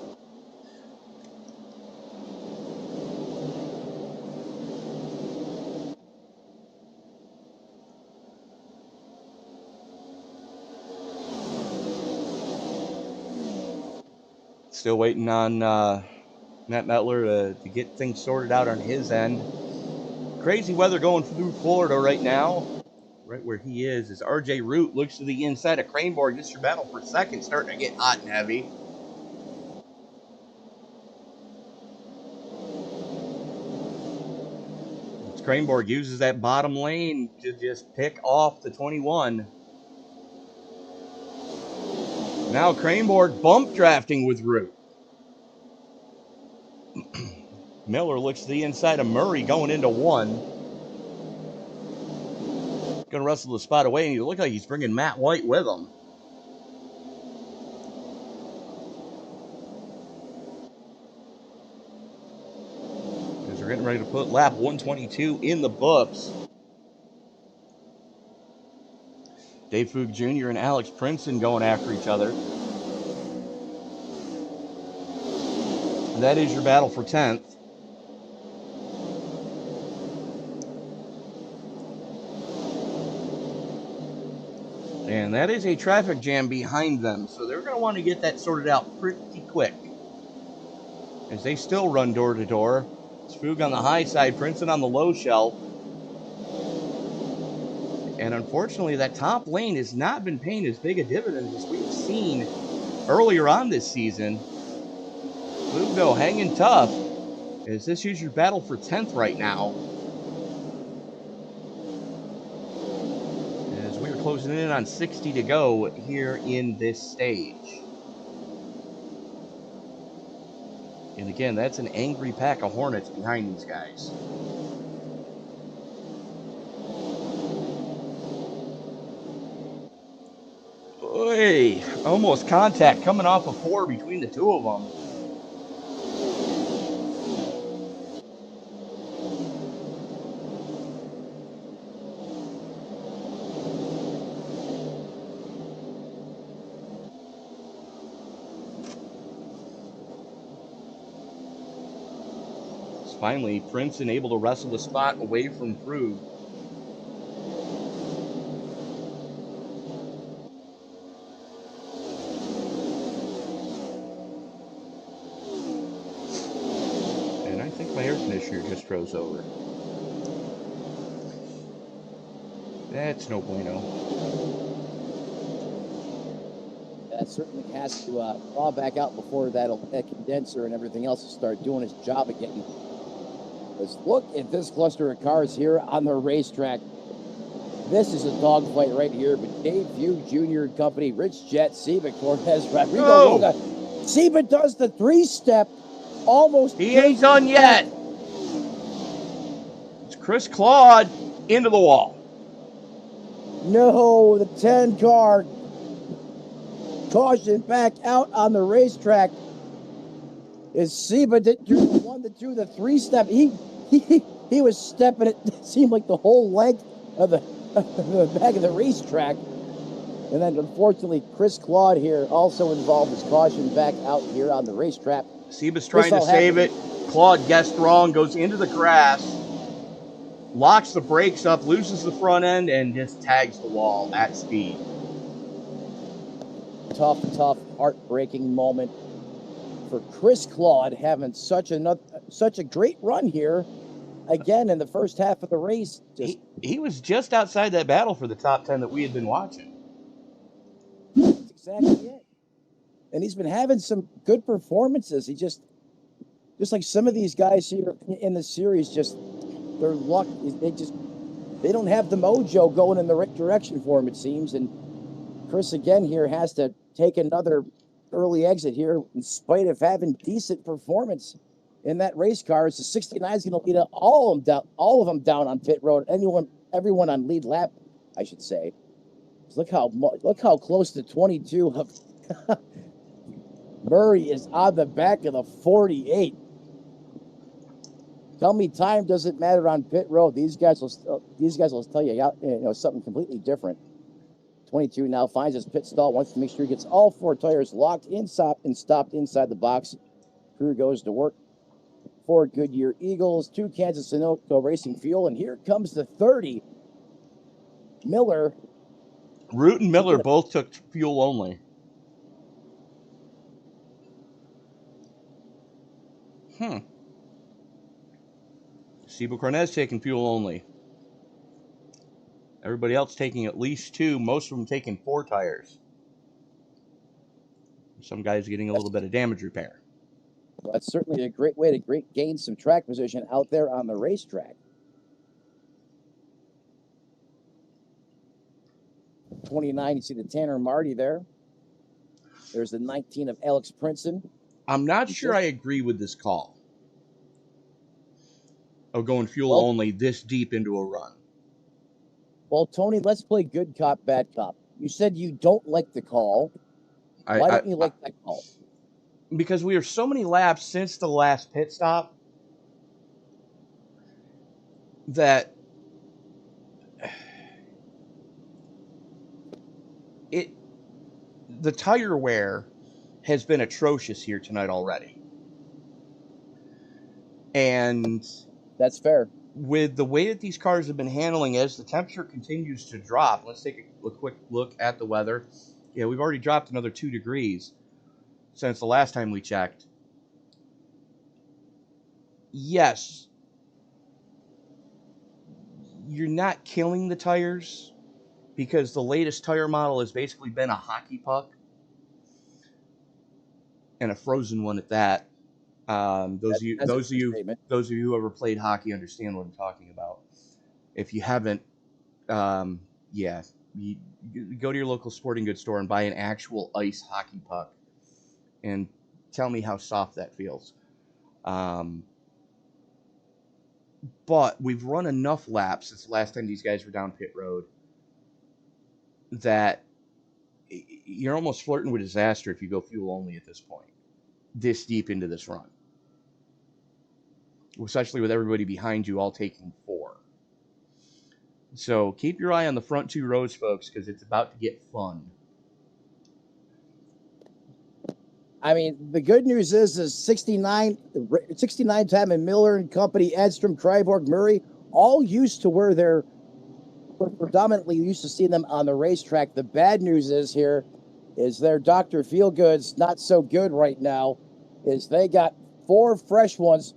Still waiting on Matt Metler to get things sorted out on his end. Crazy weather going through Florida right now. Right where he is RJ Root looks to the inside of Cranborg. This is your battle for second, starting to get hot and heavy. As Cranborg uses that bottom lane to just pick off the 21. Now Cranborg bump drafting with Root. Miller looks to the inside of Murray going into 1. Going to wrestle the spot away, and he looks like he's bringing Matt White with him. As we're getting ready to put lap 122 in the books. Dave Foog Jr. and Alex Princeton going after each other. And that is your battle for 10th. And that is a traffic jam behind them, so they're going to want to get that sorted out pretty quick. As they still run door to door. It's Foog on the high side, Princeton on the low shelf. And unfortunately, that top lane has not been paying as big a dividend as we've seen earlier on this season. Foog, though, hanging tough, as this is your battle for 10th right now. Closing in on 60 to go here in this stage. And again, that's an angry pack of Hornets behind these guys. Oy, almost contact coming off of 4 between the two of them. Finally, Princeton able to wrestle the spot away from Foog. And I think my air conditioner just froze over. That's no bueno. That certainly has to thaw back out before that condenser and everything else will start doing its job again. Let's look at this cluster of cars here on the racetrack. This is a dogfight right here, but Dave Foog Jr. and company, Rich Jet, Seba Cortez, Rodrigo Roga. Seba does the 3-step, almost. He ain't done yet. It's Chris Claude into the wall. No, the 10 car. Caution back out on the racetrack. As Seba did do the 1, the 2, the 3-step. He was stepping it seemed like the whole length of the back of the racetrack. And then unfortunately Chris Claude here also involved his caution back out here on the racetrack. Seba's trying to save it. Claude guessed wrong, goes into the grass, locks the brakes up, loses the front end, and just tags the wall at speed. Tough, heartbreaking moment for Chris Claude, having such a great run here again in the first half of the race. He was just outside that battle for the top 10 that we had been watching. That's exactly it. And he's been having some good performances. He just like some of these guys here in the series, just their luck, they just they don't have the mojo going in the right direction for him, it seems. And Chris again here has to take another early exit here in spite of having decent performance in that race car. It's the 69 is going to lead all of them down on pit road. Everyone on lead lap, I should say. Look how close to 22 of Murray is on the back of the 48. Tell me time doesn't matter on pit road. These guys will tell you, something completely different. 22 now finds his pit stall, wants to make sure he gets all 4 tires locked inside and stopped inside the box. Crew goes to work. 4 Goodyear Eagles, 2 Kansas Sunoco Racing Fuel, and here comes the 30. Miller. Root and Miller both took fuel only. Steve Cornet's taking fuel only. Everybody else taking at least 2, most of them taking 4 tires. Some guys getting a little bit of damage repair. Well, that's certainly a great way to gain some track position out there on the racetrack. 29, you see the Tanner Marty there. There's the 19 of Alex Princeton. I'm not sure I agree with this call of going fuel only this deep into a run. Well, Tony, let's play good cop, bad cop. You said you don't like the call. Why don't you like that call? Because we are so many laps since the last pit stop that the tire wear has been atrocious here tonight already. And that's fair. With the way that these cars have been handling as the temperature continues to drop, let's take a quick look at the weather. Yeah, we've already dropped another 2 degrees since the last time we checked. Yes, you're not killing the tires because the latest tire model has basically been a hockey puck and a frozen one at that. Those of you who ever played hockey understand what I'm talking about. If you haven't, you go to your local sporting goods store and buy an actual ice hockey puck and tell me how soft that feels. But we've run enough laps since the last time these guys were down pit road that you're almost flirting with disaster if you go fuel only at this point, this deep into this run. Especially with everybody behind you all taking 4. So keep your eye on the front 2 rows, folks, because it's about to get fun. I mean, the good news is 69 time and Miller and company, Edstrom, Kryborg, Murray, all used to where we're predominantly used to seeing them on the racetrack. The bad news is their Dr. Feelgood's not so good right now, is they got 4 fresh ones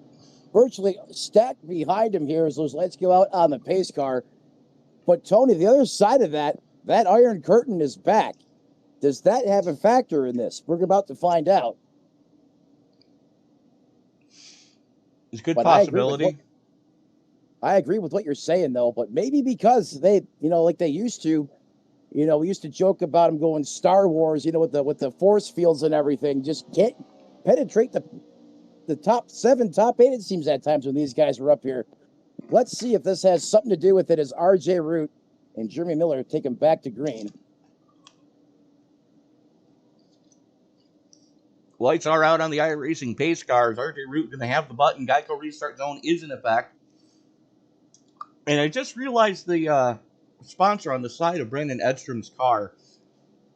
virtually stacked behind him here as those lights go out on the pace car. But Tony, the other side of that Iron Curtain is back. Does that have a factor in this? We're about to find out. It's a good possibility. I agree with what you're saying, though, but maybe because they, like they used to, we used to joke about them going Star Wars, with the force fields and everything, just can't penetrate the top 7, top 8, it seems at times when these guys were up here. Let's see if this has something to do with it as RJ Root and Jeremy Miller take him back to green. Lights are out on the iRacing pace cars. RJ Root going to have the button. Geico restart zone is in effect. And I just realized the sponsor on the side of Brandon Edstrom's car,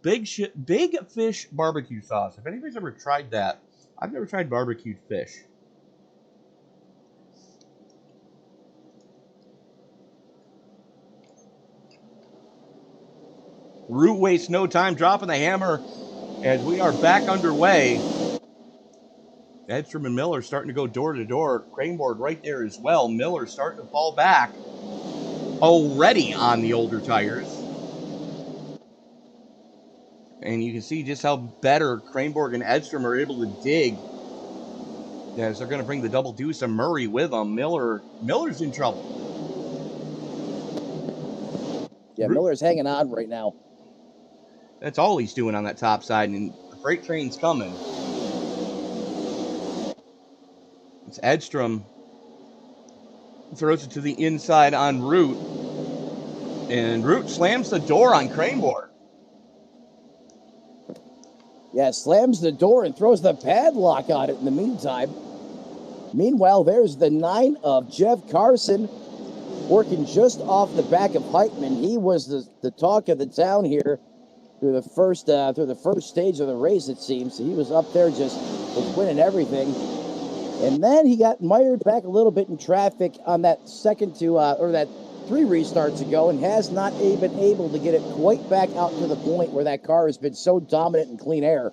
Big Fish barbecue sauce. If anybody's ever tried that, I've never tried barbecued fish. Root wastes no time dropping the hammer as we are back underway. Edstrom and Miller starting to go door to door. Craneboard right there as well. Miller starting to fall back already on the older tires. And you can see just how better Craneboard and Edstrom are able to dig as they're going to bring the double deuce of Murray with them. Miller's in trouble. Yeah, Miller's hanging on right now. That's all he's doing on that top side, and the freight train's coming. It's Edstrom. Throws it to the inside on Root. And Root slams the door on Craneboard. Yeah, slams the door and throws the padlock on it in the meantime. Meanwhile, there's the 9 of Jeff Carson working just off the back of Heitman. He was the talk of the town here through the first stage of the race, it seems. He was up there just winning everything. And then he got mired back a little bit in traffic on that that 3 restarts ago, and has not been able to get it quite back out to the point where that car has been so dominant in clean air.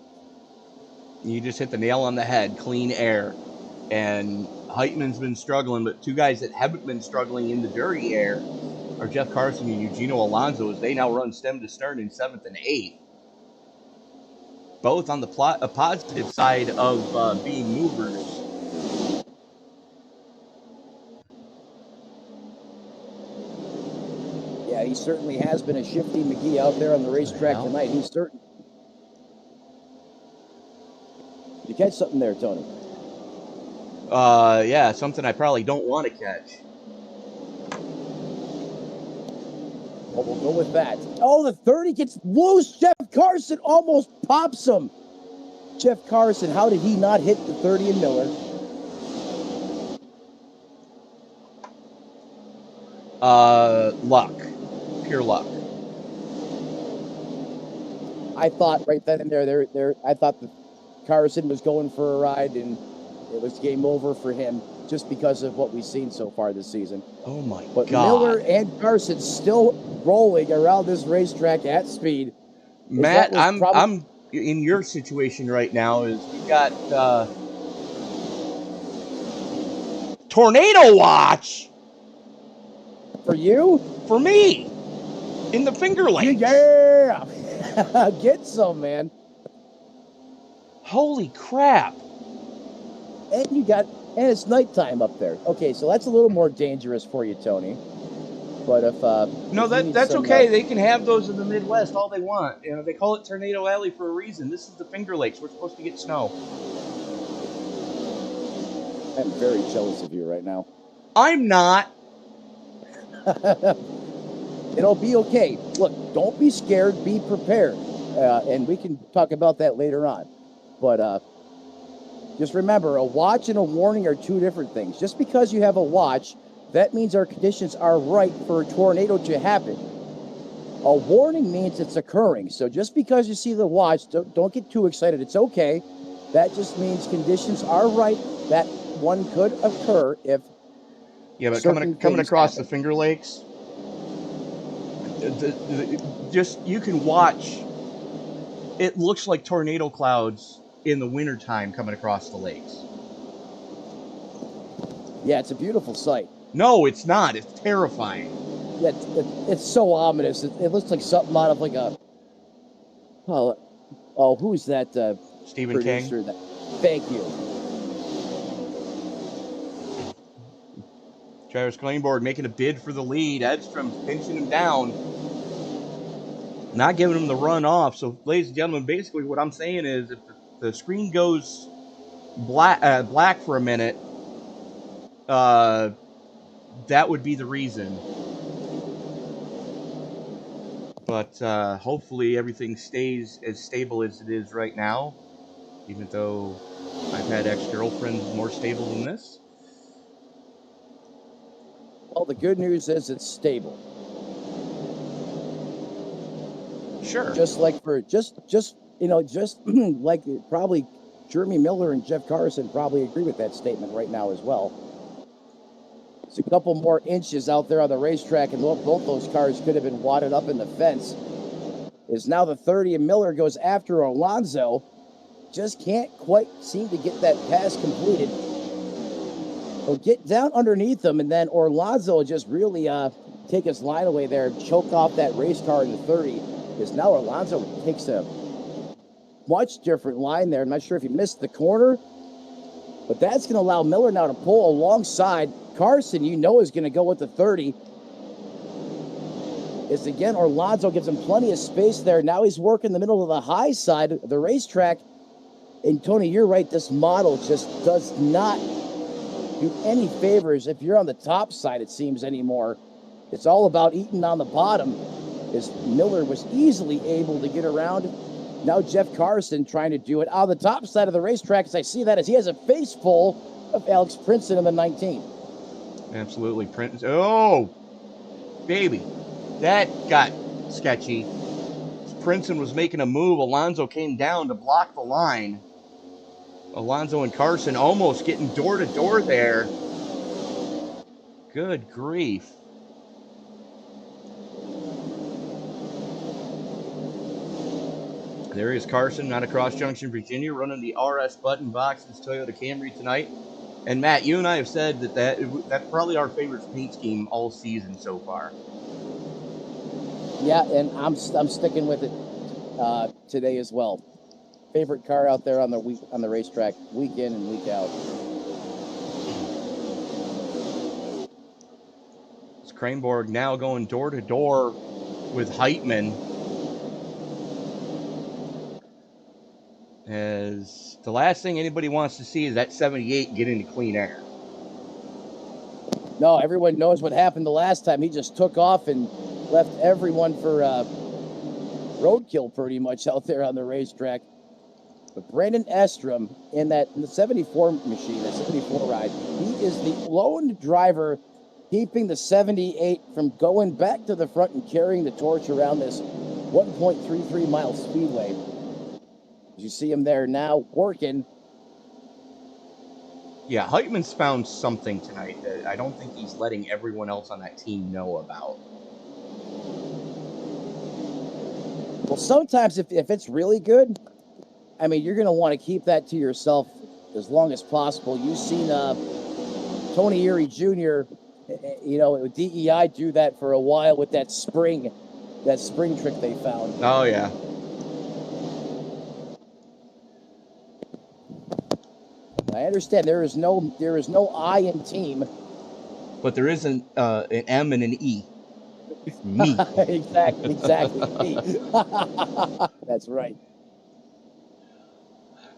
You just hit the nail on the head, clean air. And Heitman's been struggling, but 2 guys that haven't been struggling in the dirty air are Jeff Carson and Eugenio Alonso, as they now run stem to stern in 7th and 8th. Both on the positive side of being movers. Yeah, he certainly has been a shifty McGee out there on the racetrack tonight. He's certain. Did you catch something there, Tony? Yeah, something I probably don't want to catch. Well, we'll go with that. Oh, the 30 gets loose. Jeff Carson almost pops him. Jeff Carson, how did he not hit the 30 in Miller? Luck. Pure luck. I thought right then and there, I thought that Carson was going for a ride, and it was game over for him just because of what we've seen so far this season. Oh my But God. Miller and Carson still rolling around this racetrack at speed. Matt, I'm in your situation right now. Is we've got tornado watch For you? for me in the Finger Lakes. Yeah! Get some, man. Holy crap! And it's nighttime up there. Okay, so that's a little more dangerous for you, Tony. But if No, if you need that's some, okay. They can have those in the Midwest all they want. You know, they call it Tornado Alley for a reason. This is the Finger Lakes. We're supposed to get snow. I'm very jealous of you right now. I'm not. It'll be okay. Look, don't be scared. Be prepared. And we can talk about that later on. But just remember, a watch and a warning are 2 different things. Just because you have a watch, that means our conditions are right for a tornado to happen. A warning means it's occurring. So just because you see the watch, don't get too excited. It's okay. That just means conditions are right. That one could occur if Yeah, but certain coming things across happen. the Finger Lakes, just you can watch. It looks like tornado clouds in the wintertime coming across the lakes. Yeah, it's a beautiful sight. No, it's not. It's terrifying. Yeah, it's so ominous. It looks like something out of like a. Oh, who's that? Stephen King. Producer? Thank you. Travis Kleinborg making a bid for the lead. Edstrom's pinching him down. Not giving him the run off. So, ladies and gentlemen, basically what I'm saying is if the screen goes black for a minute, that would be the reason. But hopefully everything stays as stable as it is right now, even though I've had ex-girlfriends more stable than this. Well, the good news is it's stable. Sure. Just like like probably Jeremy Miller and Jeff Carson probably agree with that statement right now as well. It's a couple more inches out there on the racetrack, and both those cars could have been wadded up in the fence. Is now the 30, and Miller goes after Alonso. Just can't quite seem to get that pass completed. He'll get down underneath him, and then Alonso will just really take his line away there and choke off that race car in the 30. Because now Alonso takes a much different line there. I'm not sure if he missed the corner, but that's going to allow Miller now to pull alongside Carson. You know is going to go with the 30. is, again, Alonso gives him plenty of space there. Now he's working the middle of the high side of the racetrack. And, Tony, you're right. This model just does not do any favors if you're on the top side, it seems, anymore. It's all about eating on the bottom, as Miller was easily able to get around. Now Jeff Carson trying to do it on the top side of the racetrack, as I see that, as he has a face full of Alex Princeton in the 19. Absolutely. Oh, baby. That got sketchy. Princeton was making a move. Alonso came down to block the line. Alonso and Carson almost getting door to door there. Good grief. There is Carson out of Cross Junction, Virginia, running the RS Button Boxes Toyota Camry tonight. And Matt, you and I have said that's probably our favorite paint scheme all season so far. Yeah, and I'm sticking with it today as well. Favorite car out there on the racetrack, week in and week out. It's Cranborg now going door to door with Heitman, as the last thing anybody wants to see is that 78 get into clean air. No, everyone knows what happened the last time. He just took off and left everyone for roadkill pretty much out there on the racetrack. But Brandon Estrom in the 74 machine, the 74 ride, he is the lone driver keeping the 78 from going back to the front and carrying the torch around this 1.33 mile speedway. You see him there now working. Yeah, Heitman's found something tonight that I don't think he's letting everyone else on that team know about. Well, sometimes if it's really good, I mean, you're going to want to keep that to yourself as long as possible. You've seen Tony Erie Jr., DEI do that for a while with that spring trick they found. Oh, yeah. I understand there is no I in team, but there is an M and an E. Me. exactly. Me. That's right.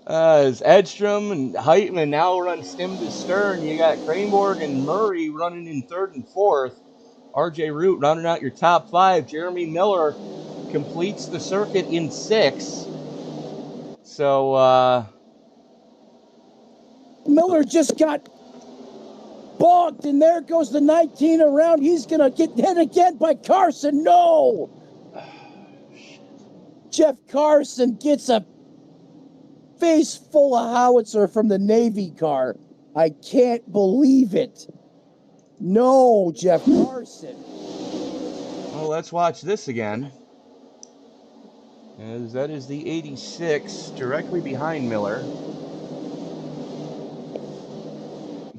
As Edstrom and Heitman now run stem to stern, you got Cranborg and Murray running in third and fourth. RJ Root rounding out your top five. Jeremy Miller completes the circuit in sixth. So, Miller just got bogged, and there goes the 19 around. He's going to get hit again by Carson. No! Jeff Carson gets a face full of howitzer from the Navy car. I can't believe it. No, Jeff Carson. Well, let's watch this again. As that is the 86 directly behind Miller.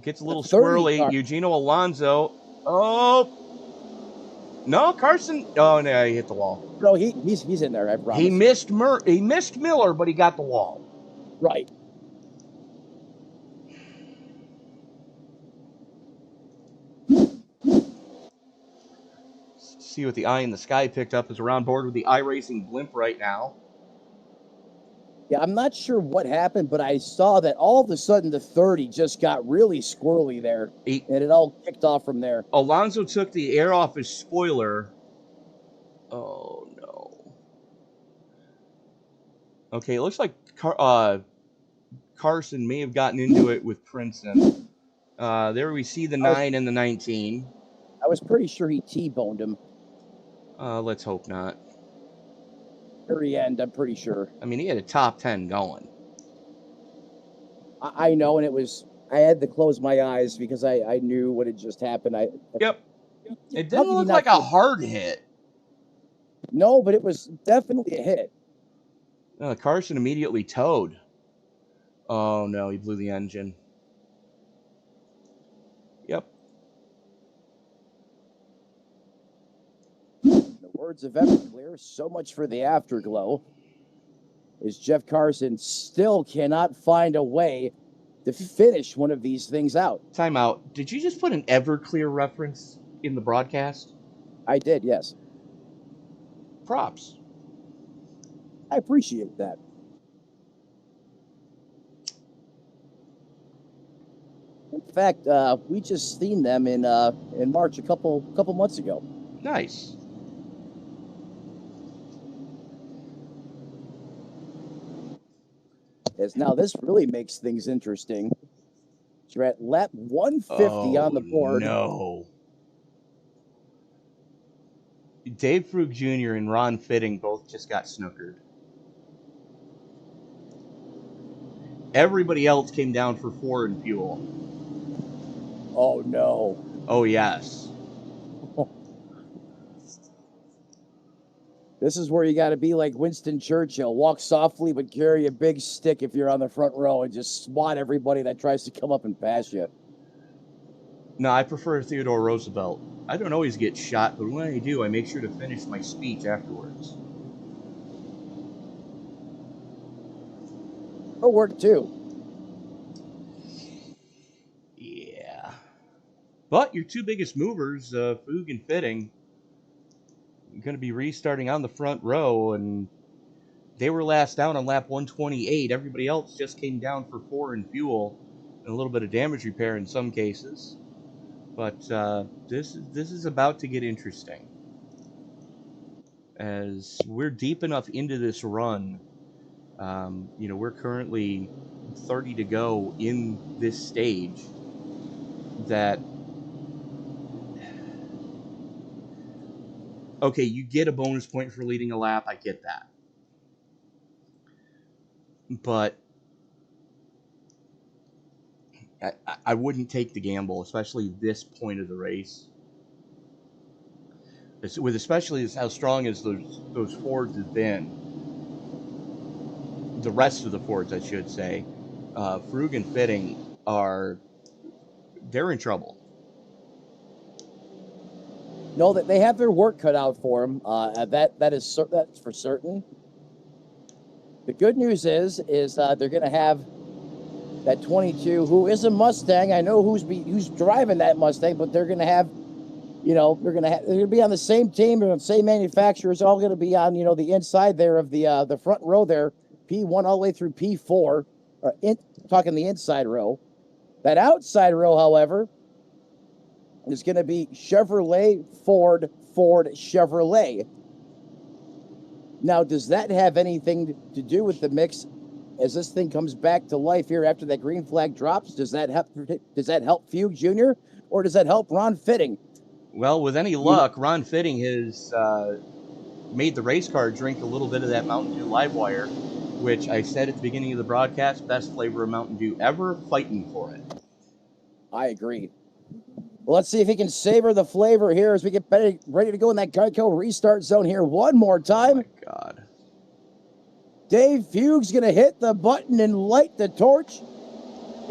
Gets a little squirrely. Eugenio Alonso. Oh. No, Carson. Oh, no, he hit the wall. No, he's in there, I promise. He missed Miller, but he got the wall. Right. See what the eye in the sky picked up as we're on board with the iRacing blimp right now. Yeah, I'm not sure what happened, but I saw that all of a sudden the 30 just got really squirrely there, and it all kicked off from there. Alonso took the air off his spoiler. Oh, no. Okay, it looks like Carson may have gotten into it with Princeton. There we see the 9 and the 19. I was pretty sure he T-boned him. Let's hope not. Very end, I'm pretty sure. I mean, he had a top 10 going. I know, and I had to close my eyes because I knew what had just happened. Yep. It didn't look like a hard hit. No, but it was definitely a hit. Carson immediately towed. Oh, no, he blew the engine. Yep. Words of Everclear, so much for the afterglow. As Jeff Carson still cannot find a way to finish one of these things out. Time out. Did you just put an Everclear reference in the broadcast? I did, yes. props. I appreciate that. In fact, we just seen them in March a couple months ago. Nice. As now this really makes things interesting. You're at lap 150 on the board. No. Dave Frug Jr. and Ron Fitting both just got snookered. Everybody else came down for 4 in fuel. Oh no. Oh, yes. This is where you got to be like Winston Churchill. Walk softly, but carry a big stick if you're on the front row and just swat everybody that tries to come up and pass you. No, I prefer Theodore Roosevelt. I don't always get shot, but when I do, I make sure to finish my speech afterwards. It'll work too. Yeah. But your two biggest movers, Frug and Fitting, going to be restarting on the front row, and they were last down on lap 128. Everybody else just came down for 4 in fuel and a little bit of damage repair in some cases. But this is about to get interesting, as we're deep enough into this run. We're currently 30 to go in this stage that, okay, you get a bonus point for leading a lap. I get that. But I wouldn't take the gamble, especially this point of the race. With especially how strong as those Fords have been. The rest of the Fords, I should say. Frug and Fitting they're in trouble. No, that they have their work cut out for them. That's for certain. The good news is they're going to have that 22, who is a Mustang. I know who's driving that Mustang, but they're going to have, they're going to be on the same team and the same manufacturers. All going to be on, the inside there of the front row there, P1 all the way through P4. Talking the inside row. That outside row, however, is going to be Chevrolet, Ford, Chevrolet. Now, does that have anything to do with the mix as this thing comes back to life here after that green flag drops? Does that help Frug Jr. or does that help Ron Fitting? Well, with any luck, Ron Fitting has made the race car drink a little bit of that Mountain Dew Livewire, which I said at the beginning of the broadcast, best flavor of Mountain Dew ever, fighting for it. I agree. Well, let's see if he can savor the flavor here as we get ready to go in that Geico restart zone here one more time. Oh my God. Dave Frug's going to hit the button and light the torch.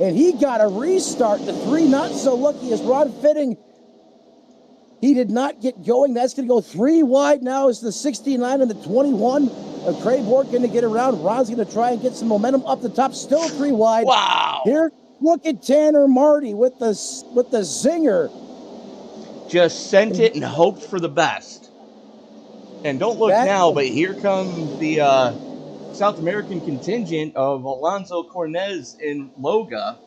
And he got a restart. The 3 not so lucky as Ron Fitting. He did not get going. That's going to go 3 wide now as the 69 and the 21. Craig Bork going to get around. Ron's going to try and get some momentum up the top. Still 3 wide. Wow. Here, look at Tanner Marty with the zinger. Just sent it and hoped for the best. And don't look now, but here comes the South American contingent of Alonso Cornez and Loga.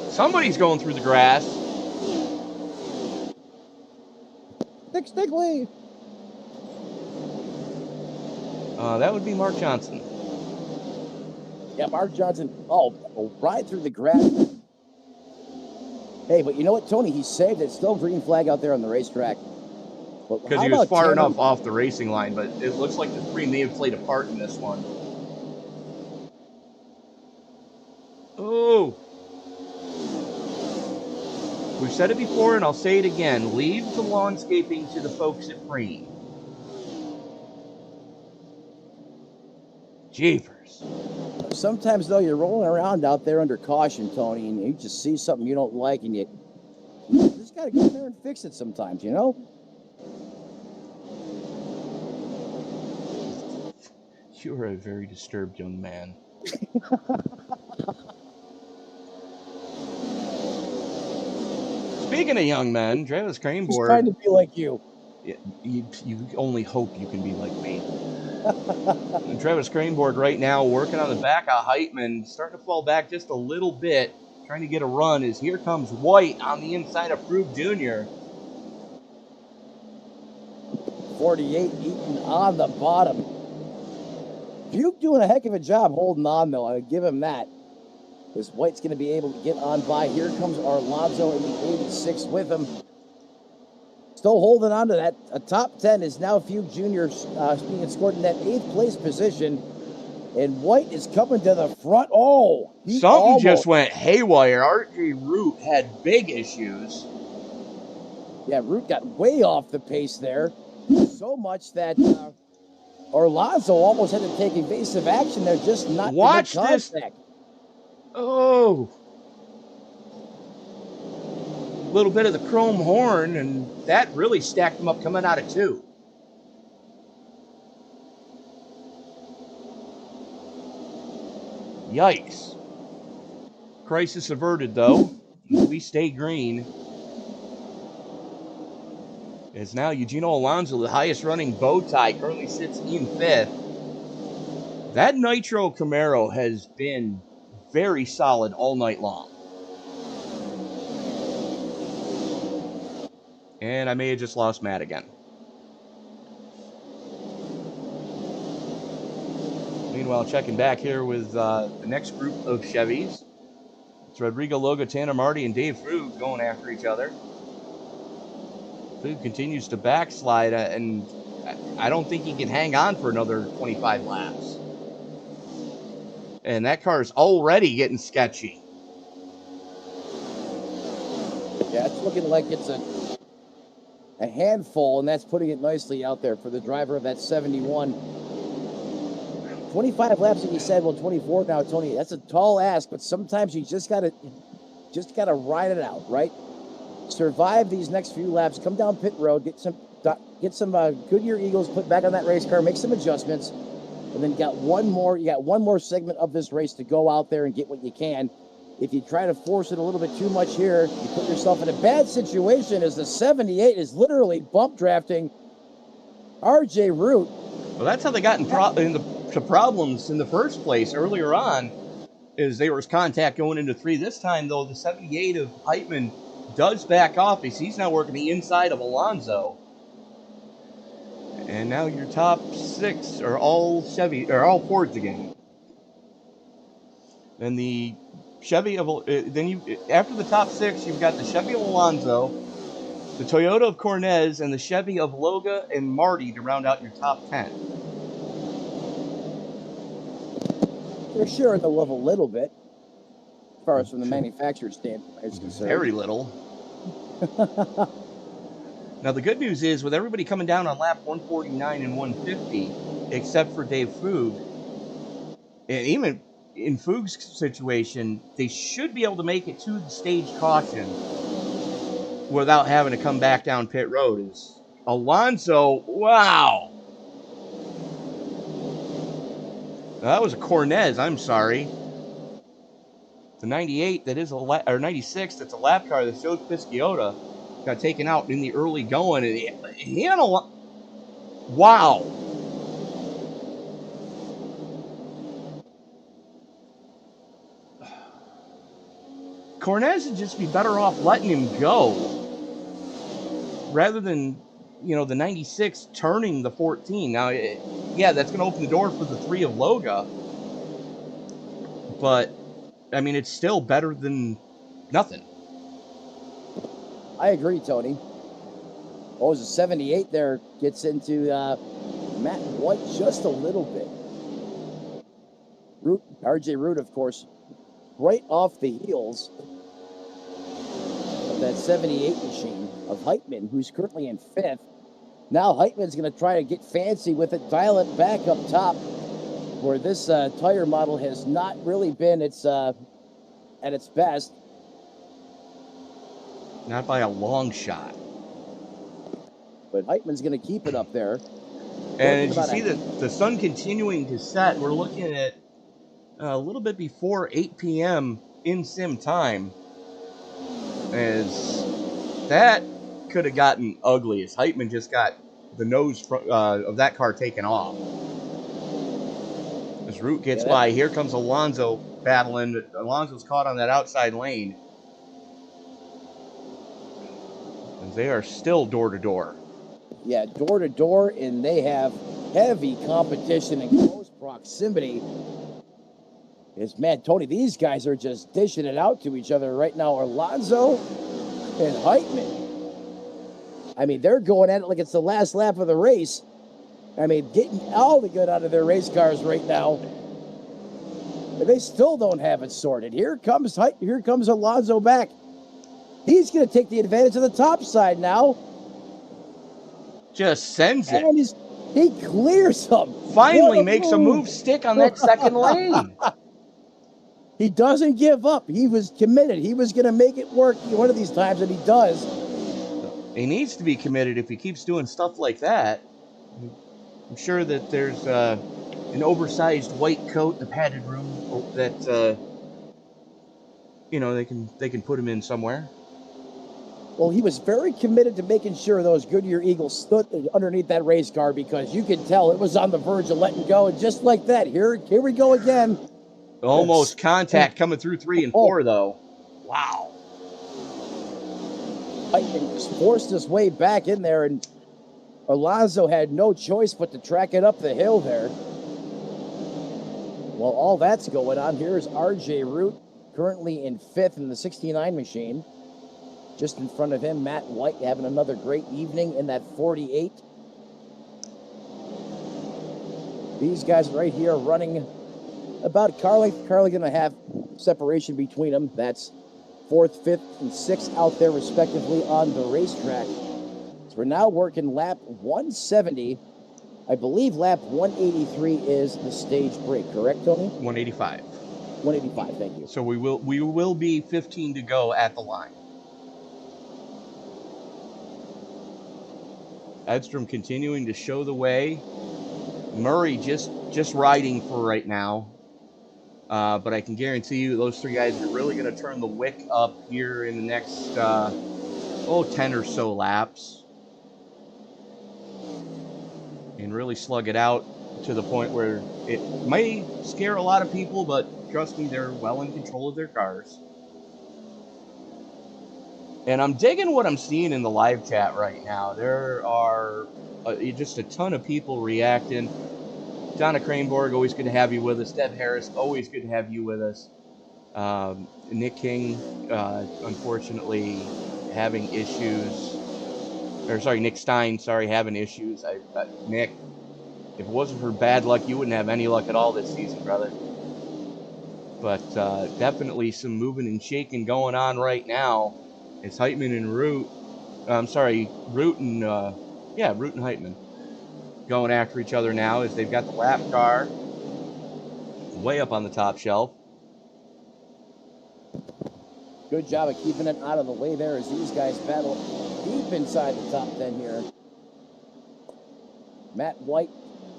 Somebody's going through the grass. Stigley. That would be Mark Johnson. Yeah, Mark Johnson. Oh, right through the grass. Hey, but you know what, Tony? He saved it. Still green flag out there on the racetrack. Because he was far enough off the racing line, but it looks like the 3 may have played a part in this one. Oh. We've said it before, and I'll say it again. Leave the lawnscaping to the folks at Preen. Jeepers. Sometimes, though, you're rolling around out there under caution, Tony, and you just see something you don't like, and you just got to go in there and fix it sometimes, You are a very disturbed young man. Speaking of young men, Travis Craneboard. He's trying to be like you. You only hope you can be like me. And Travis Cranborg right now working on the back of Heitman, starting to fall back just a little bit, trying to get a run as here comes White on the inside of Frug Jr. 48 Eaton on the bottom. Buke doing a heck of a job holding on, though. I would give him that. Because White's going to be able to get on by. Here comes Arlonzo in the 86 with him. Still holding on to that. A top 10 is now Fugue Jr. Being scored in that 8th place position. And White is coming to the front. Oh! Something just went haywire. RJ Root had big issues. Yeah, Root got way off the pace there. So much that Arlonzo almost had to take evasive action there, just not Watch to make this. contact. Oh. A little bit of the chrome horn, and that really stacked him up coming out of 2. Yikes. Crisis averted, though. We stay green. As now Eugenio Alonso, the highest running bow tie, currently sits in 5th. That Nitro Camaro has been very solid all night long. And I may have just lost Matt again. Meanwhile, checking back here with the next group of Chevys. It's Rodrigo Loga, Tanner Marty, and Dave Frug going after each other. Frug continues to backslide, and I don't think he can hang on for another 25 laps. And that car is already getting sketchy. Yeah, it's looking like it's a handful, and that's putting it nicely out there for the driver of that 71. 25 laps, like you said, well, 24 now, Tony. That's a tall ask, but sometimes you just gotta ride it out, right? Survive these next few laps, come down pit road, get some Goodyear Eagles put back on that race car, make some adjustments, and then you got one more segment of this race to go out there and get what you can. If you try to force it a little bit too much here, you put yourself in a bad situation as the 78 is literally bump drafting RJ Root. Well, that's how they got into problems in the first place earlier on, is there was contact going into 3. This time, though, the 78 of Heitman does back off as he's now working the inside of Alonso. And now your top 6 are all Fords again. Then the Chevy of after the top 6, you've got the Chevy of Alonso, the Toyota of Cornez, and the Chevy of Loga and Marty to round out your top 10. They're sharing the love a little bit, as far as from the manufacturer's standpoint is concerned. Very little. Now, the good news is, with everybody coming down on lap 149 and 150, except for Dave Frug, and even in Frug's situation, they should be able to make it to the stage caution without having to come back down pit road. Is Alonso, wow. Now, that was a Cornez, I'm sorry. The 98 that is or 96 that's a lap car that shows Pisciota got taken out in the early going, and he had a lot. Wow. Cornez would just be better off letting him go rather than, the 96 turning the 14. Now, yeah, that's going to open the door for the 3 of Loga. But, I mean, it's still better than nothing. I agree, Tony. What was it, 78 there gets into Matt White just a little bit. RJ Root, of course, right off the heels of that 78 machine of Heitman, who's currently in 5th. Now Heitman's going to try to get fancy with it, dial it back up top, where this tire model has not really been at its best. Not by a long shot. But Heitman's going to keep it up there. And as you see the sun continuing to set, we're looking at a little bit before 8 p.m. in sim time. As that could have gotten ugly as Heitman just got the nose of that car taken off. As Root gets by, here comes Alonso battling. Alonso's caught on that outside lane. And they are still door to door. Yeah, door to door, and they have heavy competition in close proximity. It's, man, Tony, these guys are just dishing it out to each other right now. Alonso and Heitman. I mean, they're going at it like it's the last lap of the race. I mean, getting all the good out of their race cars right now. But they still don't have it sorted. Here comes Alonso back. He's going to take the advantage of the top side now. Just sends it. And he clears them. Finally makes a move stick on that second lane. He doesn't give up. He was committed. He was going to make it work one of these times, and he does. He needs to be committed if he keeps doing stuff like that. I'm sure that there's an oversized white coat in the padded room that they can put him in somewhere. Well, he was very committed to making sure those Goodyear Eagles stood underneath that race car, because you could tell it was on the verge of letting go, and just like that, here we go again. Almost contact coming through 3 and 4 though. Wow. Heitman forced his way back in there, and Alonso had no choice but to track it up the hill there. While all that's going on, here's RJ Root, currently in 5th in the 69 machine. Just in front of him, Matt White having another great evening in that 48. These guys right here running about car length. Carly going to have separation between them. That's 4th, 5th, and 6th out there respectively on the racetrack. So we're now working lap 170. I believe lap 183 is the stage break, correct, Tony? 185. 185, thank you. So we will be 15 to go at the line. Edstrom continuing to show the way. Murray just riding for right now. But I can guarantee you those 3 guys are really going to turn the wick up here in the next 10 or so laps. And really slug it out to the point where it may scare a lot of people, but trust me, they're well in control of their cars. And I'm digging what I'm seeing in the live chat right now. There are just a ton of people reacting. Donna Cranborg, always good to have you with us. Deb Harris, always good to have you with us. Nick King, unfortunately, having issues. Nick Stein, having issues. Nick, if it wasn't for bad luck, you wouldn't have any luck at all this season, brother. But definitely some moving and shaking going on right now. It's Heitman and Root. Root and Heitman going after each other now as they've got the lap car way up on the top shelf. Good job of keeping it out of the way there as these guys battle deep inside the top 10 here. Matt White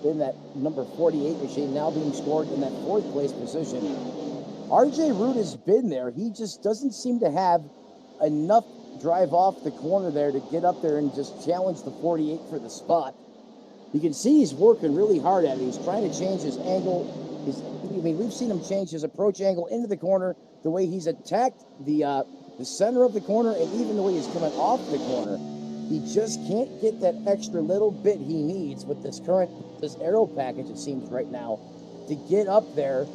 in that number 48 machine, now being scored in that 4th place position. RJ Root has been there. He just doesn't seem to have enough drive off the corner there to get up there and just challenge the 48 for the spot. You can see he's working really hard at it. He's trying to change his angle. We've seen him change his approach angle into the corner, the way he's attacked the center of the corner, and even the way he's coming off the corner. He just can't get that extra little bit he needs with this aero package, it seems right now, to get up there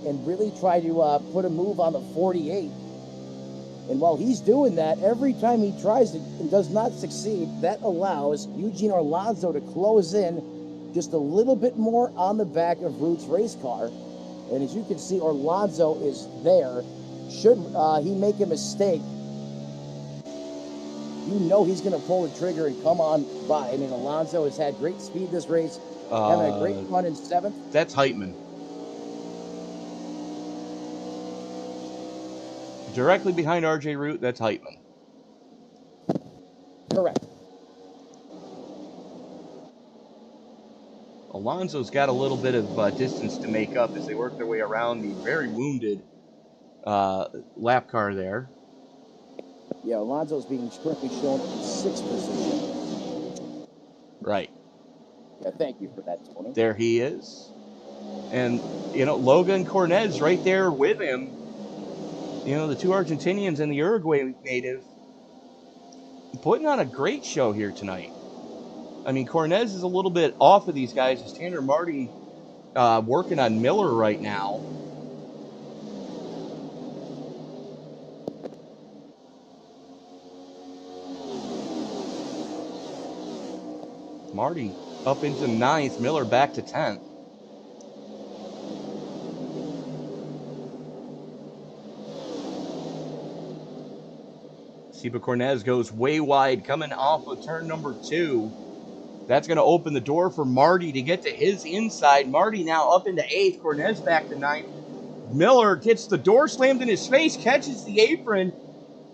and really try to put a move on the 48. And while he's doing that, every time he tries it and does not succeed, that allows Eugene Alonso to close in just a little bit more on the back of Root's race car. And as you can see, Alonso is there. Should he make a mistake, you know he's going to pull the trigger and come on by. I mean, Alonso has had great speed this race, having a great run in 7th. That's Heitman. Directly behind RJ Root, that's Heitman. Correct. Alonso's got a little bit of distance to make up as they work their way around the very wounded lap car there. Yeah, Alonso's being currently shown in 6th position. Right. Yeah, thank you for that, Tony. There he is. And, Logan Cornez right there with him. The two Argentinians and the Uruguay native putting on a great show here tonight. I mean, Cornez is a little bit off of these guys. As Tanner Marty working on Miller right now. Marty up into 9th, Miller back to 10th. Seba Cornez goes way wide, coming off of turn number 2. That's going to open the door for Marty to get to his inside. Marty now up into 8th, Cornez back to 9th. Miller gets the door slammed in his face, catches the apron,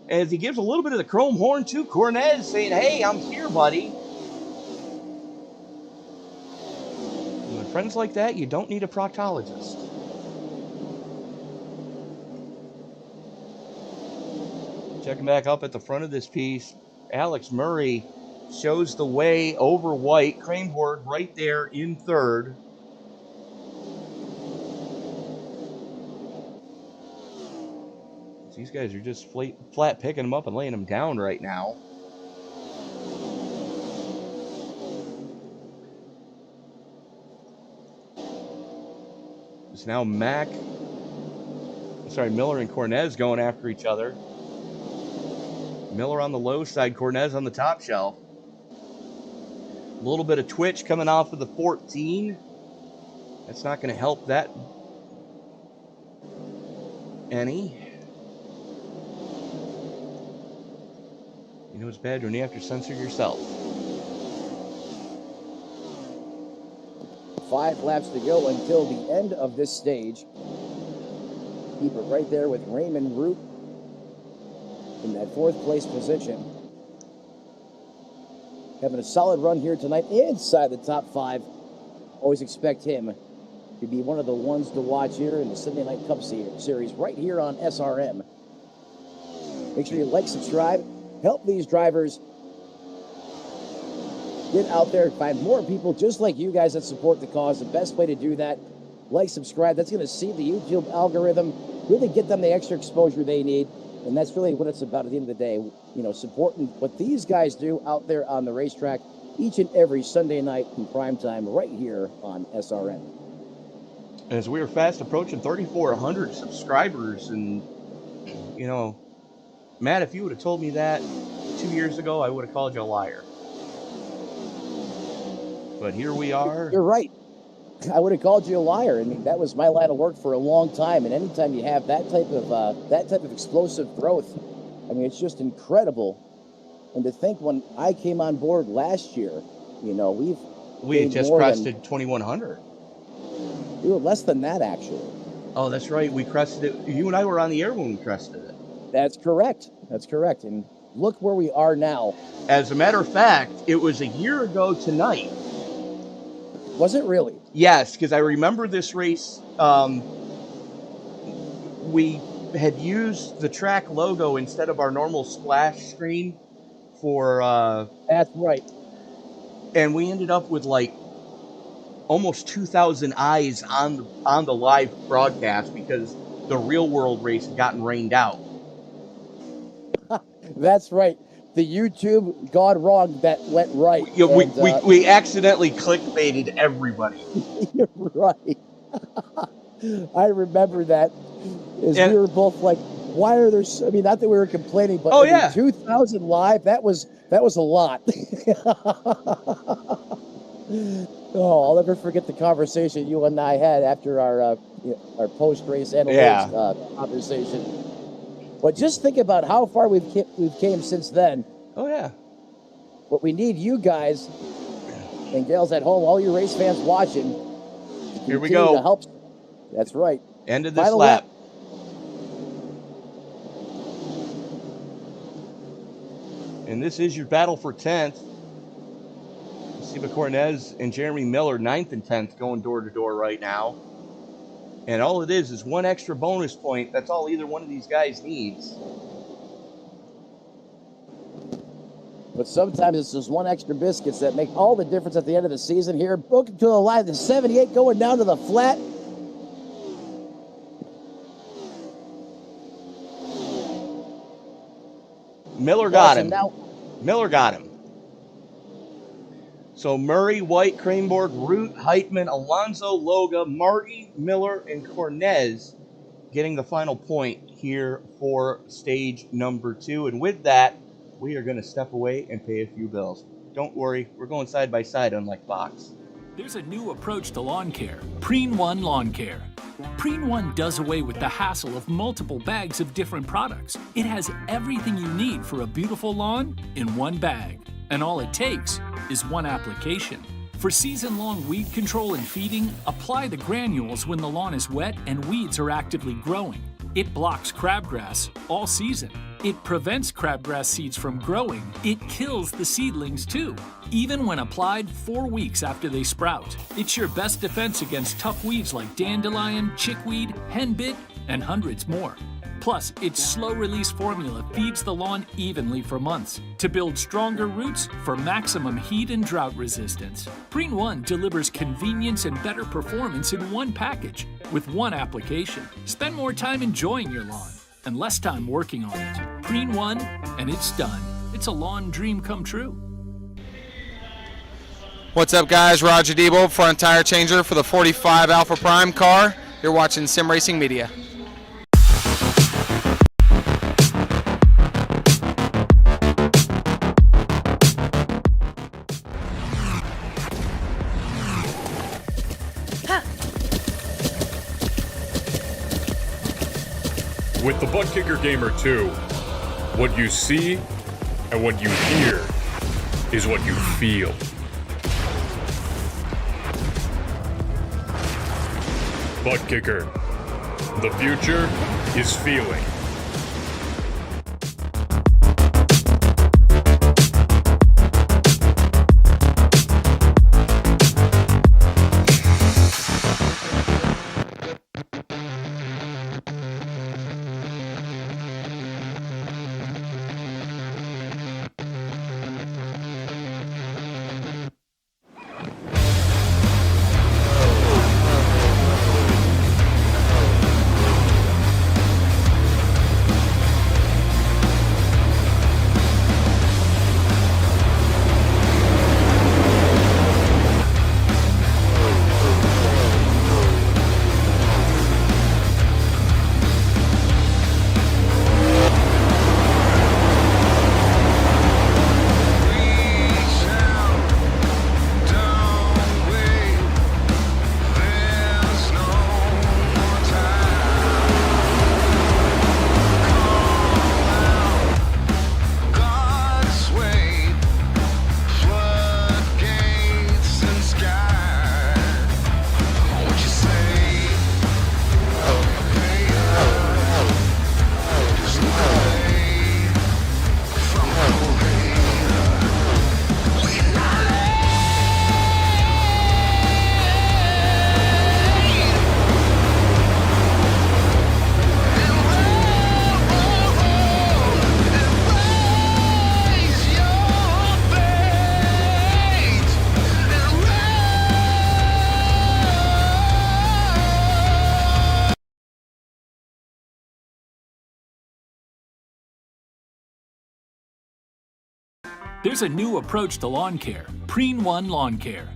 as he gives a little bit of the chrome horn to Cornez, saying, hey, I'm here, buddy. And with friends like that, you don't need a proctologist. Checking back up at the front of this piece, Alex Murray shows the way over White. Craneboard right there in 3rd. These guys are just flat picking them up and laying them down right now. It's now Miller and Cornez going after each other. Miller on the low side, Cornez on the top shelf. A little bit of twitch coming off of the 14. That's not going to help that any. It's bad when you have to censor yourself. 5 laps to go until the end of this stage. Keep it right there with Raymond Root in that 4th place position. Having a solid run here tonight inside the top 5. Always expect him to be one of the ones to watch here in the Sunday Night Cup Series right here on SRM. Make sure you like, subscribe, help these drivers get out there and find more people just like you guys that support the cause. The best way to do that, like, subscribe. That's going to see the YouTube algorithm, really get them the extra exposure they need. And that's really what it's about at the end of the day, supporting what these guys do out there on the racetrack each and every Sunday night in prime time right here on SRM. As we are fast approaching 3,400 subscribers, and, Matt, if you would have told me that 2 years ago, I would have called you a liar. But here we are. You're right. I would have called you a liar. I mean, that was my line of work for a long time. And anytime you have that type of explosive growth, I mean, it's just incredible. And to think when I came on board last year, we just crested 2,100. We were less than that, actually. Oh, that's right. We crested it. You and I were on the air when we crested it. That's correct. That's correct. And look where we are now. As a matter of fact, it was a year ago tonight. Was it really? Yes, because I remember this race. We had used the track logo instead of our normal splash screen for. That's right. And we ended up with like almost 2,000 eyes on the live broadcast because the real world race had gotten rained out. That's right. The YouTube gone wrong that went right. Yeah, we accidentally clickbaited everybody. You're right. I remember that. We were both like, why are there so, not that we were complaining, but 2,000 live, that was a lot. I'll never forget the conversation you and I had after our post-race analytics conversation. But just think about how far we've came since then. Oh, yeah. What we need you guys and gals at home, all you race fans watching. Here we go. To help. That's right. End of this Final lap. And this is your battle for 10th. Seba Cornez and Jeremy Miller, 9th and 10th, going door to door right now. And all it is one extra bonus point. That's all either one of these guys needs. But sometimes it's those one extra biscuits that make all the difference at the end of the season here. Booking to the line, the 78 going down to the flat. Miller got him. Now, Miller got him. So Murray, White, Cranborg, Root, Heitman, Alonso, Loga, Marty, Miller, and Cornez getting the final point here for stage number 2. And with that, we are going to step away and pay a few bills. Don't worry, we're going side by side, unlike Fox. There's a new approach to lawn care, Preen One Lawn Care. Preen One does away with the hassle of multiple bags of different products. It has everything you need for a beautiful lawn in one bag. And all it takes is one application. For season-long weed control and feeding, apply the granules when the lawn is wet and weeds are actively growing. It blocks crabgrass all season. It prevents crabgrass seeds from growing. It kills the seedlings too, even when applied 4 weeks after they sprout. It's your best defense against tough weeds like dandelion, chickweed, henbit, and hundreds more. Plus, its slow-release formula feeds the lawn evenly for months to build stronger roots for maximum heat and drought resistance. Preen One delivers convenience and better performance in one package with one application. Spend more time enjoying your lawn and less time working on it. Preen One, and it's done. It's a lawn dream come true. What's up, guys? Roger Debo, front tire changer for the 45 Alpha Prime car. You're watching Sim Racing Media. With the Butt Kicker Gamer 2, what you see and what you hear is what you feel. Butt Kicker. The future is feeling. There's a new approach to lawn care, Preen One Lawn Care.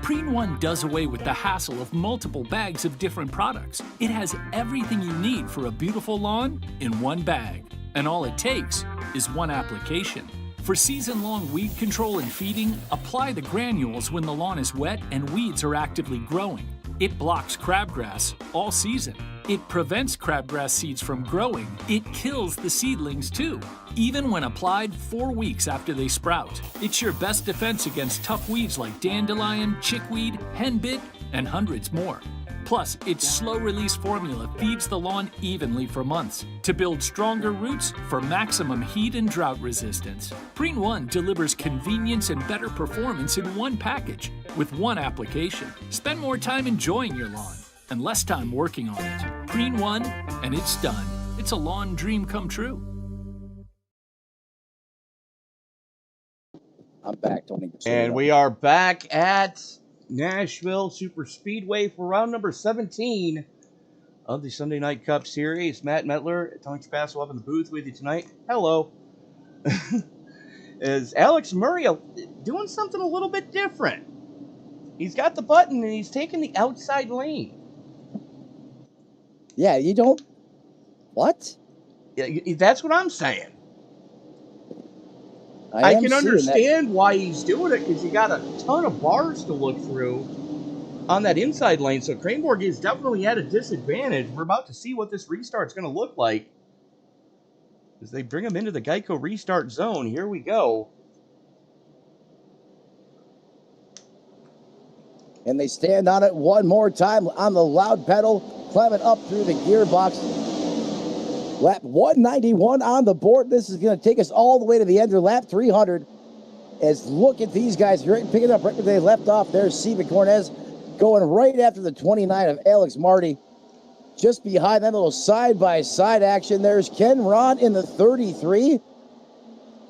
Preen One does away with the hassle of multiple bags of different products. It has everything you need for a beautiful lawn in one bag. And all it takes is one application. For season-long weed control and feeding, apply the granules when the lawn is wet and weeds are actively growing. It blocks crabgrass all season. It prevents crabgrass seeds from growing. It kills the seedlings too, even when applied 4 weeks after they sprout. It's your best defense against tough weeds like dandelion, chickweed, henbit, and hundreds more. Plus, its slow-release formula feeds the lawn evenly for months to build stronger roots for maximum heat and drought resistance. Preen One delivers convenience and better performance in one package with one application. Spend more time enjoying your lawn and less time working on it. Preen One, and it's done. It's a lawn dream come true. I'm back, Tony. So And we are back at Nashville Superspeedway for round number 17 of the Sunday Night Cup Series. Matt Metler, Tony Trapasso up in the booth with you tonight. Hello. Is Alex Murray doing something a little bit different? He's got the button and he's taking the outside lane. Yeah, you don't... What? Yeah, that's what I'm saying. I can understand why he's doing it, because you got a ton of bars to look through on that inside lane. So Cranborg is definitely at a disadvantage. We're about to see what this restart's going to look like as they bring him into the Geico restart zone. Here we go. And they stand on it one more time on the loud pedal, climbing up through the gearbox. Lap 191 on the board. This is going to take us all the way to the end of lap 300. As look at these guys picking up right where they left off. There's Steven Cornez going right after the 29 of Alex Marty. Just behind that little side-by-side action, there's Ken Ron in the 33.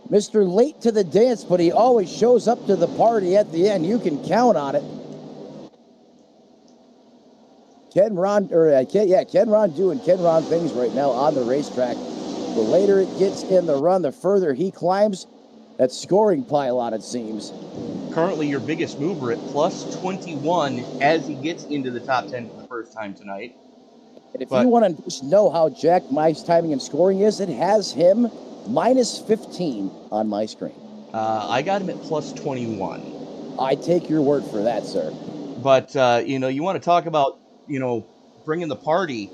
Mr. Late to the dance, but he always shows up to the party at the end. You can count on it. Ken Ron doing Ken Ron things right now on the racetrack. The later it gets in the run, the further he climbs that scoring pylon, it seems. Currently your biggest mover at plus 21 as he gets into the top 10 for the first time tonight. And if you want to know how Jack Mike's timing and scoring is, it has him minus 15 on my screen. I got him at plus 21. I take your word for that, sir. But, you want to talk about, bringing the party.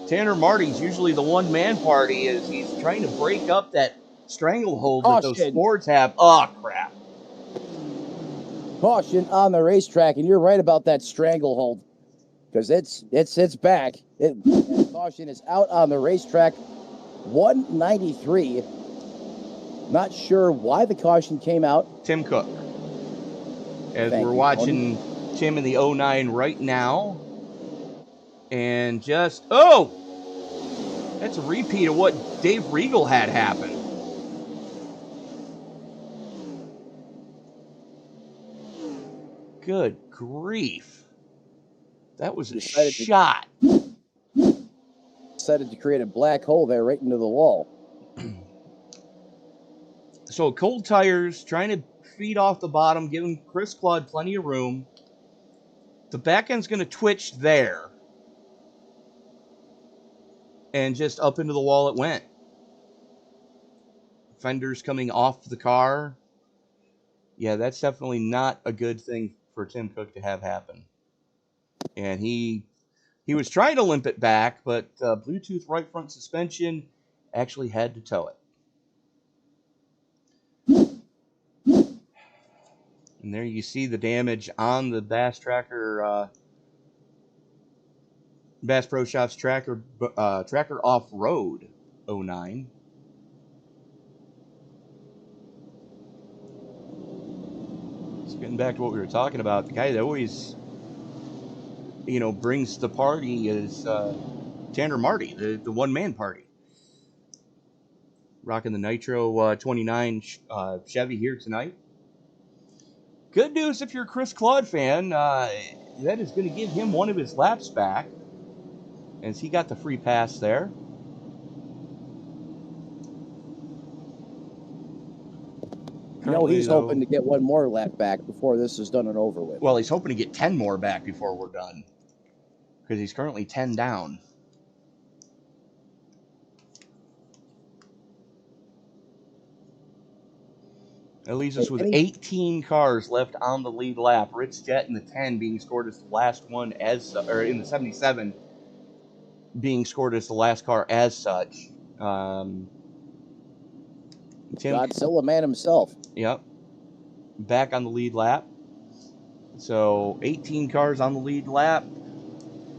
Tanner Marty's usually the one-man party as he's trying to break up that stranglehold that those Fords have. Oh, crap. Caution on the racetrack, and you're right about that stranglehold. Because it's back. Caution is out on the racetrack. 193. Not sure why the caution came out. Tim Cook. As we're watching Tim in the 09 right now. And that's a repeat of what Dave Regal had happen. Good grief. That was a shot. Decided to create a black hole there right into the wall. So cold tires, trying to feed off the bottom, giving Chris Claude plenty of room. The back end's going to twitch there. And just up into the wall it went. Fenders coming off the car. Yeah, that's definitely not a good thing for Tim Cook to have happen. And he was trying to limp it back, but Bluetooth right front suspension actually had to tow it. And there you see the damage on the Bass Tracker... Bass Pro Shops Tracker Off-Road 09. Just getting back to what we were talking about, the guy that always, brings the party is Tanner Marty, the one-man party. Rocking the Nitro 29 Chevy here tonight. Good news if you're a Chris Claude fan, that is going to give him one of his laps back. As he got the free pass there. He's hoping to get one more lap back before this is done and over with. Well, he's hoping to get 10 more back before we're done. Because he's currently 10 down. That leaves us with 18 cars left on the lead lap. Rich Jett in the 10 being scored as the last one, in the 77 being scored as the last car as such. Tim, Godzilla man himself. Yep. Back on the lead lap. So 18 cars on the lead lap.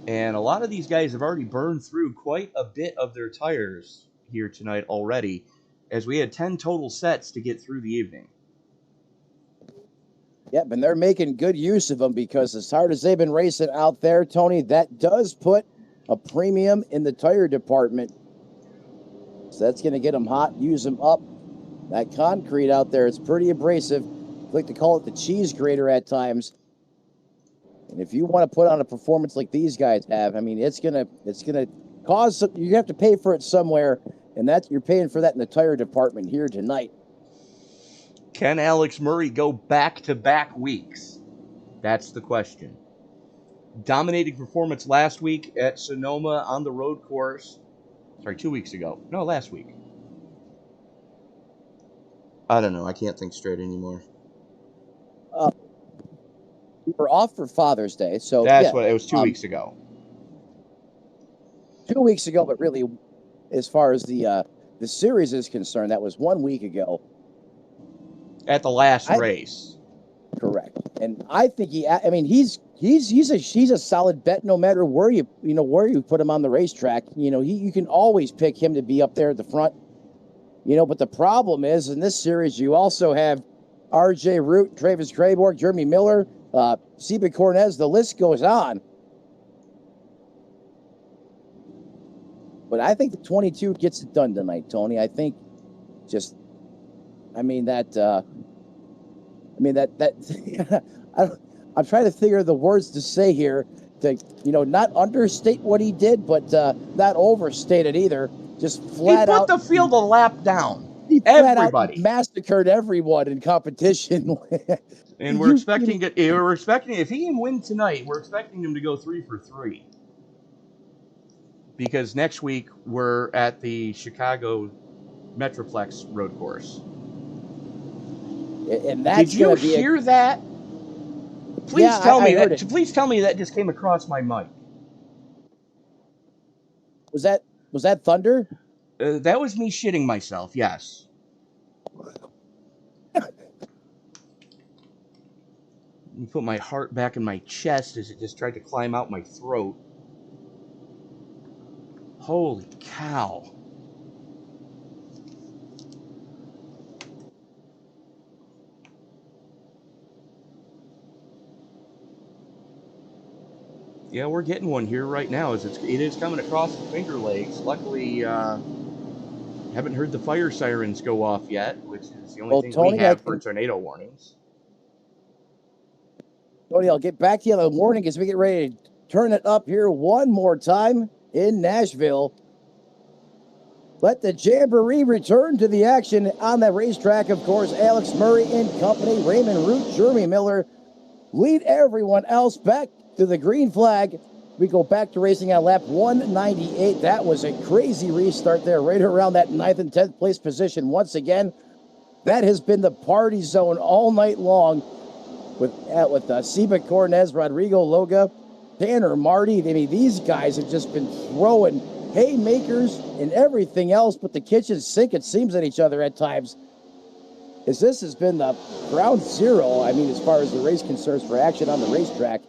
And a lot of these guys have already burned through quite a bit of their tires here tonight already, as we had 10 total sets to get through the evening. Yep, and they're making good use of them because as hard as they've been racing out there, Tony, that does put a premium in the tire department. So that's going to get them hot, use them up. That concrete out there is pretty abrasive. like to call it the cheese grater at times. And if you want to put on a performance like these guys have, I mean, it's gonna cause some, you have to pay for it somewhere, and that you're paying for that in the tire department here tonight. Can Alex Murray go back-to-back weeks? That's the question. Dominating performance last week at Sonoma on the road course. Sorry, 2 weeks ago. No, last week. I don't know. I can't think straight anymore. We were off for Father's Day, so That's what it was. 2 weeks ago. 2 weeks ago, but really, as far as the series is concerned, that was 1 week ago. At the last race. Correct. And I think he's a solid bet no matter where you put him on the racetrack. You can always pick him to be up there at the front. But the problem is in this series you also have R.J. Root, Travis Grayborg, Jeremy Miller, Seba Cornez, the list goes on. But I think the 22 gets it done tonight, Tony. I think I'm trying to figure the words to say here to, not understate what he did, but not overstate it either. Just flat out. He put the field a lap down. He Everybody massacred everyone in competition. And we're expecting if he can win tonight, we're expecting him to go 3 for 3. Because next week we're at the Chicago Metroplex road course. And that's Did you hear that? Please tell me that. Please tell me that just came across my mic. Was that thunder? That was me shitting myself. Yes. You put my heart back in my chest as it just tried to climb out my throat. Holy cow. Yeah, we're getting one here right now as it is coming across the Finger Lakes. Luckily, haven't heard the fire sirens go off yet, which is the only thing we have for tornado warnings. Tony, I'll get back to you in the morning as we get ready to turn it up here one more time in Nashville. Let the Jamboree return to the action on the racetrack. Of course, Alex Murray and company, Raymond Root, Jeremy Miller, lead everyone else back to the green flag. We go back to racing on lap 198. That was a crazy restart there, right around that 9th and 10th place position. Once again, that has been the party zone all night long with Seba Cornez, Rodrigo Loga, Tanner Marty. I mean, these guys have just been throwing haymakers and everything else but the kitchen sink, it seems, at each other at times. As this has been the ground zero, I mean, as far as the race concerns for action on the racetrack.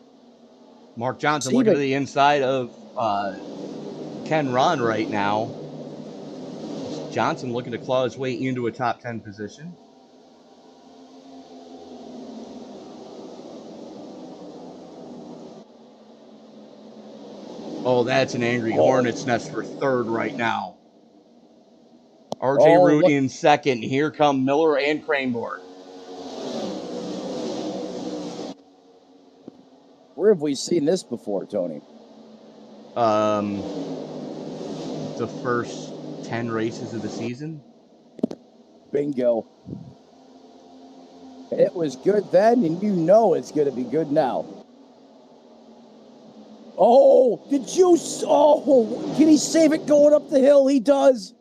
Mark Johnson looking to the inside of Ken Ron right now. Johnson looking to claw his way into a top 10 position. Oh, that's an angry hornet's nest for third right now. R.J. Root in second. Here come Miller and Cranborn. Where have we seen this before, Tony? The first 10 races of the season. Bingo. It was good then, and you know it's going to be good now. Oh, can he save it going up the hill? He does.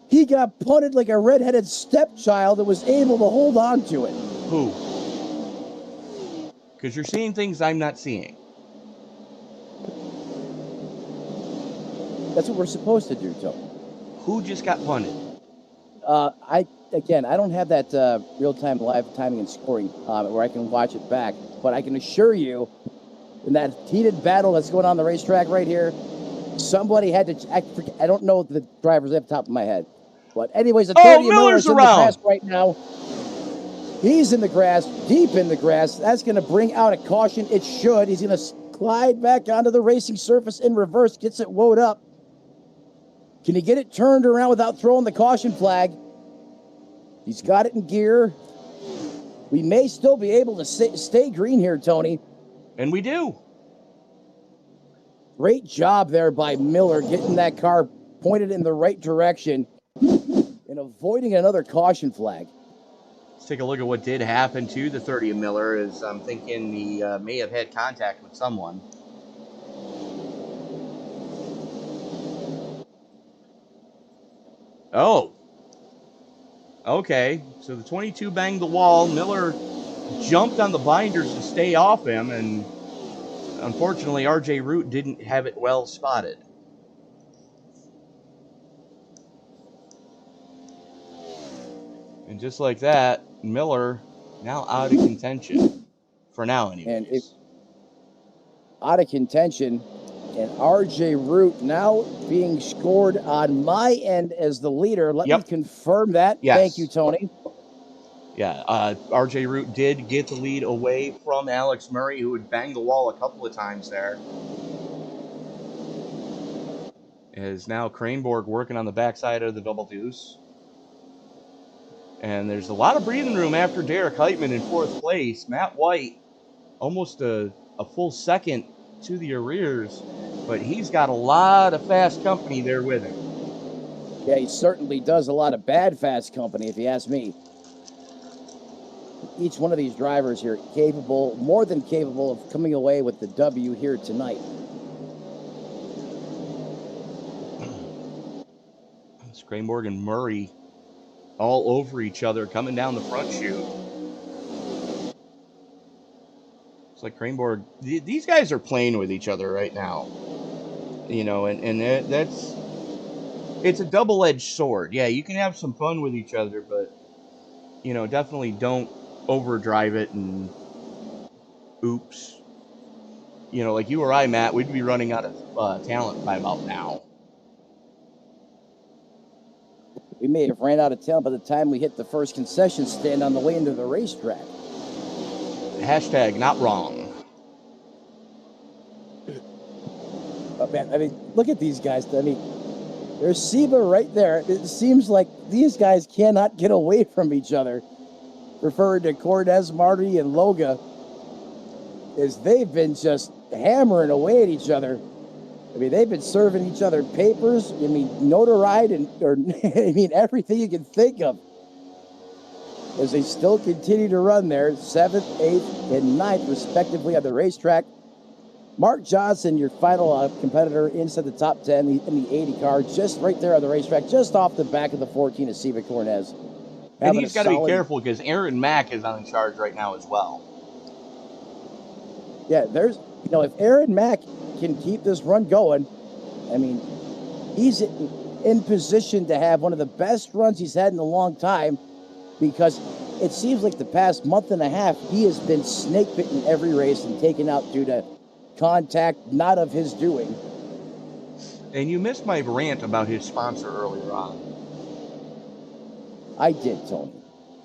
He got punted like a redheaded stepchild and was able to hold on to it. Who? Because you're seeing things I'm not seeing. That's what we're supposed to do, Tony. Who just got punted? I don't have that real-time live timing and scoring where I can watch it back, but I can assure you, in that heated battle that's going on the racetrack right here, somebody had to. I don't know the drivers off the top of my head, but anyways, Miller's in around the grass right now. He's in the grass, deep in the grass. That's going to bring out a caution. It should. He's going to glide back onto the racing surface in reverse. Gets it wound up. Can he get it turned around without throwing the caution flag? He's got it in gear. We may still be able to stay green here, Tony. And we do. Great job there by Miller getting that car pointed in the right direction and avoiding another caution flag. Let's take a look at what did happen to the 30 of Miller, as I'm thinking he may have had contact with someone. Oh. Okay, so the 22 banged the wall. Miller jumped on the binders to stay off him, and unfortunately, RJ Root didn't have it well spotted. And just like that, Miller now out of contention. For now, anyways. And out of contention, and RJ Root now being scored on my end as the leader. Let me confirm that. Yes. Thank you, Tony. Yeah, RJ Root did get the lead away from Alex Murray, who had banged the wall a couple of times there. Is now Craneborg working on the backside of the double deuce. And there's a lot of breathing room after Derek Heitman in fourth place. Matt White, almost a full second to the arrears, but he's got a lot of fast company there with him. Yeah, he certainly does a lot of bad fast company, if you ask me. Each one of these drivers here capable, more than capable, of coming away with the W here tonight. It's Craneborg and Murray all over each other coming down the front chute. It's like Craneborg, these guys are playing with each other right now. You know, and that's, it's a double-edged sword. Yeah, you can have some fun with each other, but, you know, definitely don't overdrive it and oops. You know, like you or I, Matt, we'd be running out of talent by about now. We may have ran out of talent by the time we hit the first concession stand on the way into the racetrack. Hashtag not wrong. Man, I mean, look at these guys. I mean, there's Seba right there. It seems like these guys cannot get away from each other. Referring to Cortez, Marty, and Loga, as they've been just hammering away at each other. I mean, they've been serving each other papers. I mean, notoriety I mean, everything you can think of. As they still continue to run there, 7th, 8th, and 9th, respectively, on the racetrack. Mark Johnson, your final competitor, inside the top 10 in the 80 car, just right there on the racetrack, just off the back of the 14 of Seba Cortez. And he's got to be careful because Aaron Mack is on charge right now as well. Yeah, there's, you know, if Aaron Mack can keep this run going, I mean, he's in position to have one of the best runs he's had in a long time, because it seems like the past month and a half, he has been snake bitten every race and taken out due to contact not of his doing. And you missed my rant about his sponsor earlier on. I did, Tony.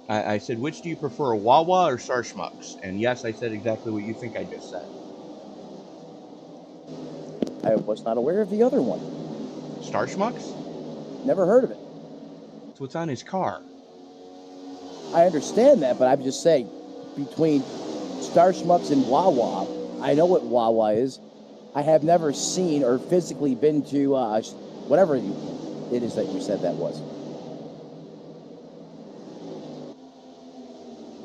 I said, which do you prefer, Wawa or Star Schmucks? And yes, I said exactly what you think I just said. I was not aware of the other one. Star Schmucks? Never heard of it. It's what's on his car. I understand that, but I'm just saying, between Star Schmucks and Wawa, I know what Wawa is. I have never seen or physically been to whatever it is that you said that was.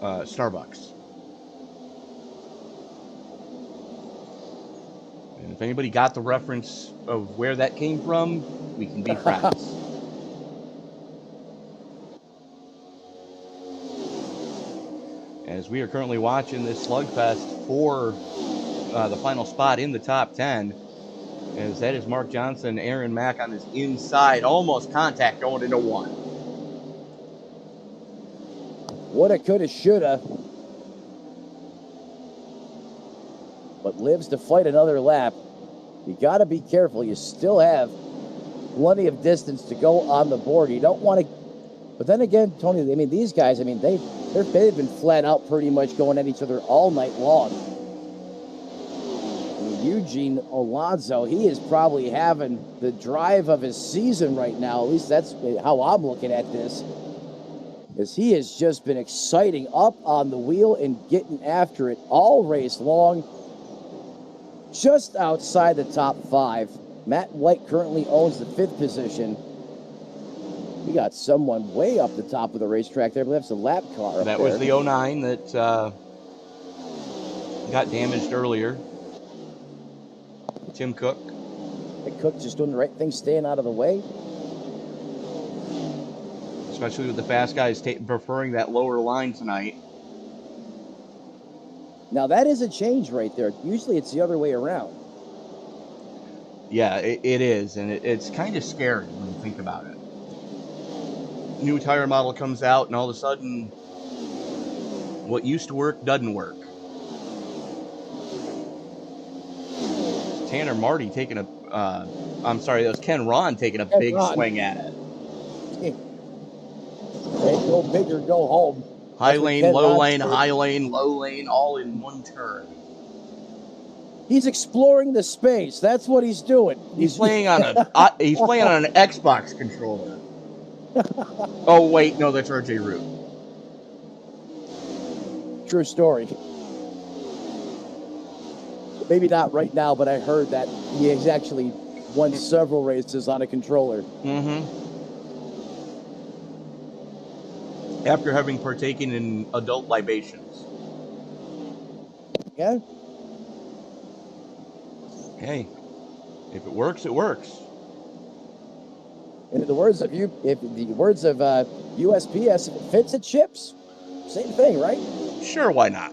Starbucks. And if anybody got the reference of where that came from, we can be friends. As we are currently watching this slugfest for the final spot in the top 10, as that is Mark Johnson, Aaron Mack on his inside, almost contact going into one. Woulda, coulda, shoulda. But lives to fight another lap. You got to be careful. You still have plenty of distance to go on the board. You don't want to. But then again, Tony, I mean, these guys, I mean, they've been flat out pretty much going at each other all night long. I mean, Eugene Alonso, he is probably having the drive of his season right now. At least that's how I'm looking at this. as he has just been exciting up on the wheel and getting after it all race long. Just outside the top 5. Matt White currently owns the 5th position. We got someone way up the top of the racetrack there, but that's a lap car. That was the 09 that got damaged earlier. Tim Cook. Cook just doing the right thing, staying out of the way. Especially with the fast guys preferring that lower line tonight. Now that is a change right there. Usually it's the other way around. Yeah, it is, and it's kind of scary when you think about it. New tire model comes out, and all of a sudden, what used to work doesn't work. Tanner Marty taking a, that was Ken Ron taking a big swing at it. Go big or go home. High lane, low lane, high lane, low lane, all in one turn. He's exploring the space. That's what he's doing. He's playing on an Xbox controller. Oh wait, no, that's RJ Root. True story. Maybe not right now, but I heard that he has actually won several races on a controller. After having partaken in adult libations. Yeah. Hey, if it works, it works. And in the words of USPS, if it fits, it ships. Same thing, right? Sure, why not?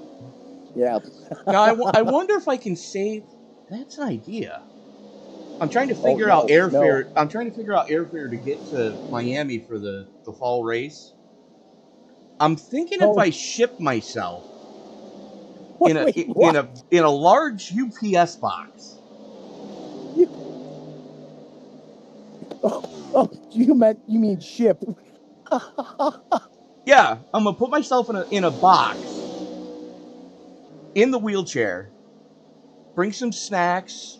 Yeah. Now, I wonder if I can save... That's an idea. I'm trying to figure out airfare. I'm trying to figure out airfare to get to Miami for the fall race. I'm thinking if I ship myself in a large UPS box. You mean ship? Yeah, I'm gonna put myself in a box in the wheelchair. Bring some snacks,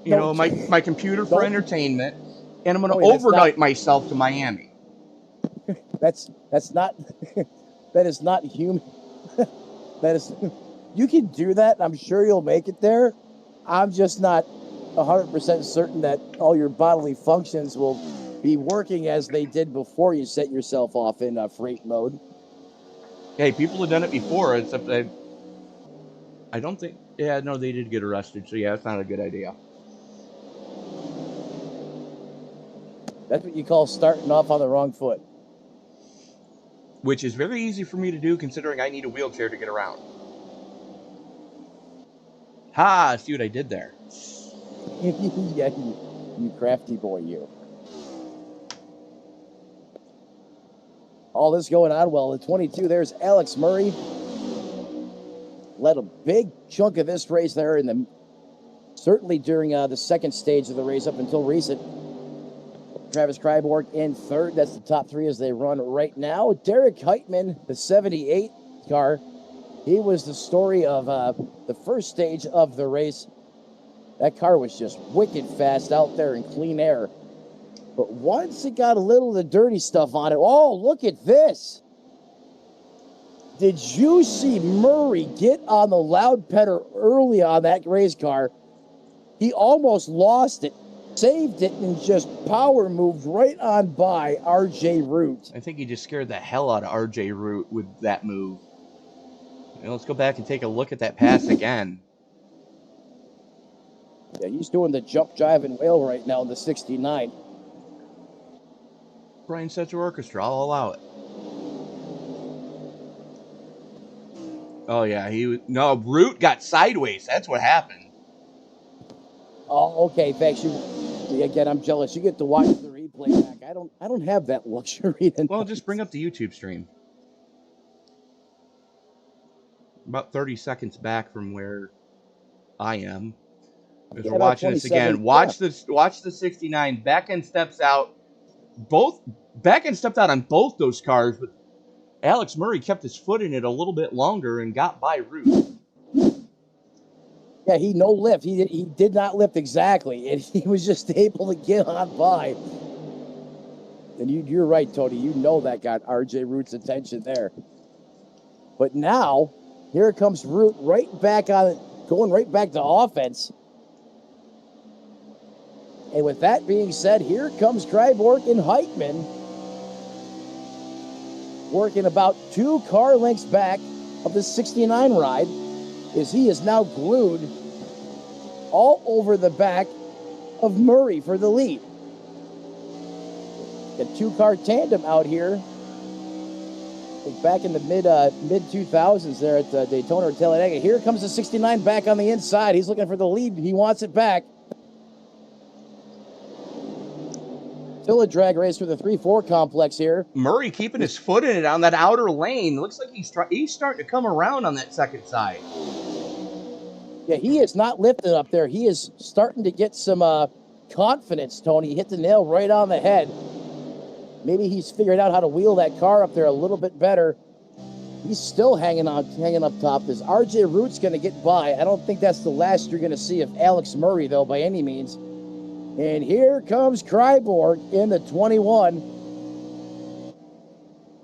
my computer for entertainment, and I'm gonna overnight myself to Miami. That is not human. You can do that. I'm sure you'll make it there. I'm just not 100% certain that all your bodily functions will be working as they did before you set yourself off in freight mode. Hey, people have done it before, except I don't think... Yeah, no, they did get arrested, so yeah, it's not a good idea. That's what you call starting off on the wrong foot. Which is very easy for me to do, considering I need a wheelchair to get around. Ha! See what I did there. Yeah, you crafty boy, you. All this going on well. At 22, there's Alex Murray. Led a big chunk of this race there, certainly during the second stage of the race up until recent. Travis Kryborg in third. That's the top 3 as they run right now. Derek Heitman, the 78 car. He was the story of the first stage of the race. That car was just wicked fast out there in clean air. But once it got a little of the dirty stuff on it, oh, look at this. Did you see Murray get on the loud pedal early on that race car? He almost lost it, saved it, and just power moved right on by RJ Root. I think he just scared the hell out of RJ Root with that move. Let's go back and take a look at that pass again. Yeah, he's doing the jump, jive, and whale right now in the 69. Brian Setzer Orchestra, I'll allow it. Oh, yeah, Root got sideways. That's what happened. Oh, okay, thanks. Again, I'm jealous. You get to watch the replay back. I don't have that luxury. Well, just bring up the YouTube stream. About 30 seconds back from where I am. As we're watching this again, watch the 69. Back end steps out. Back end stepped out on both those cars, but Alex Murray kept his foot in it a little bit longer and got by Root. Yeah, he no lift. He did not lift exactly, and he was just able to get on by. And you're right, Tony. You know that got R.J. Root's attention there. But now, here comes Root going right back to offense. And with that being said, here comes Kryborg and Heitman, working about 2 car lengths back of the 69 ride, as he is now glued all over the back of Murray for the lead. A 2-car tandem out here. Back in the mid 2000s there at Daytona or Talladega. Here comes the 69 back on the inside. He's looking for the lead. He wants it back. Still a drag race through the 3-4 complex here. Murray keeping his foot in it on that outer lane. Looks like he's starting to come around on that second side. Yeah, he is not lifting up there. He is starting to get some confidence, Tony. He hit the nail right on the head. Maybe he's figured out how to wheel that car up there a little bit better. He's still hanging up top. This RJ Root's going to get by. I don't think that's the last you're going to see of Alex Murray, though, by any means. And here comes Kryborg in the 21.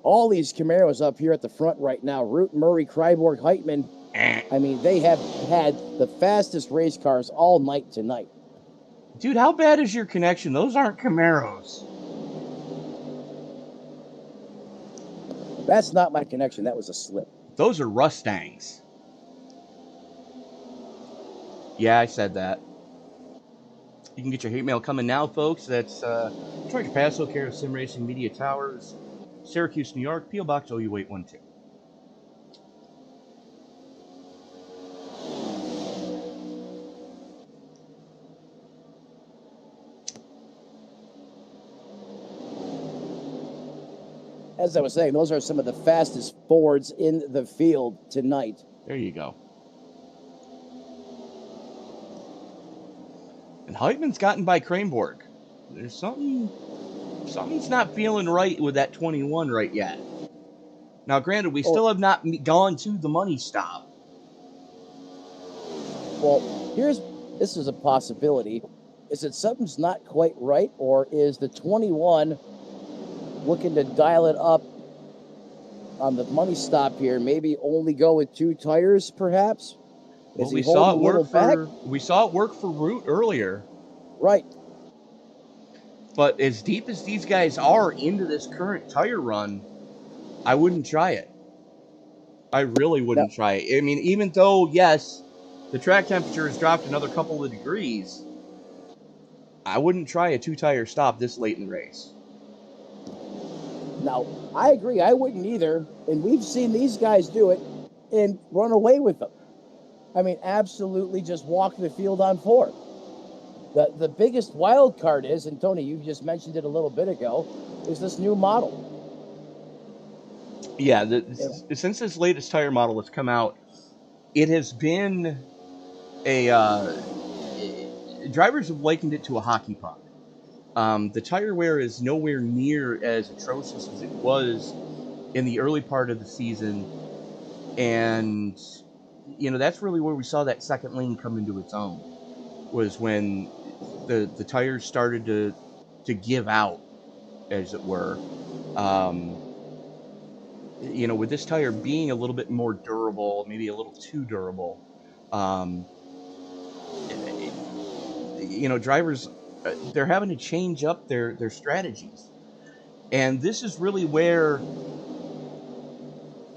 All these Camaros up here at the front right now. Root, Murray, Kryborg, Heitman. I mean, they have had the fastest race cars all night tonight. Dude, how bad is your connection? Those aren't Camaros. That's not my connection. That was a slip. Those are Mustangs. Yeah, I said that. You can get your hate mail coming now, folks. That's George Paso, care of Sim Racing Media Towers, Syracuse, New York, P.O. Box OU812. As I was saying, those are some of the fastest Fords in the field tonight. There you go. And Heitman's gotten by Kraneborg. There's something's not feeling right with that 21 right yet. Now, granted, we still have not gone to the money stop. Well, this is a possibility. Is it something's not quite right, or is the 21 looking to dial it up on the money stop here? Maybe only go with 2 tires, perhaps? Well, we saw it work for Root earlier. Right. But as deep as these guys are into this current tire run, I wouldn't try it. I really wouldn't try it. I mean, even though, yes, the track temperature has dropped another couple of degrees, I wouldn't try a 2-tire stop this late in the race. Now, I agree. I wouldn't either. And we've seen these guys do it and run away with them. I mean, absolutely just walk the field on 4. The biggest wild card is, and Tony, you just mentioned it a little bit ago, is this new model. Yeah, since this latest tire model has come out, it has been drivers have likened it to a hockey puck. The tire wear is nowhere near as atrocious as it was in the early part of the season. And, you know, that's really where we saw that second lane come into its own, was when the tires started to give out, as it were. You know, with this tire being a little bit more durable, maybe a little too durable, you know, drivers, they're having to change up their strategies. And this is really where,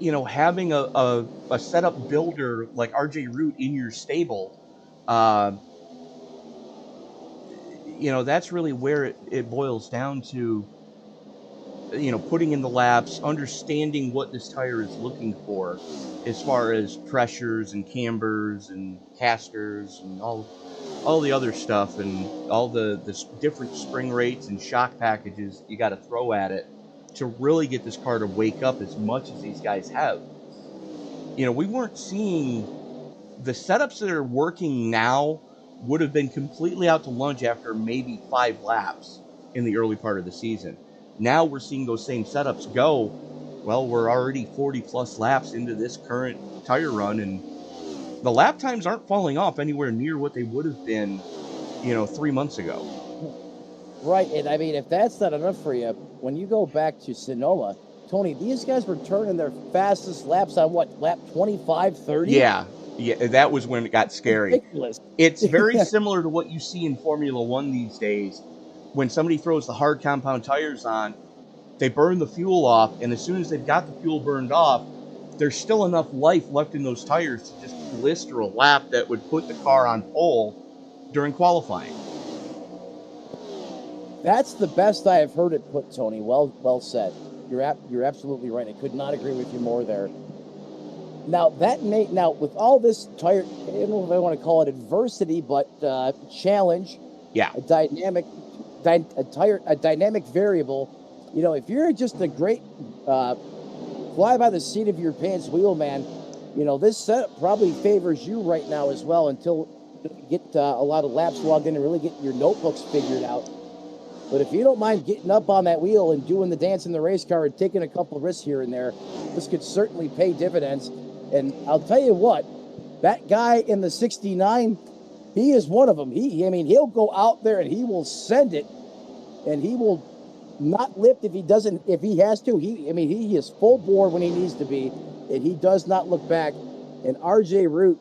you know, having a setup builder like RJ Root in your stable, you know, that's really where it boils down to, you know, putting in the laps, understanding what this tire is looking for as far as pressures and cambers and casters and all the other stuff, and all the different spring rates and shock packages you got to throw at it to really get this car to wake up as much as these guys have. You know, we weren't seeing the setups that are working now would have been completely out to lunch after maybe 5 laps in the early part of the season. Now we're seeing those same setups go, well, we're already 40 plus laps into this current tire run, and the lap times aren't falling off anywhere near what they would have been, you know, 3 months ago. Right, and I mean, if that's not enough for you, when you go back to Sonoma, Tony, these guys were turning their fastest laps on what, lap 25, 30? Yeah, that was when it got scary. Ridiculous. It's very similar to what you see in Formula One these days. When somebody throws the hard compound tires on, they burn the fuel off, and as soon as they've got the fuel burned off, there's still enough life left in those tires to just blister a lap that would put the car on pole during qualifying. That's the best I have heard it put, Tony. Well said. You're absolutely right. I could not agree with you more there. Now with all this tire, I don't know if I want to call it adversity, but challenge. Yeah. A dynamic variable. You know, if you're just a great fly by the seat of your pants wheel man, you know, this setup probably favors you right now as well until you get a lot of laps logged in and really get your notebooks figured out. But if you don't mind getting up on that wheel and doing the dance in the race car and taking a couple of risks here and there, this could certainly pay dividends. And I'll tell you what, that guy in the 69, he is one of them. He'll go out there and he will send it, and he will not lift if he has to. He is full bore when he needs to be, and he does not look back. And RJ Root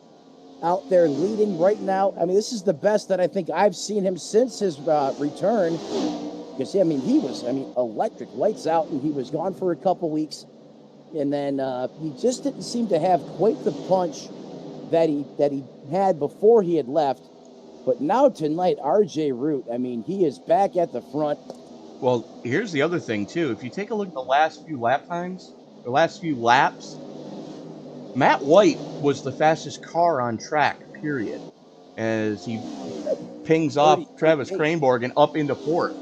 out there leading right now. This is the best that I think I've seen him since his return. Because, he was, electric, lights out, and he was gone for a couple weeks. And then he just didn't seem to have quite the punch that he had before he had left. But now tonight, RJ Root, he is back at the front. Well, here's the other thing, too. If you take a look at the last few laps, Matt White was the fastest car on track, period, as he pings off Travis Kranborg and up into fourth.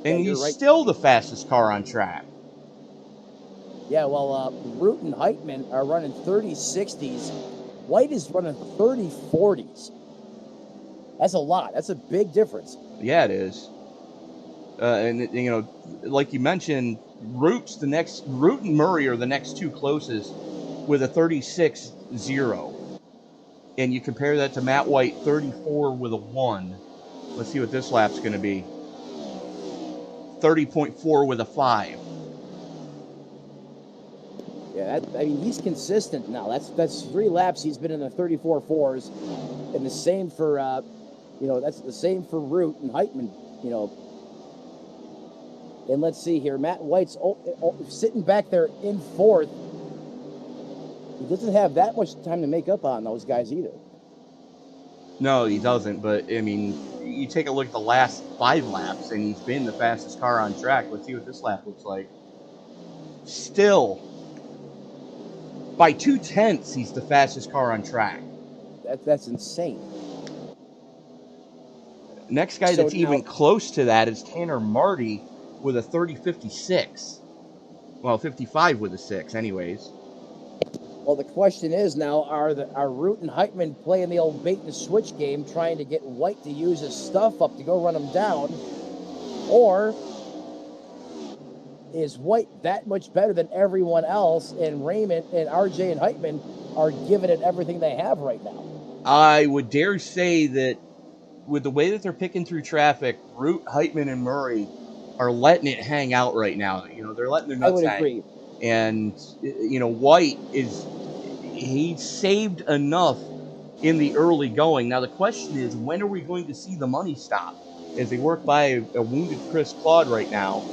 And he's still the fastest car on track. Yeah, well, Root and Heitman are running 30-60s. White is running 30-40s. That's a lot. That's a big difference. Yeah, it is. And like you mentioned, Root and Murray are the next two closest with a 36.0. And you compare that to Matt White, 34 with a 1. Let's see what this lap's going to be. 30.4 with a 5. Yeah, he's consistent now. That's 3 laps he's been in the 34.4s, and the same for that's the same for Root and Heitman. And let's see here, Matt White's sitting back there in fourth. He doesn't have that much time to make up on those guys either. No, he doesn't. But you take a look at the last 5 laps, and he's been the fastest car on track. Let's see what this lap looks like. Still, by 0.2, he's the fastest car on track. That's insane. Next guy that's even close to that is Tanner Marty with a 30.56. Well, 55 with a 6, anyways. Well, the question is now, are Root and Heitman playing the old bait and switch game, trying to get White to use his stuff up to go run him down? Or is White that much better than everyone else, and Raymond and RJ and Heitman are giving it everything they have right now? I would dare say that with the way that they're picking through traffic, Root, Heitman, and Murray are letting it hang out right now. They're letting their nuts hang. I would agree. And, White he saved enough in the early going. Now, the question is, when are we going to see the money stop? As they work by a wounded Chris Claude right now.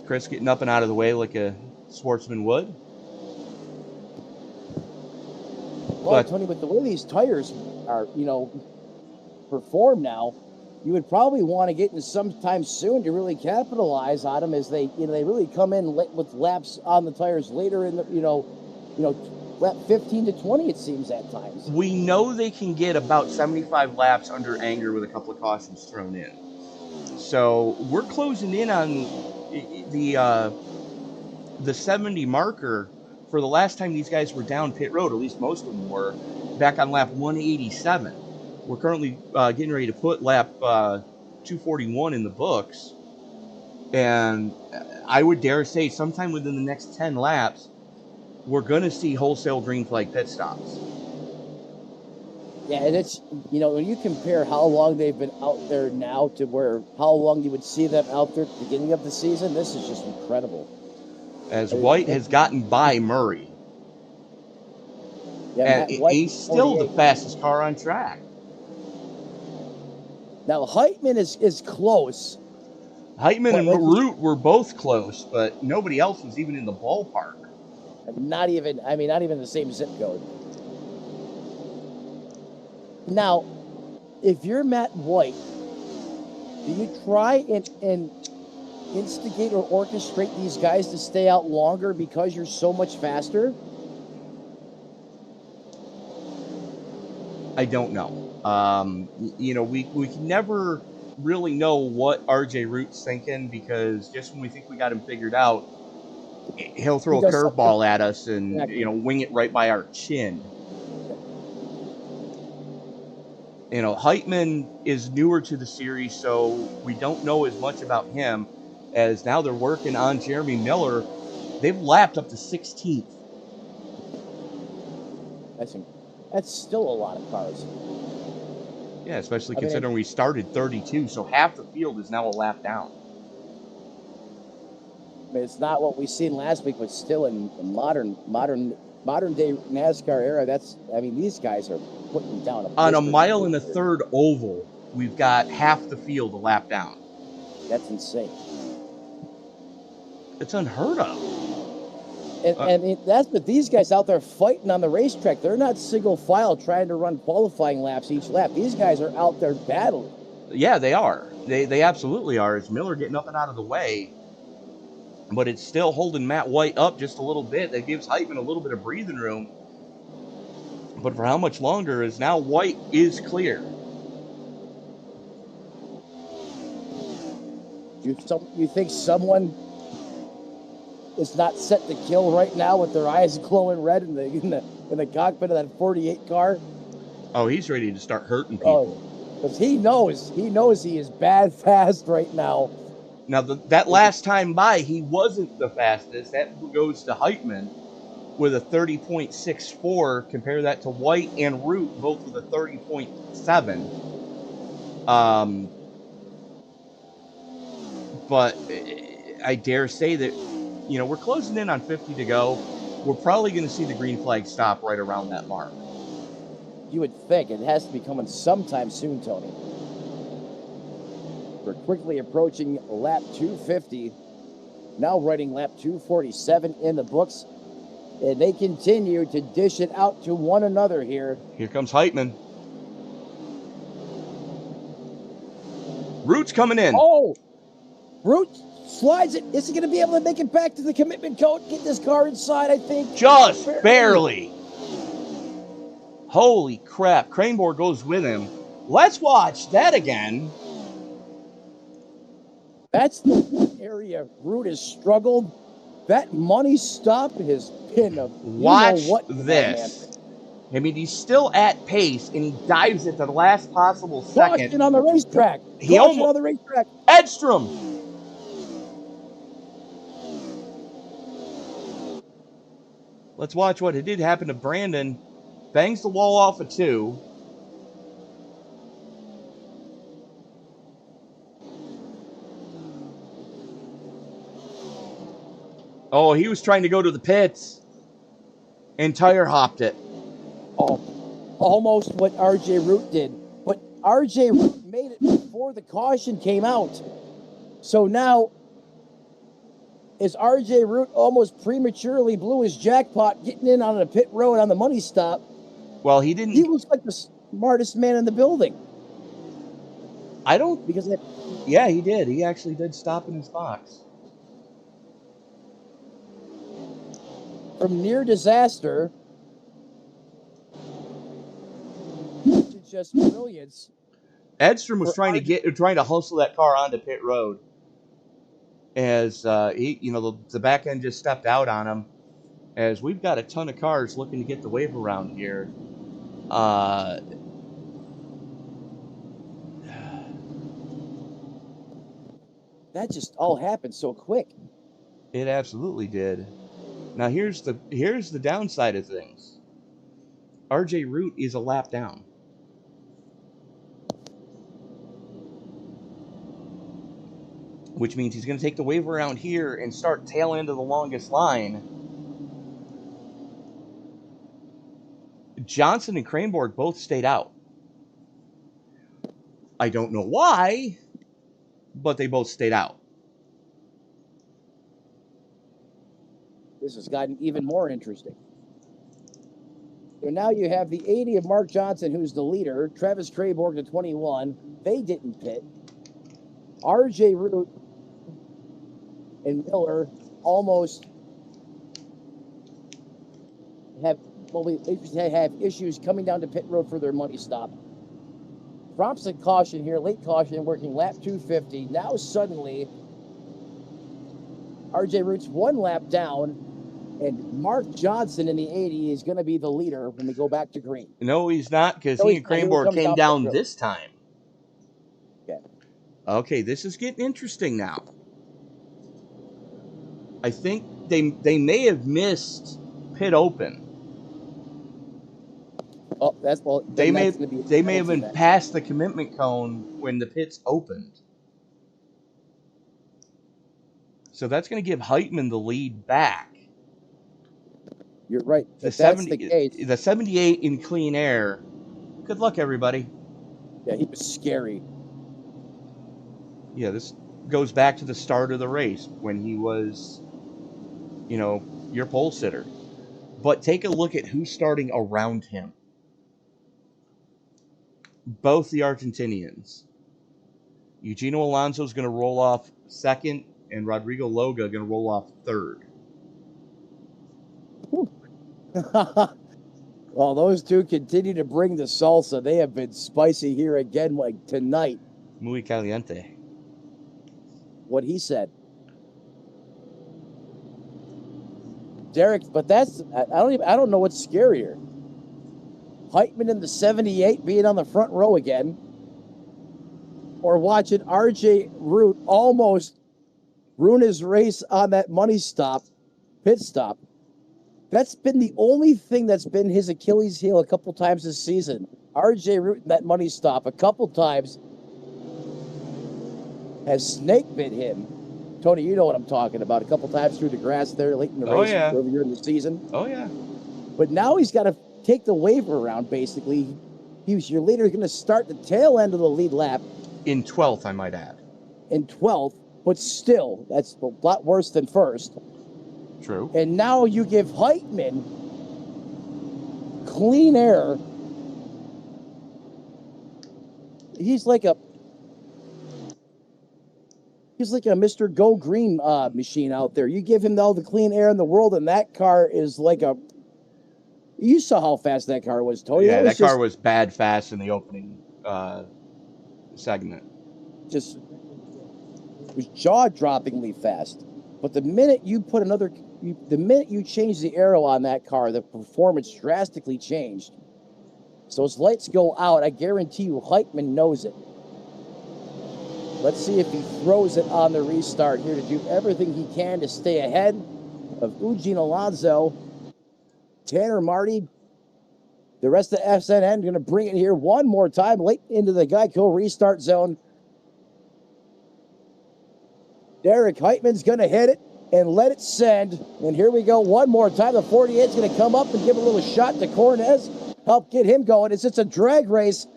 Chris getting up and out of the way like a sportsman would. Well, Tony, with the way these tires are, perform now, you would probably want to get in sometime soon to really capitalize on them as they really come in with laps on the tires later in the, lap 15 to 20, it seems at times. We know they can get about 75 laps under anger with a couple of cautions thrown in. So we're closing in on the 70 marker for the last time these guys were down pit road, at least most of them were, back on lap 187. We're currently getting ready to put lap 241 in the books. And I would dare say sometime within the next 10 laps, we're going to see wholesale green flag pit stops. Yeah, and it's, when you compare how long they've been out there now to how long you would see them out there at the beginning of the season, this is just incredible. As White has gotten by Murray. Yeah, And Matt White he's is still 48. the fastest car on track. Now, Heitman is close. Heitman and like Root were both close, but nobody else was even in the ballpark. Not even the same zip code. Now, if you're Matt White, do you try and instigate or orchestrate these guys to stay out longer because you're so much faster? I don't know. We can never really know what RJ Root's thinking, because just when we think we got him figured out, he'll throw a curveball at us and wing it right by our chin. Heitman is newer to the series, so we don't know as much about him, as now they're working on Jeremy Miller. They've lapped up to 16th. That's still a lot of cars. Yeah, especially considering we started 32, so half the field is now a lap down. It's not what we seen last week, but still in modern day NASCAR era, these guys are putting down on a mile and a third oval. We've got half the field a lap down. That's insane. It's unheard of. And that's what these guys out there fighting on the racetrack. They're not single file trying to run qualifying laps each lap. These guys are out there battling. Yeah, they are. They absolutely are. It's Miller getting up and out of the way, but it's still holding Matt White up just a little bit. That gives Heitman a little bit of breathing room. But for how much longer? Is now White is clear. You think someone is not set to kill right now with their eyes glowing red in the cockpit of that 48 car? Oh, he's ready to start hurting people. Because he knows he is bad fast right now. Now, that last time by, he wasn't the fastest. That goes to Heitman with a 30.64. Compare that to White and Root, both with a 30.7. But I dare say that, we're closing in on 50 to go. We're probably going to see the green flag stop right around that mark. You would think it has to be coming sometime soon, Tony. We're quickly approaching lap 250. Now writing lap 247 in the books. And they continue to dish it out to one another here. Here comes Heitman. Root's coming in. Oh! Root slides it. Is he going to be able to make it back to the commitment code? Get this car inside, I think. Just barely. Holy crap. Craneboard goes with him. Let's watch that again. That's the area Root has struggled. That money stop has been a watch this. I mean, he's still at pace, and he dives at the last possible second. Caution on the racetrack. Edstrom. Let's watch what it did happen to Brandon. Bangs the wall off of 2. Oh, he was trying to go to the pits and tire hopped it. Oh, almost what RJ Root did. But RJ Root made it before the caution came out. So now, as RJ Root almost prematurely blew his jackpot getting in on a pit road on the money stop. Well, he didn't. He looks like the smartest man in the building. Yeah, he did. He actually did stop in his box. From near disaster to just brilliance. Edstrom was trying to hustle that car onto pit road, as the back end just stepped out on him. As we've got a ton of cars looking to get the wave around here. That just all happened so quick. It absolutely did. Now here's the downside of things. RJ Root is a lap down. which means he's going to take the wave around here and start tail end of the longest line. Johnson and Cranborg both stayed out. I don't know why, but they both stayed out. This has gotten even more interesting. So now you have the 80 of Mark Johnson, who's the leader. Travis Cranborg to 21. They didn't pit. RJ Root and Miller almost have issues coming down to pit road for their money stop. Prompts a caution here, late caution, working lap 250. Now suddenly, RJ Root's one lap down, and Mark Johnson in the 80 is going to be the leader when we go back to green. No, he's not, because he and Cranborg came down this time. Okay, this is getting interesting now. I think they may have missed pit open. Oh, they may have been past the commitment cone when the pits opened. So that's going to give Heitman the lead back. You're right. If that's the case. The 78 in clean air. Good luck, everybody. Yeah, he was scary. Yeah, this goes back to the start of the race when he was, your pole sitter. But take a look at who's starting around him. Both the Argentinians. Eugenio Alonso's going to roll off second, and Rodrigo Loga going to roll off third. Well, those two continue to bring the salsa. They have been spicy here again, like tonight. Muy caliente. What he said. Derek, but I don't know what's scarier. Heitman in the 78 being on the front row again, or watching RJ Root almost ruin his race on that pit stop. That's been the only thing that's been his Achilles heel a couple times this season. RJ Root in that money stop a couple times has snake bit him. Tony, you know what I'm talking about. A couple times through the grass there late in the race earlier in the season. Oh, yeah. But now he's got to take the waiver around, basically. He was your leader. He's going to start the tail end of the lead lap. In 12th, I might add. In 12th, but still, that's a lot worse than first. True. And now you give Heitman clean air. He's like a Mr. Go Green machine out there. You give him all the clean air in the world, and that car is like a... You saw how fast that car was, Tony. Yeah, that car was bad fast in the opening segment. Just it was jaw-droppingly fast. But the minute you change the arrow on that car, the performance drastically changed. So as lights go out, I guarantee you Heitman knows it. Let's see if he throws it on the restart here to do everything he can to stay ahead of Eugene Alonso. Tanner Marty, the rest of SNN going to bring it here one more time late into the Geico restart zone. Derek Heitman's going to hit it and let it send. And here we go one more time. The 48 is going to come up and give a little shot to Cornez. Help get him going. It's a drag race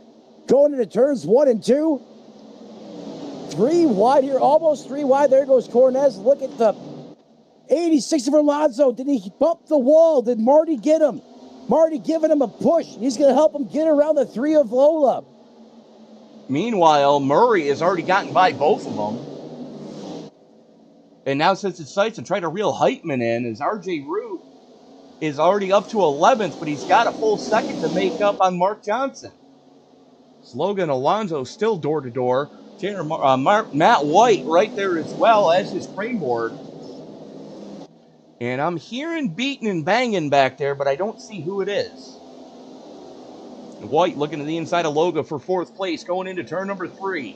going into turns 1 and 2. 3 wide here, almost 3 wide. There goes Cornez. Look at the 86 of Alonso. Did he bump the wall? Did Marty get him? Marty giving him a push. He's going to help him get around the 3 of Lola. Meanwhile, Murray has already gotten by both of them. And now sets his sights and try to reel Heitman in as RJ Root is already up to 11th, but he's got a full second to make up on Mark Johnson. Logan Alonso still door-to-door. Matt White right there as well as his Cranborg. And I'm hearing beating and banging back there, but I don't see who it is. White looking to the inside of Loga for 4th place going into turn number 3.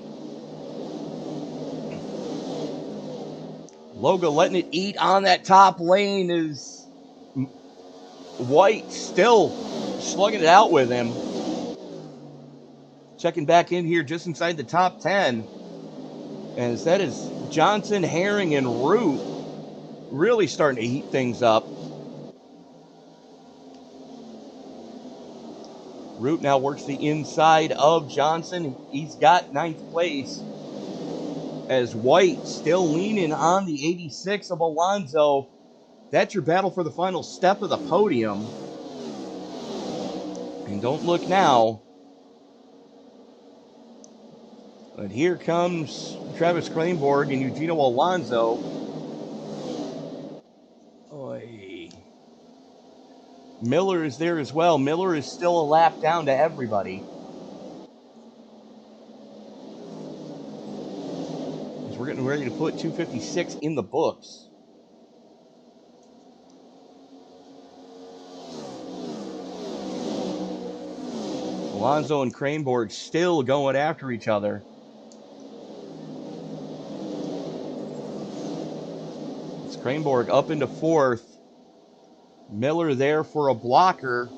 Loga letting it eat on that top lane is White still slugging it out with him. Checking back in here just inside the top 10. As that is Johnson, Herring, and Root really starting to heat things up. Root now works the inside of Johnson. He's got 9th place. As White still leaning on the 86 of Alonso. That's your battle for the final step of the podium. And don't look now. But here comes Travis Kleinborg and Eugenio Alonso. Oy. Miller is there as well. Miller is still a lap down to everybody. As we're getting ready to put 256 in the books. Alonso and Kleinborg still going after each other. It's Kleinborg up into 4th. Miller there for a blocker.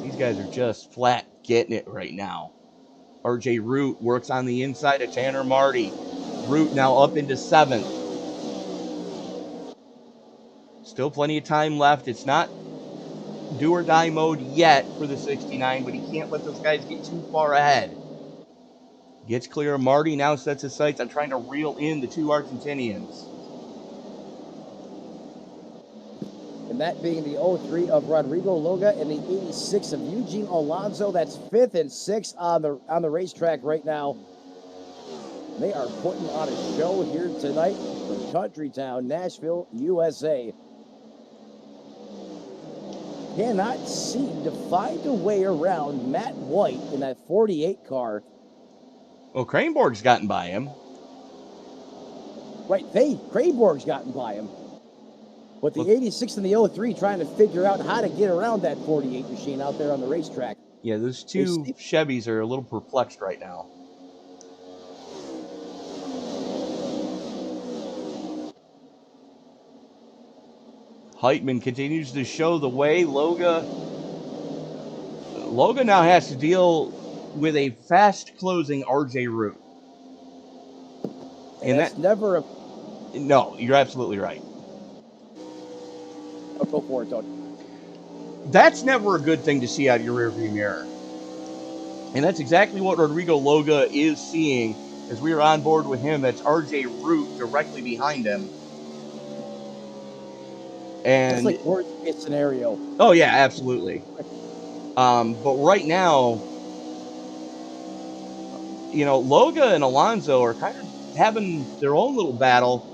These guys are just flat getting it right now. RJ Root works on the inside of Tanner Marty. Root now up into 7th. Still plenty of time left. It's not do or die mode yet for the 69, but he can't let those guys get too far ahead. Gets clear. Marty now sets his sights on trying to reel in the 2 Argentinians. And that being the 03 of Rodrigo Loga and the 86 of Eugene Alonso. That's 5th and 6th on the racetrack right now. They are putting on a show here tonight from Countrytown, Nashville, USA. Cannot seem to find a way around Matt White in that 48 car. Well, Kleinborg's gotten by him. Right, Kleinborg's gotten by him. But the 86 and the 03 trying to figure out how to get around that 48 machine out there on the racetrack. Yeah, those 2 Chevys are a little perplexed right now. Heitman continues to show the way. Loga now has to deal with a fast-closing RJ Root. And that's never a... No, you're absolutely right. Oh, go for it, Tony. That's never a good thing to see out of your rearview mirror. And that's exactly what Rodrigo Loga is seeing as we are on board with him. That's RJ Root directly behind him. And it's like worst case scenario. Oh yeah, absolutely. But right now, you know, Loga and Alonso are kind of having their own little battle.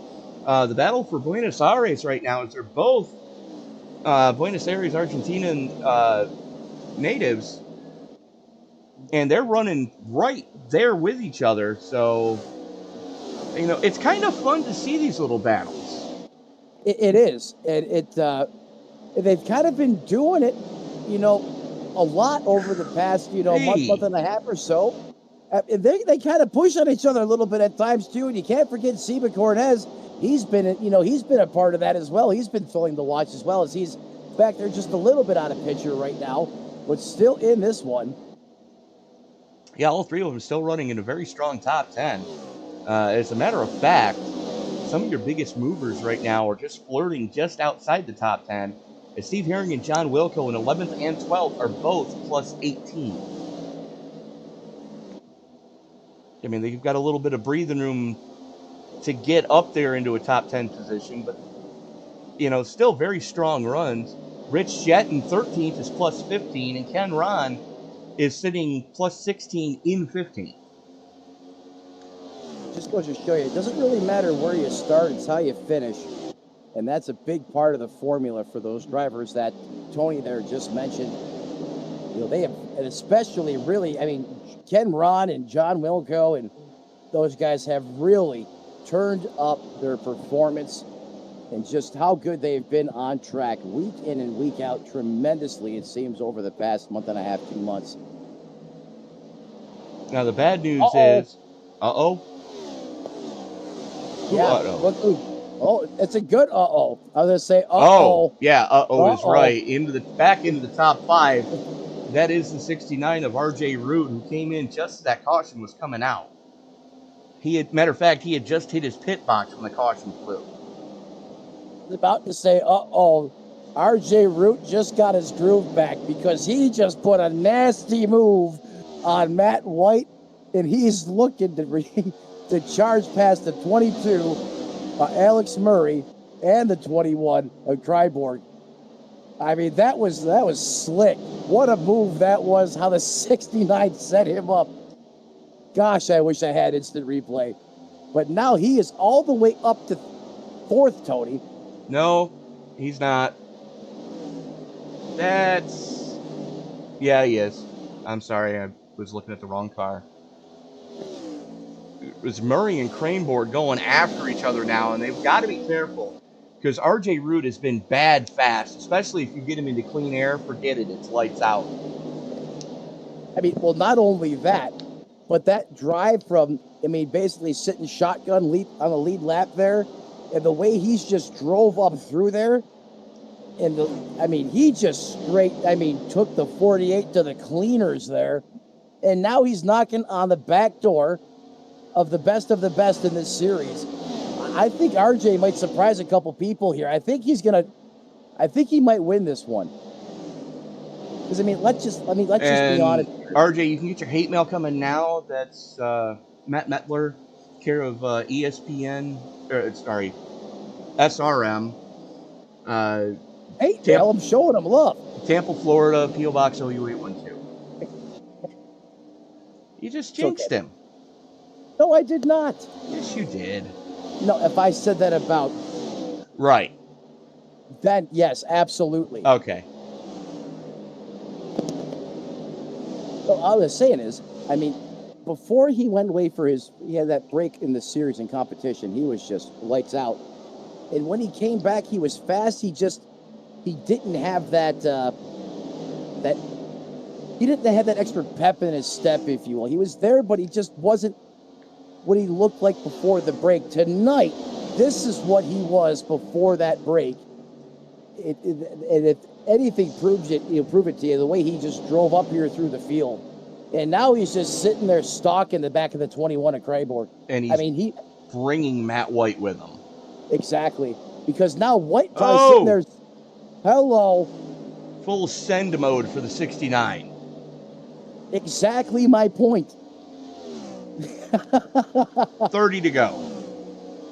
The battle for Buenos Aires right now is they're both Buenos Aires, Argentina natives, and they're running right there with each other. So, you know, it's kind of fun to see these little battles. It is. They've kind of been doing it, you know, a lot over the past, you know, month and a half or so. They kind of push on each other a little bit at times too, and you can't forget Seba Cortez. He's been a part of that as well. He's been filling the watch as well, as he's back there just a little bit out of picture right now, but still in this one. Yeah, all 3 of them still running in a very strong top 10. As a matter of fact, some of your biggest movers right now are just flirting just outside the top 10. As Steve Herring and John Wilco in 11th and 12th are both plus 18. I mean, they've got a little bit of breathing room to get up there into a top 10 position, but, you know, still very strong runs. Rich Jett in 13th is plus 15, and Ken Ron is sitting plus 16 in 15th. Just goes to show you, it doesn't really matter where you start, it's how you finish. And that's a big part of the formula for those drivers that Tony there just mentioned. You know, they have, and especially really, I mean, Ken Ron and John Wilco and those guys have really turned up their performance and just how good they've been on track week in and week out tremendously, it seems, over the past month and a half, 2 months. Now, the bad news is... Uh-oh. Yeah, Oh, it's a good uh-oh. I was going to say Oh, yeah, uh-oh is Uh-oh. right. Back into the top 5. That is the 69 of RJ Root, who came in just as that caution was coming out. Matter of fact, he had just hit his pit box when the caution flew. I was about to say, uh-oh. RJ Root just got his groove back because he just put a nasty move on Matt White, and he's looking to charge past the 22, Alex Murray, and the 21 of Kryborg. I mean, that was slick. What a move that was, how the 69 set him up. Gosh, I wish I had instant replay. But now he is all the way up to 4th, Tony. No, he's not. Yeah, he is. I'm sorry, I was looking at the wrong car. It was Murray and Craneboard going after each other now, and they've got to be careful because RJ Root has been bad fast, especially if you get him into clean air. Forget it, it's lights out. I mean, well, not only that, but that drive from, basically sitting shotgun on the lead lap there, and the way he's just drove up through there, and he just took the 48 to the cleaners there, and now he's knocking on the back door of the best in this series. I think RJ might surprise a couple people here. I think he might win this one. Because let's just be honest. RJ, you can get your hate mail coming now. That's Matt Mettler, care of ESPN, SRM. Hey, I'm showing him love. Tampa, Florida, P.O. Box OU812. You just jinxed him. No, I did not. Yes, you did. No, if I said that about... Right. Then, yes, absolutely. Okay. So all I was saying is, before he went away he had that break in the series and competition, he was just lights out. And when he came back, he was fast. He didn't have that extra pep in his step, if you will. He was there, but he just wasn't what he looked like before the break. Tonight, this is what he was before that break. And if anything proves it, he'll prove it to you, the way he just drove up here through the field. And now he's just sitting there stalking the back of the 21 at Kryborg. And he's bringing Matt White with him. Exactly. Because now White probably sitting there. Hello. Full send mode for the 69. Exactly my point. 30 to go.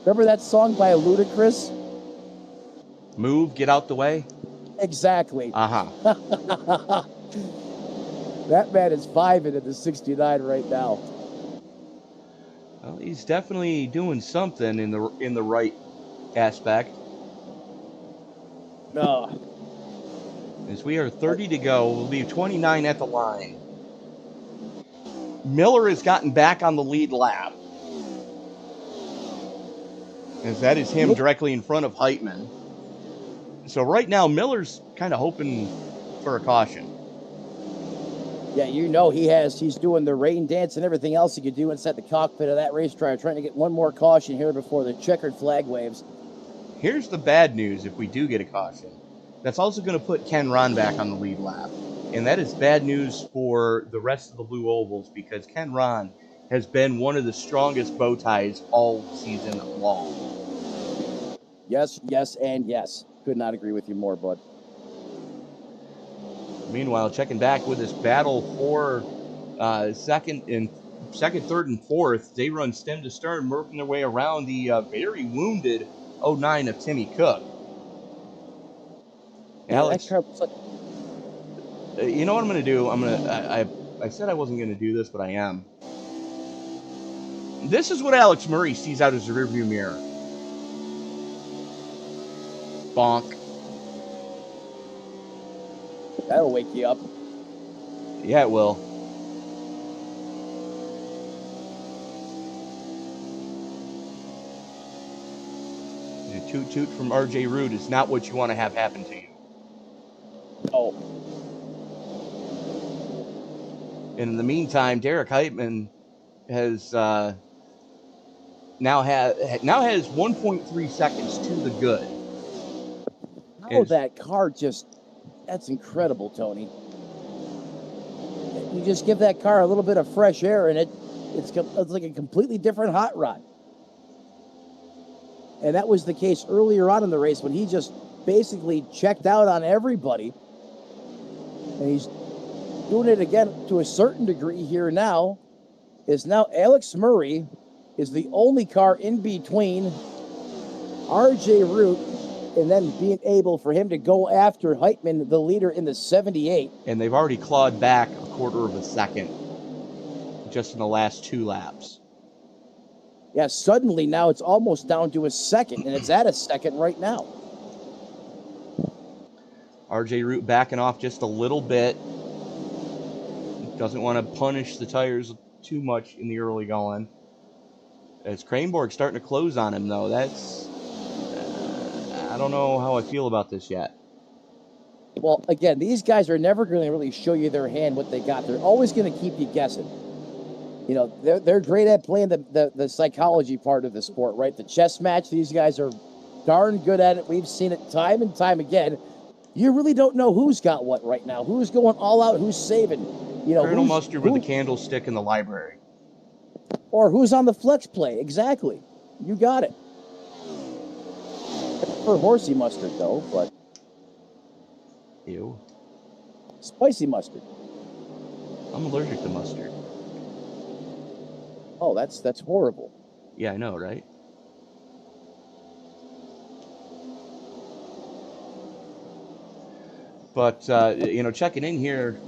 Remember that song by Ludacris? Move, get out the way? Exactly. Uh-huh. That man is vibing at the 69 right now. Well, he's definitely doing something in the right aspect. No. As we are 30 to go, we'll leave 29 at the line. Miller has gotten back on the lead lap. As that is him directly in front of Heitman. So right now, Miller's kind of hoping for a caution. Yeah, he's doing the rain dance and everything else he could do inside the cockpit of that race car, trying to get one more caution here before the checkered flag waves. Here's the bad news if we do get a caution. That's also going to put Ken Ron back on the lead lap. And that is bad news for the rest of the Blue Ovals because Ken Ron has been one of the strongest bow ties all season long. Yes, and yes. Could not agree with you more, bud. Meanwhile, checking back with this battle for second, third, and fourth, they run stem to stern, working their way around the very wounded 09 of Timmy Cook. Yeah, Alex, you know what I'm going to do? I said I wasn't going to do this, but I am. This is what Alex Murray sees out his rearview mirror. Bonk. That'll wake you up. Yeah, it will. The toot-toot from RJ Root is not what you want to have happen to you. Oh. And in the meantime, Derek Heitman has now has 1.3 seconds to the good. How that car that's incredible, Tony. You just give that car a little bit of fresh air and it's like a completely different hot rod. And that was the case earlier on in the race when he just basically checked out on everybody. And he's doing it again to a certain degree here now. Now Alex Murray is the only car in between RJ Root and then being able for him to go after Heitman, the leader in the 78. And they've already clawed back a quarter of a second just in the last 2 laps. Yeah, suddenly now it's almost down to a second, and it's at a second right now. RJ Root backing off just a little bit. Doesn't want to punish the tires too much in the early going. As Kronborg starting to close on him, though, that's... I don't know how I feel about this yet. Well, again, these guys are never going to really show you their hand, what they got. They're always going to keep you guessing. You know, they're great at playing the psychology part of the sport, right? The chess match, these guys are darn good at it. We've seen it time and time again. You really don't know who's got what right now. Who's going all out, who's saving. You know, Colonel Mustard with the candlestick in the library. Or who's on the flex play. Exactly. You got it. For horsey mustard, though, but... Ew. Spicy mustard. I'm allergic to mustard. Oh, that's horrible. Yeah, I know, right? But, you know, checking in here,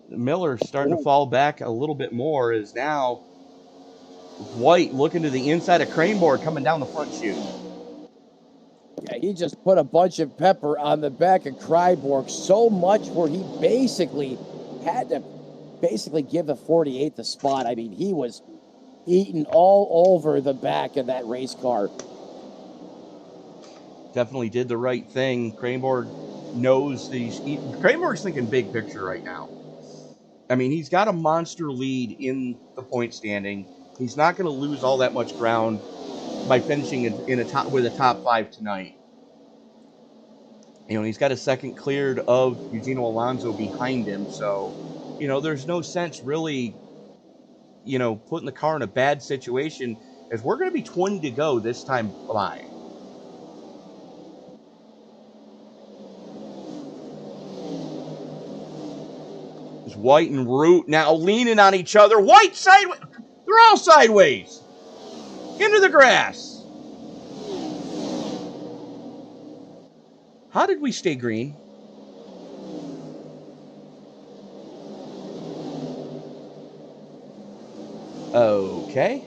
Miller starting to fall back a little bit more is now White looking to the inside of Kronborg coming down the front chute. Yeah, he just put a bunch of pepper on the back of Kronborg so much where he basically had to give the 48 the spot. I mean, he was eating all over the back of that race car. Definitely did the right thing. Kronborg knows these. Kronborg's thinking big picture right now. I mean, he's got a monster lead in the point standing. He's not going to lose all that much ground by finishing with a top 5 tonight. You know, he's got a second cleared of Eugenio Alonso behind him, so, you know, there's no sense really, you know, putting the car in a bad situation, as we're going to be 20 to go this time by. There's White and Root now leaning on each other. White sideways. They're all sideways. Into the grass. How did we stay green? Okay.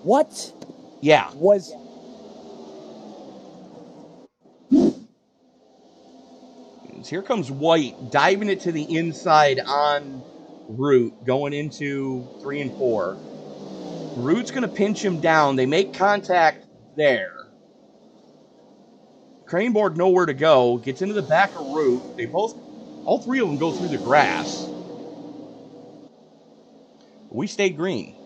What? Yeah. Was... Here comes White, diving it to the inside on Root, going into 3 and 4. Root's going to pinch him down. They make contact there. Kronborg nowhere to go. Gets into the back of Root. All 3 of them go through the grass. We stayed green.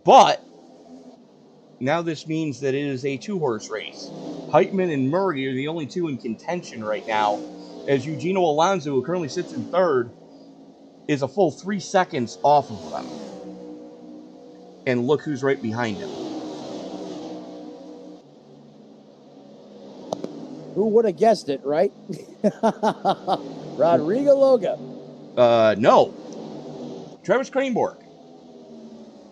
But now this means that it is a 2-horse race. Heitman and Murray are the only 2 in contention right now, as Eugenio Alonso, who currently sits in 3rd, is a full 3 seconds off of them. And look who's right behind him. Who would have guessed it, right? Rodrigo Loga. No. Travis Kronborg.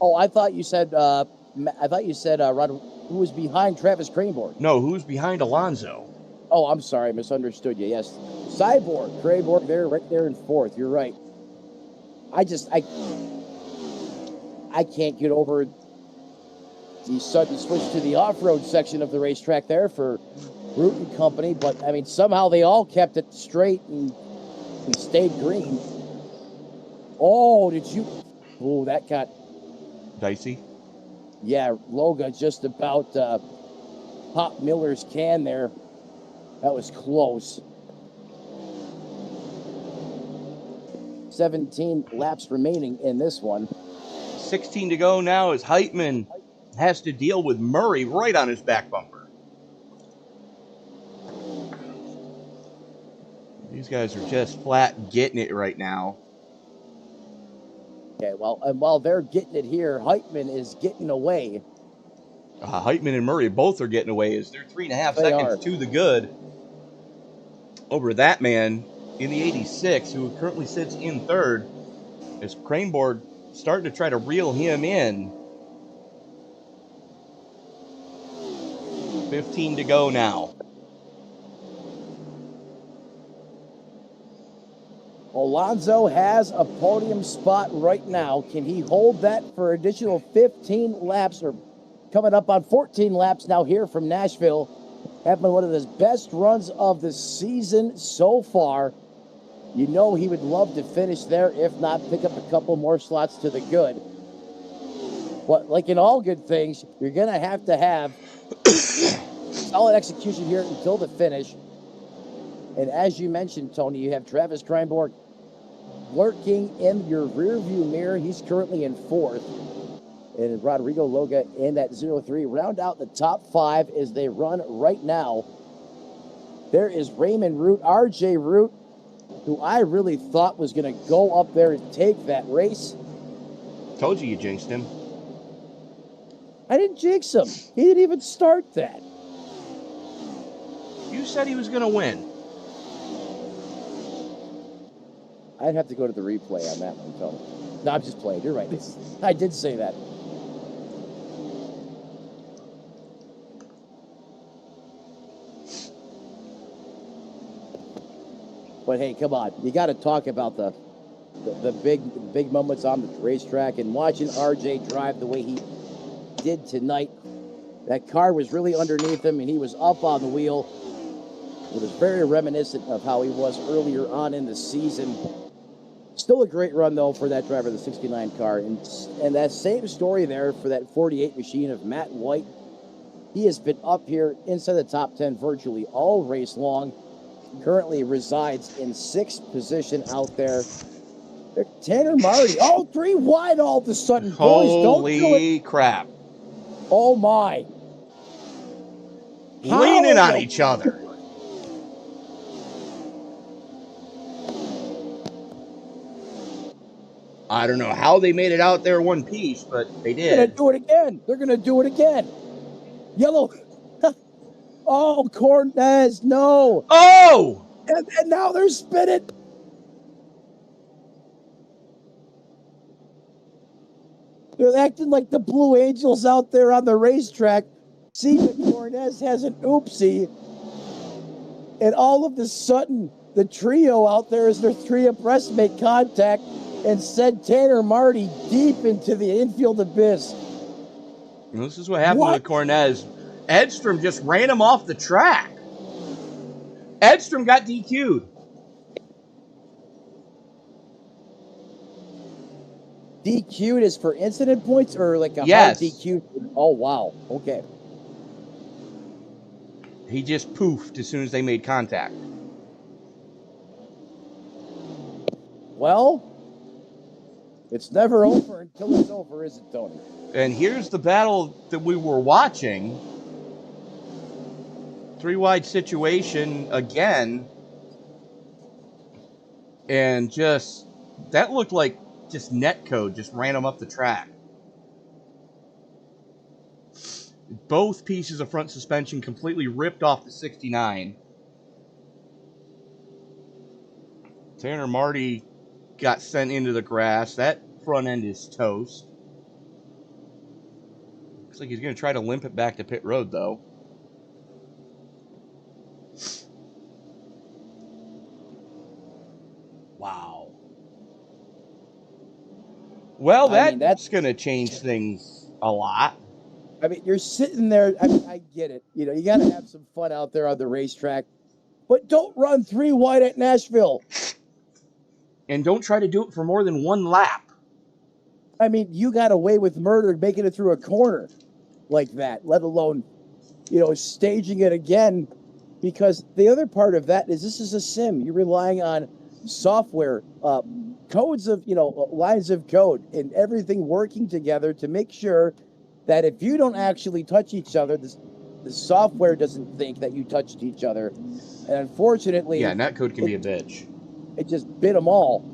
Oh, I thought you said who was behind Travis Kronborg. No, who's behind Alonso? Oh, I'm sorry, I misunderstood you. Yes, Cyborg, Kronborg there, right there in 4th. You're right. I can't get over the sudden switch to the off-road section of the racetrack there for Root and company, but I mean, somehow they all kept it straight and we stayed green. Oh, oh, that got dicey. Yeah, Loga just about popped Miller's can there. That was close. 17 laps remaining in this one. 16 to go now as Heitman has to deal with Murray right on his back bumper. These guys are just flat getting it right now. Okay, well, and while they're getting it here, Heitman is getting away. Heitman and Murray both are getting away as they're 3.5 They seconds are. to the good over that man in the 86, who currently sits in third, as Craneboard starting to try to reel him in. 15 to go now. Alonso has a podium spot right now. Can he hold that for additional 15 laps, or coming up on 14 laps now here from Nashville? Having one of his best runs of the season so far. You know he would love to finish there, if not pick up a couple more slots to the good. But like in all good things, you're going to have solid execution here until the finish. And as you mentioned, Tony, you have Travis Kreinborg lurking in your rearview mirror. He's currently in fourth. And Rodrigo Loga in that 0-3. Round out the top five as they run right now. There is Raymond Root, RJ Root, who I really thought was going to go up there and take that race. Told you jinxed him. I didn't jinx him. He didn't even start that. You said he was going to win. I'd have to go to the replay on that one, Tony. No, I'm just playing. You're right. I did say that. But hey, come on. You got to talk about the big moments on the racetrack, and watching RJ drive the way he did tonight. That car was really underneath him, and he was up on the wheel. It was very reminiscent of how he was earlier on in the season. Still a great run, though, for that driver of the 69 car. And that same story there for that 48 machine of Matt White. He has been up here inside the top 10 virtually all race long. Currently resides in 6th position out there. Tanner Marty, all 3 wide all of a sudden. Boys, don't do Holy it. crap. Oh, my. Leaning on each other. I don't know how they made it out there one piece, but they They're going did. to do it again. They're going to do it again. Yellow. Oh, Cortez, no. Oh! And now they're spinning. They're acting like the Blue Angels out there on the racetrack. Steven Cortez has an oopsie. And all of a sudden, the trio out there, as their 3 abreast, make contact and send Tanner Marty deep into the infield abyss. And this is what happened with Cornez. Edstrom just ran him off the track. Edstrom got DQ'd. DQ'd is for incident points, or like a Yes. hard DQ? Oh, wow. Okay. He just poofed as soon as they made contact. Well, it's never over until it's over, is it, Tony? And here's the battle that we were watching. 3-wide situation again. And just, that looked like just net code, just ran them up the track. Both pieces of front suspension completely ripped off the 69. Tanner Marty got sent into the grass. That front end is toast. Looks like he's going to try to limp it back to pit road, though. Wow. Well, that's going to change things a lot. I mean, you're sitting there. I mean, I get it. You know, you got to have some fun out there on the racetrack. But don't run 3 wide at Nashville. And don't try to do it for more than 1 lap. I mean, you got away with murder making it through a corner like that, let alone, you know, staging it again. Because the other part of that is this is a sim. You're relying on software codes of, lines of code and everything working together to make sure that if you don't actually touch each other, the software doesn't think that you touched each other. And unfortunately, Yeah, netcode can be a bitch. It just bit them all.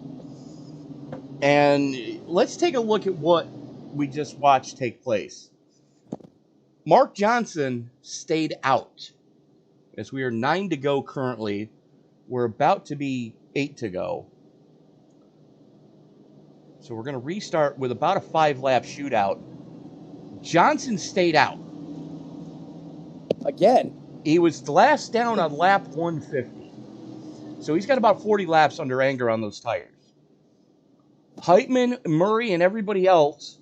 And let's take a look at what we just watched take place. Mark Johnson stayed out. As we are 9 to go currently, we're about to be 8 to go. So we're going to restart with about a 5-lap shootout. Johnson stayed out. Again. He was last down on lap 150. So he's got about 40 laps under anger on those tires. Heitman, Murray, and everybody else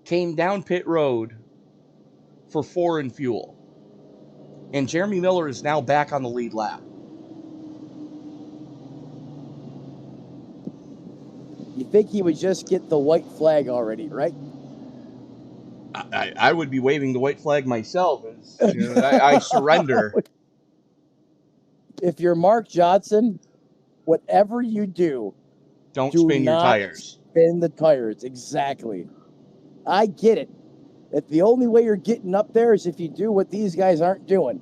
came down pit road for foreign fuel. And Jeremy Miller is now back on the lead lap. You think he would just get the white flag already, right? I would be waving the white flag myself. As, I surrender. If you're Mark Johnson, whatever you do, don't spin your tires. Spin the tires, exactly. I get it. That the only way you're getting up there is if you do what these guys aren't doing.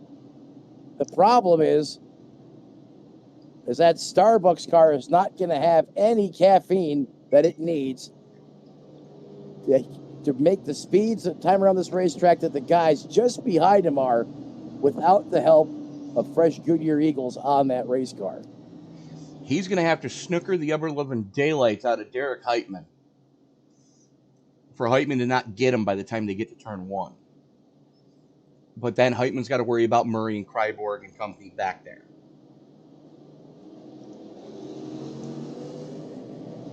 The problem is that Starbucks car is not going to have any caffeine that it needs to make the speeds of time around this racetrack that the guys just behind him are without the help of fresh Goodyear Eagles on that race car. He's going to have to snooker the ever living daylights out of Derek Heitman for Heitman to not get him by the time they get to turn 1. But then Heitman's got to worry about Murray and Kryborg and company back there.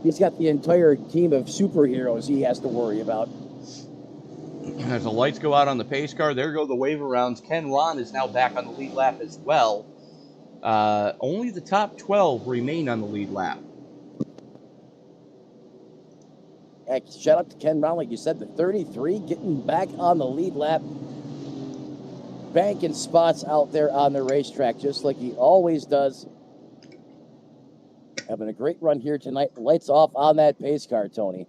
He's got the entire team of superheroes he has to worry about. As the lights go out on the pace car, there go the wave arounds. Ken Ron is now back on the lead lap as well. Only the top 12 remain on the lead lap. Heck, shout out to Ken Ron, like you said, the 33 getting back on the lead lap. Banking spots out there on the racetrack, just like he always does. Having a great run here tonight. Lights off on that pace car, Tony.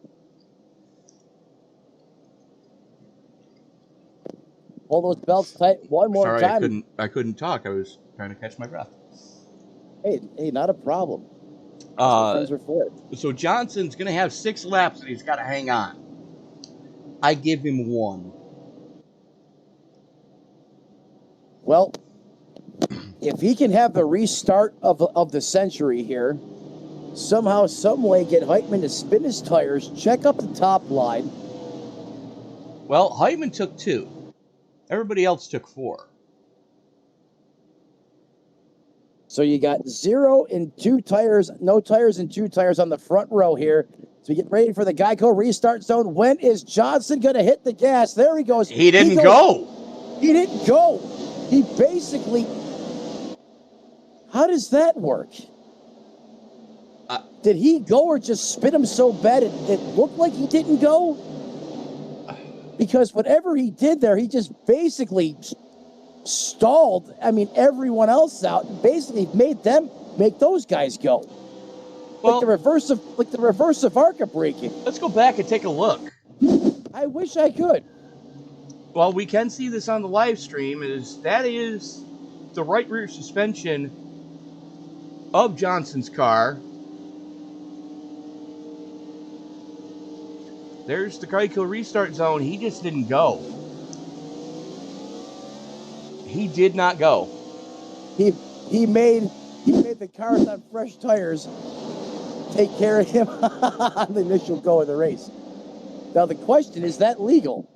Pull those belts tight one more time. Sorry, I couldn't talk. I was trying to catch my breath. Hey, not a problem. That's what friends are for. So Johnson's going to have 6 laps and he's got to hang on. I give him 1. Well, if he can have the restart of the century here, somehow, some way get Heitman to spin his tires, check up the top line. Well, Heitman took 2. Everybody else took 4. So you got 0 and 2 tires, no tires and 2 tires on the front row here. So we get ready for the Geico restart zone. When is Johnson going to hit the gas? There he goes. He didn't go. He didn't go. He basically... How does that work? Did he go or just spin him so bad it looked like he didn't go? Because whatever he did there, he just basically stalled, everyone else out, and basically made them make those guys go. Well, like the reverse of ARCA braking. Let's go back and take a look. I wish I could. Well, we can see this on the live stream. That is the right rear suspension of Johnson's car. There's the Geico restart zone. He just didn't go. He did not go. He made the cars on fresh tires take care of him on the initial go of the race. Now the question is that legal?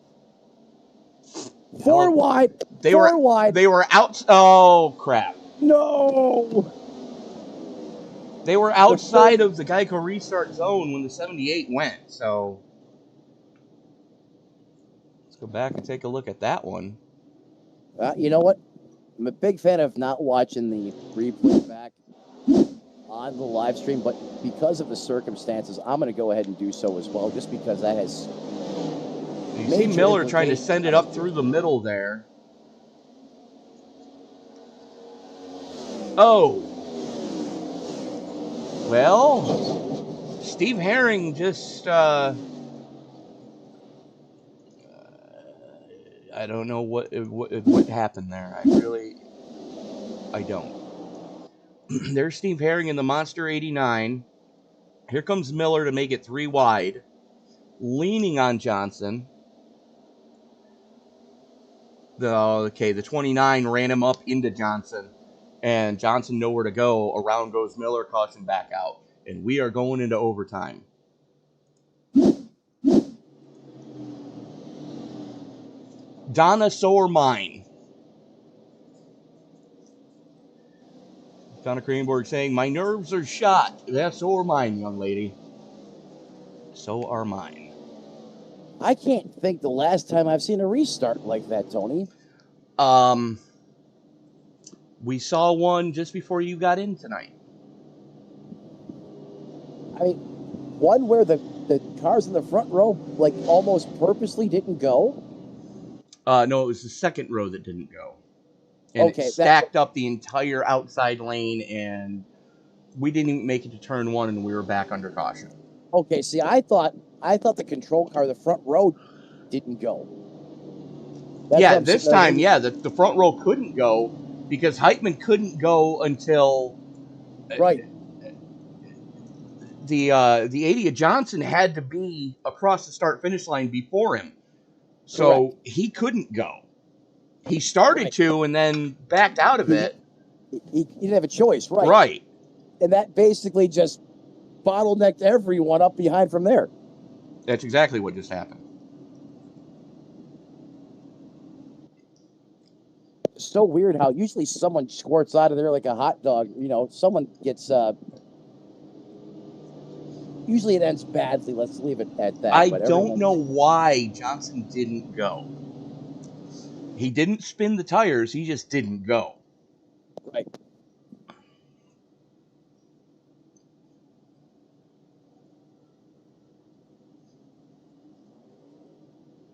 Four wide. They were out. Oh crap! No. They were outside of the Geico restart zone when the 78 went. So let's go back and take a look at that one. You know what? I'm a big fan of not watching the replay back on the live stream, but because of the circumstances, I'm going to go ahead and do so as well, just because that has. You see Miller trying to send it up through the middle there. Oh. Well, Steve Herring just, I don't know what happened there. I don't. There's Steve Herring in the Monster 89. Here comes Miller to make it 3 wide, leaning on Johnson. The 29 ran him up into Johnson, and Johnson nowhere to go. Around goes Miller, caution back out, and we are going into overtime. Donna, so are mine. Donna Greenberg saying, my nerves are shot. Yeah, so are mine, young lady. So are mine. I can't think the last time I've seen a restart like that, Tony. We saw one just before you got in tonight. I mean, one where the cars in the front row, like, almost purposely didn't go? No, it was the second row that didn't go. And it stacked up the entire outside lane, and we didn't even make it to turn 1, and we were back under caution. Okay, see, I thought the control car, the front row, didn't go. This time, the front row couldn't go because Heitman couldn't go until the 80 of Johnson had to be across the start-finish line before him. So he couldn't go. He started to and then backed out of it. He didn't have a choice, right? Right. And that basically just bottlenecked everyone up behind from there. That's exactly what just happened. It's so weird how usually someone squirts out of there like a hot dog. You know, someone gets... usually it ends badly. Let's leave it at that. I don't know why Johnson didn't go. He didn't spin the tires. He just didn't go. Right.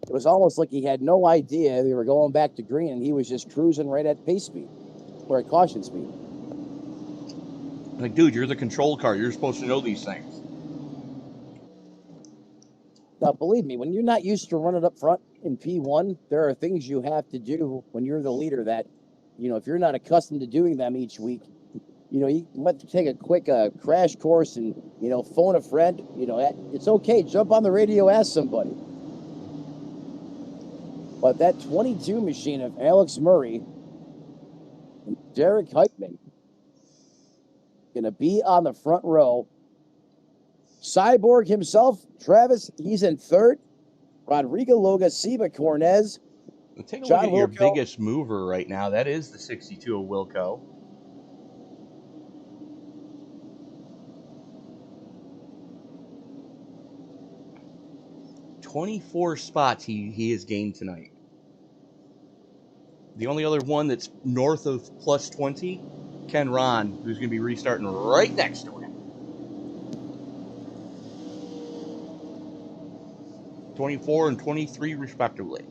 It was almost like he had no idea they were going back to green, and he was just cruising right at pace speed, or at caution speed. Like, dude, you're the control car. You're supposed to know these things. Now, believe me, when you're not used to running up front in P1, there are things you have to do when you're the leader that, you know, if you're not accustomed to doing them each week, you know, you might take a quick crash course and, you know, phone a friend. You know, it's okay. Jump on the radio, ask somebody. But that 22 machine of Alex Murray and Derek Heitman going to be on the front row. Cyborg himself, Travis, he's in third. Rodrigo Loga, Seba Cornez. Take a look at your biggest mover right now. That is the 62 of Wilco. "24 spots he has gained tonight. The only other one that's north of plus 20, Ken Ron, who's going to be restarting right next to him. 24 and 23 respectively.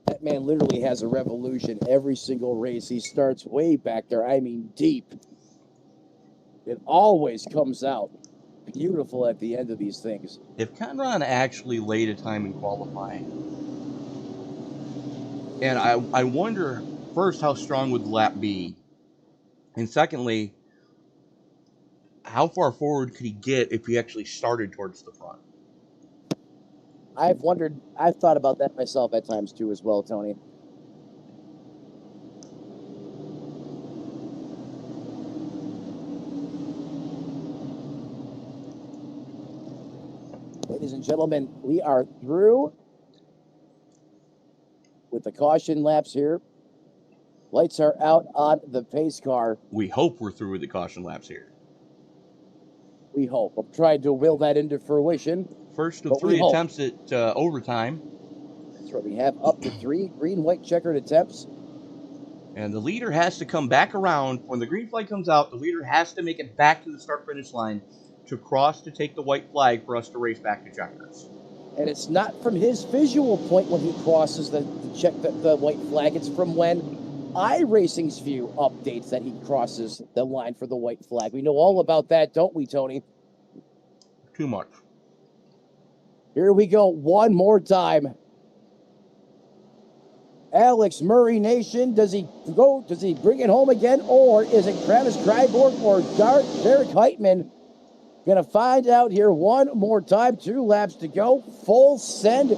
That man literally has a revolution every single race. He starts way back there. I mean, deep. It always comes out beautiful at the end of these things. If Conron actually laid a time in qualifying, and I wonder, first, how strong would the lap be? And secondly, how far forward could he get if he actually started towards the front? I've thought about that myself at times too as well, Tony. Ladies and gentlemen, we are through with the caution laps here. Lights are out on the pace car. We hope we're through with the caution laps here. We hope. I'm trying to will that into fruition. First of 3 attempts at overtime. That's right. We have up to 3 green, white, checkered attempts. And the leader has to come back around. When the green flag comes out, the leader has to make it back to the start-finish line to cross to take the white flag for us to race back to checkers. And it's not from his visual point when he crosses the white flag. It's from when iRacing's view updates that he crosses the line for the white flag. We know all about that, don't we, Tony? Too much. Here we go one more time. Alex Murray Nation, does he bring it home again, or is it Travis Kryborg or Derek Heitman? Gonna find out here one more time. 2 laps to go. Full send.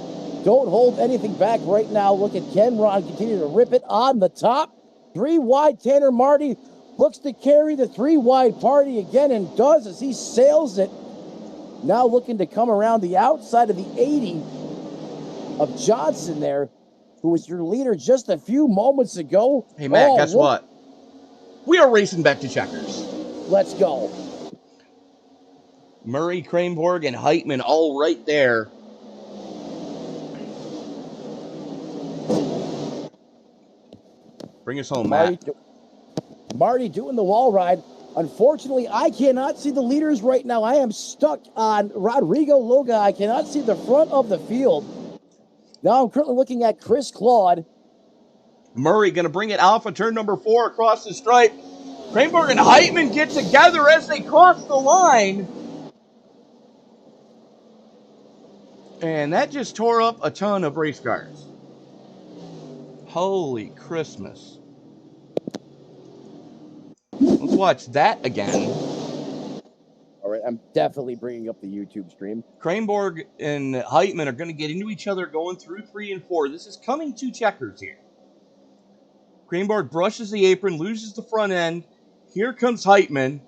Don't hold anything back right now. Look at Ken Ron continue to rip it on the top. 3 wide. Tanner Marty looks to carry the 3 wide party again, and does as he sails it. Now looking to come around the outside of the 80 of Johnson there, who was your leader just a few moments ago. Hey, Matt, guess what? We are racing back to checkers. Let's go. Murray, Kraneborg, and Heitman all right there. Bring us home, Matt. Marty doing the wall ride. Unfortunately, I cannot see the leaders right now. I am stuck on Rodrigo Loga. I cannot see the front of the field. Now I'm currently looking at Chris Claude. Murray going to bring it off of turn number 4 across the stripe. Kraneborg and Heitman get together as they cross the line. And that just tore up a ton of race cars. Holy Christmas. Let's watch that again. All right, I'm definitely bringing up the YouTube stream. Kraneborg and Heitman are going to get into each other going through 3 and 4. This is coming to checkers here. Kraneborg brushes the apron, loses the front end. Here comes Heitman.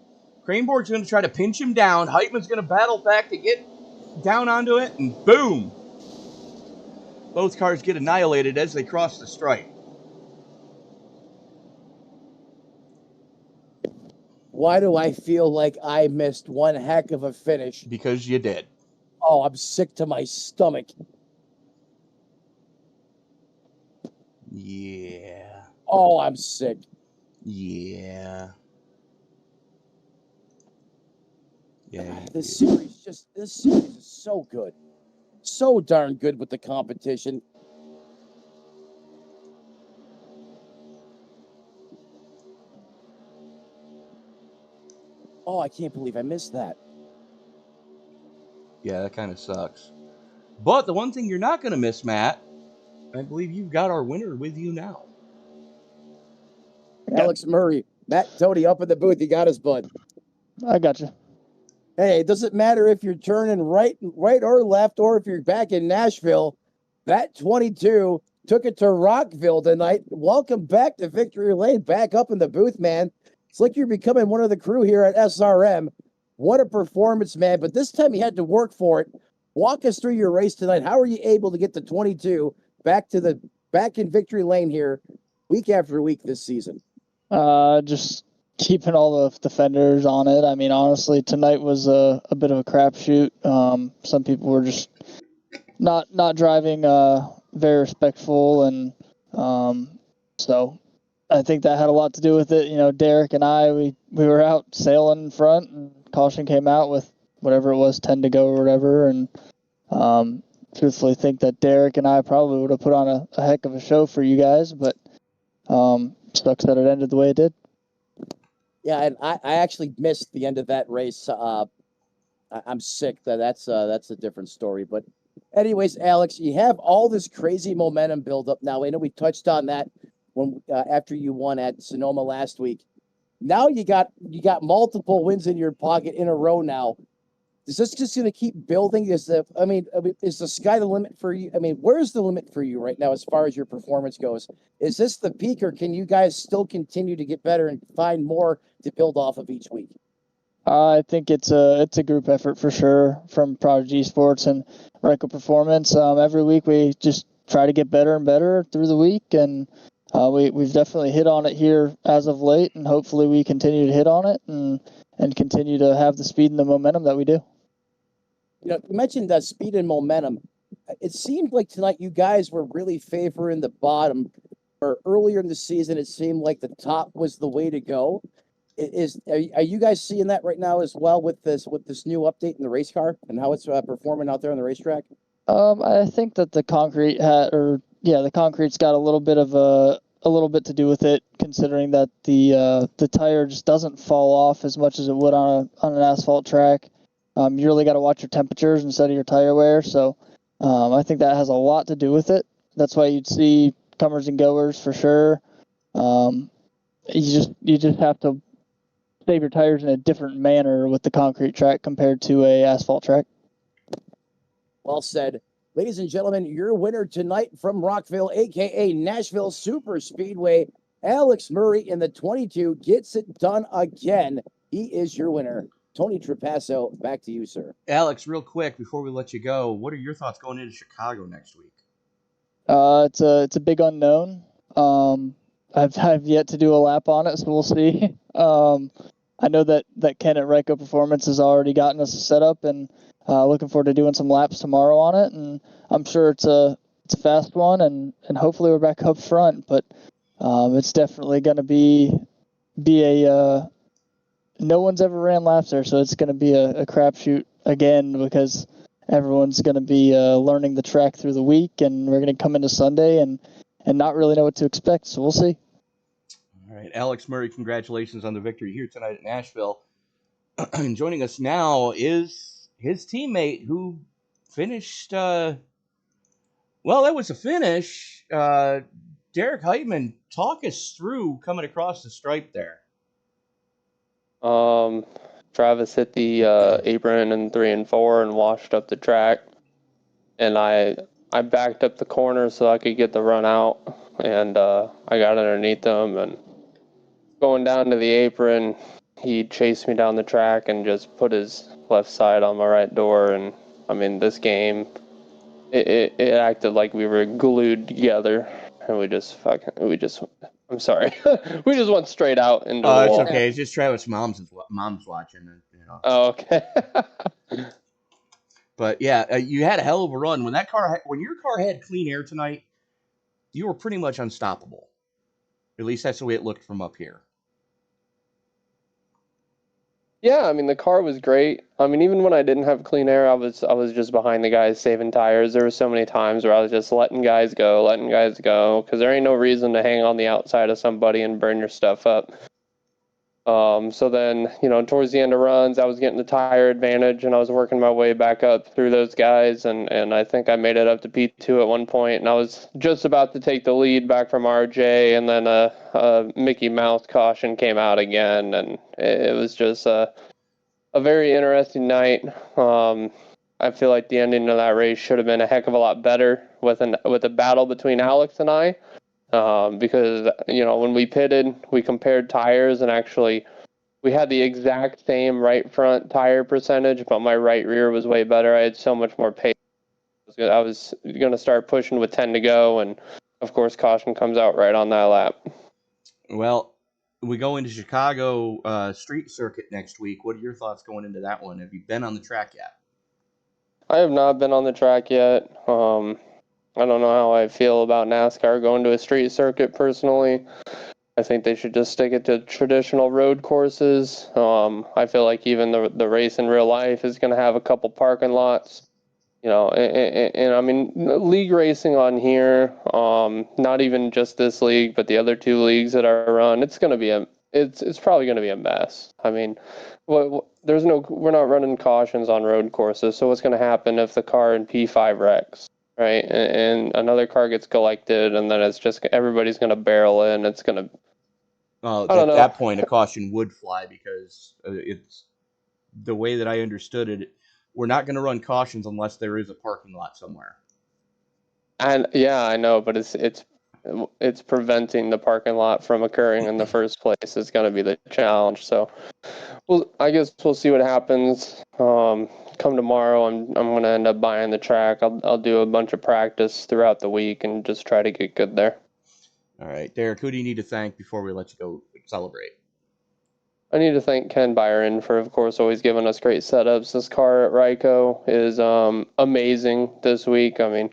Kraneborg's going to try to pinch him down. Heitman's going to battle back to get down onto it, and boom! Both cars get annihilated as they cross the stripe. Why do I feel like I missed one heck of a finish? Because you did. Oh, I'm sick to my stomach. Yeah. Oh, I'm sick. Yeah. Yeah. This series is so good. So darn good with the competition. Oh, I can't believe I missed that. Yeah, that kind of sucks. But the one thing you're not going to miss, Matt, I believe you've got our winner with you now. Alex Murray. Matt Tony up in the booth. He got his bud. I got you. Hey, it doesn't matter if you're turning right or left, or if you're back in Nashville. That 22 took it to Rockville tonight. Welcome back to Victory Lane. Back up in the booth, man. It's like you're becoming one of the crew here at SRM. What a performance, man. But this time you had to work for it. Walk us through your race tonight. How were you able to get the 22 back in Victory Lane here week after week this season? Just keeping all the defenders on it. I mean, honestly, tonight was a bit of a crapshoot. Some people were just not driving very respectful, and so I think that had a lot to do with it. You know, Derek and I, we were out sailing in front, and caution came out with whatever it was, 10 to go or whatever, and truthfully think that Derek and I probably would have put on a heck of a show for you guys, but sucks that it ended the way it did. Yeah, and I actually missed the end of that race. I'm sick. That's a different story. But anyways, Alex, you have all this crazy momentum build up now. I know we touched on that when after you won at Sonoma last week. Now you got multiple wins in your pocket in a row now. Is this just going to keep building? Is the sky the limit for you? I mean, where's the limit for you right now as far as your performance goes? Is this the peak, or can you guys still continue to get better and find more to build off of each week? I think it's a group effort for sure from Prodigy Sports and Ryko Performance. Every week we just try to get better and better through the week, and we've definitely hit on it here as of late, and hopefully we continue to hit on it and continue to have the speed and the momentum that we do. You know, you mentioned speed and momentum. It seemed like tonight you guys were really favoring the bottom, or earlier in the season it seemed like the top was the way to go. Are you guys seeing that right now as well with this new update in the race car and how it's performing out there on the racetrack? I think that the concrete's got a little bit of a little bit to do with it, considering that the tire just doesn't fall off as much as it would on an asphalt track. You really got to watch your temperatures instead of your tire wear. So I think that has a lot to do with it. That's why you'd see comers and goers for sure. You just have to save your tires in a different manner with the concrete track compared to a asphalt track. Well said. Ladies and gentlemen, your winner tonight from Rockville, a.k.a. Nashville Superspeedway, Alex Murray in the 22 gets it done again. He is your winner. Tony Trapasso, back to you, sir. Alex, real quick before we let you go, what are your thoughts going into Chicago next week? It's a big unknown. I've yet to do a lap on it, so we'll see. I know that Ken at Ryko Performance has already gotten us set up, and looking forward to doing some laps tomorrow on it. And I'm sure it's a fast one, and hopefully we're back up front. But it's definitely going to be a no one's ever ran laps there, so it's going to be a crapshoot again because everyone's going to be learning the track through the week, and we're going to come into Sunday and not really know what to expect. So we'll see. All right, Alex Murray, congratulations on the victory here tonight at Nashville. And joining us now is his teammate who finished, that was a finish. Derek Heitman, talk us through coming across the stripe there. Travis hit the apron in 3 and 4 and washed up the track. And I backed up the corner so I could get the run out. And I got underneath him, and going down to the apron, he chased me down the track and just put his left side on my right door. And I mean, this game, it acted like we were glued together, and we just I'm sorry, we just went straight out into the wall. It's okay. It's just Travis' mom's watching, you know. Oh, okay. But yeah, you had a hell of a run when your car had clean air tonight. You were pretty much unstoppable. At least that's the way it looked from up here. Yeah, I mean, the car was great. I mean, even when I didn't have clean air, I was just behind the guys saving tires. There were so many times where I was just letting guys go, because there ain't no reason to hang on the outside of somebody and burn your stuff up. So then, towards the end of runs, I was getting the tire advantage, and I was working my way back up through those guys, and I think I made it up to P2 at one point, and I was just about to take the lead back from RJ, and then a Mickey Mouse caution came out again, and it was just a very interesting night. I feel like the ending of that race should have been a heck of a lot better with a battle between Alex and I. Because, when we pitted, we compared tires, and actually we had the exact same right front tire percentage, but my right rear was way better. I had so much more pace. I was going to start pushing with 10 to go, and of course caution comes out right on that lap. Well, we go into Chicago street circuit next week. What are your thoughts going into that one? Have you been on the track yet? I have not been on the track yet. I don't know how I feel about NASCAR going to a street circuit personally. I think they should just stick it to traditional road courses. I feel like even the race in real life is going to have a couple parking lots. And I mean, league racing on here, not even just this league, but the other 2 leagues that are run, it's probably going to be a mess. I mean, we're not running cautions on road courses. So what's going to happen if the car in P5 wrecks? Right, and another car gets collected, and then it's just everybody's going to barrel in. It's going to. Well, at that point, a caution would fly because it's the way that I understood it. We're not going to run cautions unless there is a parking lot somewhere. And yeah, I know, but it's preventing the parking lot from occurring in the first place is going to be the challenge. So, I guess we'll see what happens. Come tomorrow, I'm going to end up buying the track. I'll do a bunch of practice throughout the week and just try to get good there. All right, Derek, who do you need to thank before we let you go celebrate? I need to thank Ken Byron for, of course, always giving us great setups. This car at Ryko is amazing this week. I mean,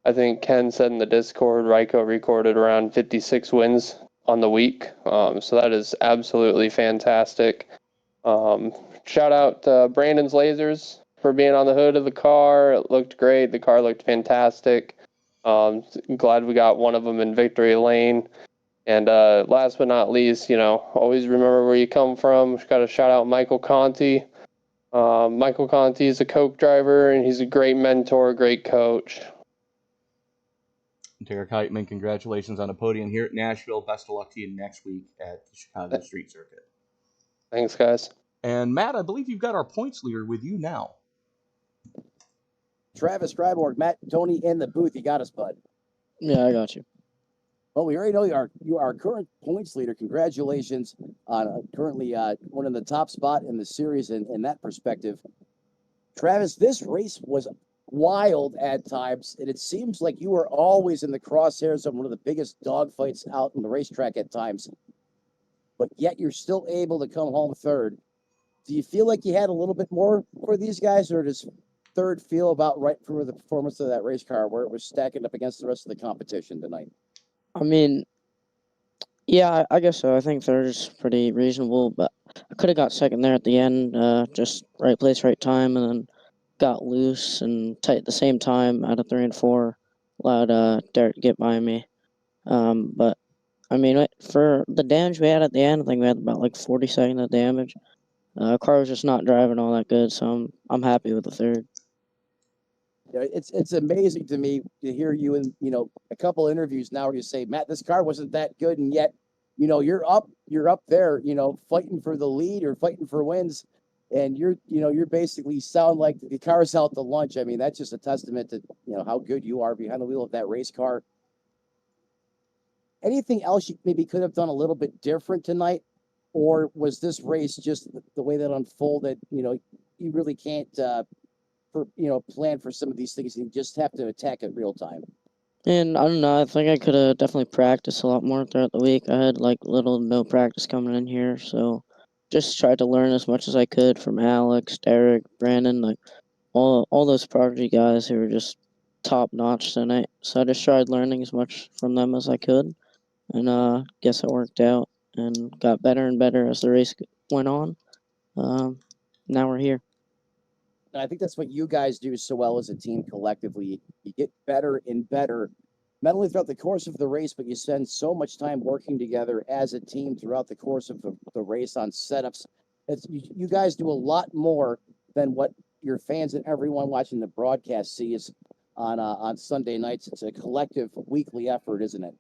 I think Ken said in the Discord, Ryko recorded around 56 wins on the week. So that is absolutely fantastic. Shout out to Brandon's Lasers for being on the hood of the car. It looked great. The car looked fantastic. Glad we got one of them in victory lane. And last but not least, always remember where you come from. Got to shout out Michael Conti. Michael Conti is a Coke driver, and he's a great mentor, great coach. Derek Heitman, congratulations on a podium here at Nashville. Best of luck to you next week at the Chicago Street Circuit. Thanks, guys. And Matt, I believe you've got our points leader with you now. Travis Freiburg, Matt, Tony in the booth. You got us, bud. Yeah, I got you. Well, we already know you are our current points leader. Congratulations on currently winning the top spot in the series in that perspective. Travis, this race was wild at times, and it seems like you were always in the crosshairs of one of the biggest dogfights out in the racetrack at times, but yet you're still able to come home third. Do you feel like you had a little bit more for these guys, or does third feel about right for the performance of that race car where it was stacking up against the rest of the competition tonight? I mean, yeah, I guess so. I think third is pretty reasonable, but I could have got second there at the end, just right place, right time, and then got loose and tight at the same time out of 3 and 4, allowed Derek to get by me. But, I mean, for the damage we had at the end, I think we had about like 40 seconds of damage. Car was just not driving all that good, so I'm happy with the third. Yeah, it's amazing to me to hear you in a couple interviews now where you say, Matt, this car wasn't that good, and yet you're up there, fighting for the lead or fighting for wins, and you're basically sound like the car's out to lunch. I mean, that's just a testament to how good you are behind the wheel of that race car. Anything else you maybe could have done a little bit different tonight, or was this race just the way that unfolded? You really can't plan for some of these things. You just have to attack it real time. And I don't know, I think I could have definitely practiced a lot more throughout the week. I had like little to no practice coming in here, so just tried to learn as much as I could from Alex, Derek, Brandon, like all those prodigy guys who were just top notch tonight. So I just tried learning as much from them as I could, and guess it worked out and got better and better as the race went on. Now we're here. And I think that's what you guys do so well as a team collectively. You get better and better, not only throughout the course of the race, but you spend so much time working together as a team throughout the course of the race on setups. You guys do a lot more than what your fans and everyone watching the broadcast sees on Sunday nights. It's a collective weekly effort, isn't it?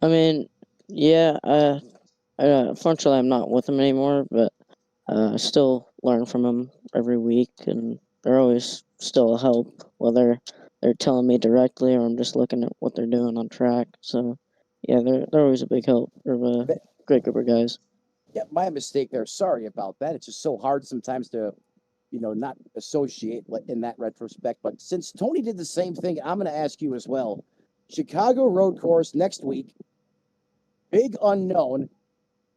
I mean, yeah, unfortunately I'm not with them anymore, but I still learn from them every week, and they're always still a help, whether they're telling me directly or I'm just looking at what they're doing on track. So, yeah, they're always a big help. They're a great group of guys. Yeah, my mistake there. Sorry about that. It's just so hard sometimes to, not associate in that retrospect. But since Tony did the same thing, I'm going to ask you as well. Chicago road course next week, big unknown.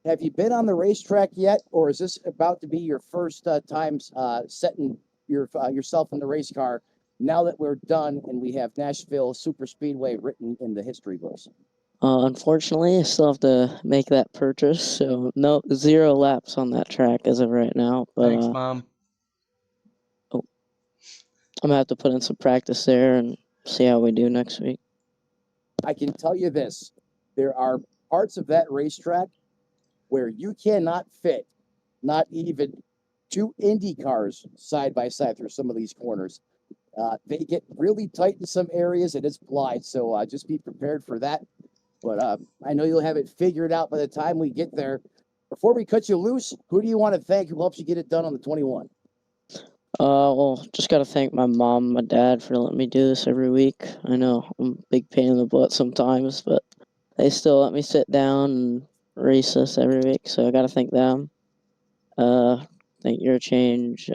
Have you been on the racetrack yet, or is this about to be your first time setting yourself in the race car now that we're done and we have Nashville Superspeedway written in the history books? Unfortunately, I still have to make that purchase, so no, 0 laps on that track as of right now. But, Thanks, Mom. I'm going to have to put in some practice there and see how we do next week. I can tell you this. There are parts of that racetrack where you cannot fit not even 2 Indy cars side by side through some of these corners. They get really tight in some areas, and it's blind, so just be prepared for that. But I know you'll have it figured out by the time we get there. Before we cut you loose, who do you want to thank who helps you get it done on the 21? Well, just got to thank my mom and my dad for letting me do this every week. I know I'm a big pain in the butt sometimes, but they still let me sit down and race this every week, so I got to thank them. Thank Your Change.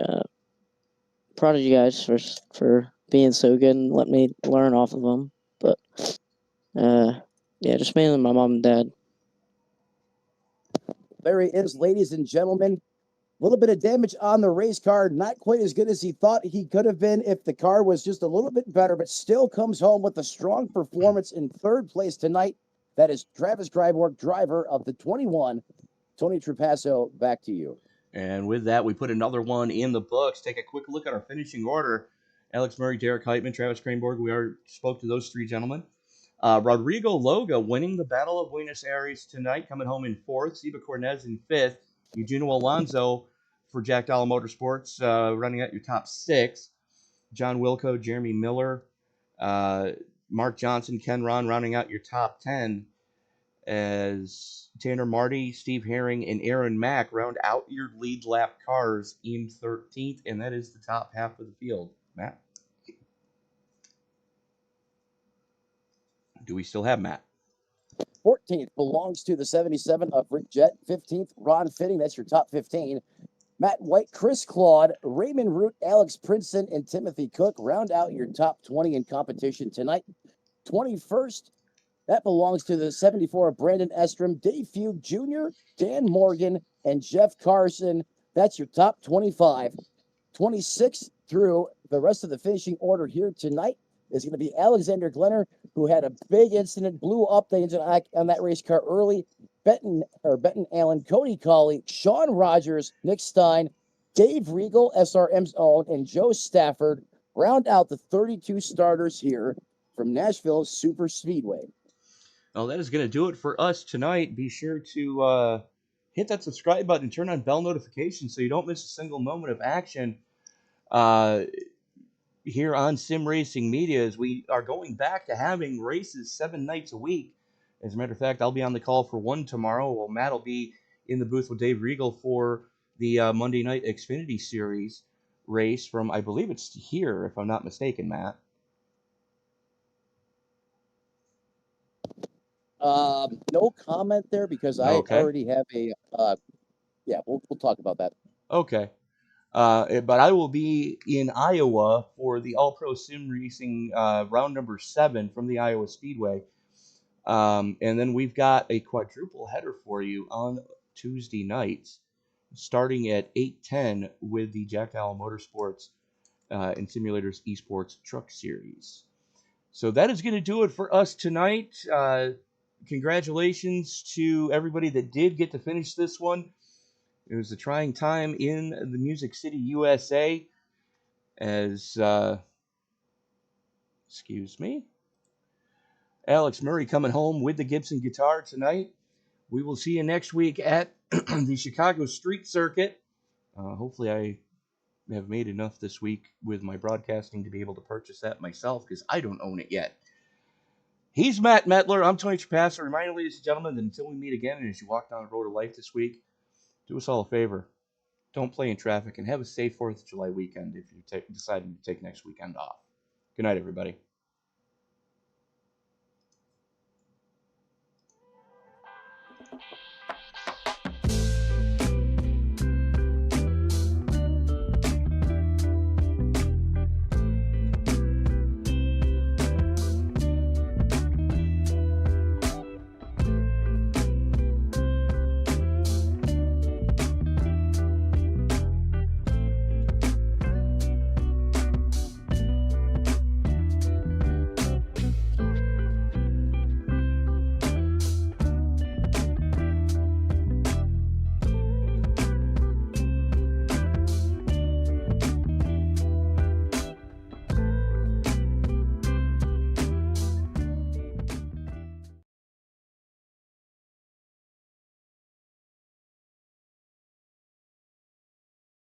Proud of you guys for being so good and letting me learn off of them. But, yeah, just mainly my mom and dad. There he is, ladies and gentlemen. A little bit of damage on the race car. Not quite as good as he thought he could have been if the car was just a little bit better, but still comes home with a strong performance in third place tonight. That is Travis Freiburg, driver of the 21. Tony Trapasso, back to you. And with that, we put another one in the books. Take a quick look at our finishing order. Alex Murray, Derek Heitman, Travis Cranborg. We already spoke to those 3 gentlemen. Rodrigo Loga winning the Battle of Buenos Aires tonight, coming home in fourth. Seba Cornez in fifth. Eugenio Alonso for Jack Dollar Motorsports running out your top six. John Wilco, Jeremy Miller, Mark Johnson, Ken Ron rounding out your top 10 as Tanner Marty, Steve Herring, and Aaron Mack round out your lead lap cars in 13th, and that is the top half of the field. Matt? Do we still have Matt? 14th belongs to the 77 of Rick Jett. 15th, Ron Fitting. That's your top 15. Matt White, Chris Claude, Raymond Root, Alex Princeton, and Timothy Cook round out your top 20 in competition tonight. 21st, that belongs to the 74 of Brandon Estrom, Dave Fugue Jr., Dan Morgan, and Jeff Carson. That's your top 25. 26 through the rest of the finishing order here tonight is going to be Alexander Glenner, who had a big incident, blew up the engine on that race car early. Benton Allen, Cody Colley, Sean Rogers, Nick Stein, Dave Regal, SRM's own, and Joe Stafford round out the 32 starters here from Nashville Superspeedway. Well, that is going to do it for us tonight. Be sure to hit that subscribe button and turn on bell notifications so you don't miss a single moment of action here on Sim Racing Media, as we are going back to having races 7 nights a week. As a matter of fact, I'll be on the call for one tomorrow, while Matt will be in the booth with Dave Regal for the Monday Night Xfinity Series race from, I believe it's here, if I'm not mistaken, Matt. No comment there because I already have a, we'll talk about that. Okay. But I will be in Iowa for the All-Pro Sim Racing round number 7 from the Iowa Speedway. And then we've got a quadruple header for you on Tuesday nights, starting at 8:10 with the Jack Allen Motorsports and Simulators Esports Truck Series. So that is going to do it for us tonight. Congratulations to everybody that did get to finish this one. It was a trying time in the Music City, USA, as, excuse me, Alex Murray coming home with the Gibson guitar tonight. We will see you next week at the Chicago Street Circuit. Hopefully I have made enough this week with my broadcasting to be able to purchase that myself, because I don't own it yet. He's Matt Metler. I'm Tony Trapassa. Reminder, ladies and gentlemen, that until we meet again, and as you walk down the road of life this week, do us all a favor. Don't play in traffic, and have a safe 4th of July weekend if you're deciding to take next weekend off. Good night, everybody.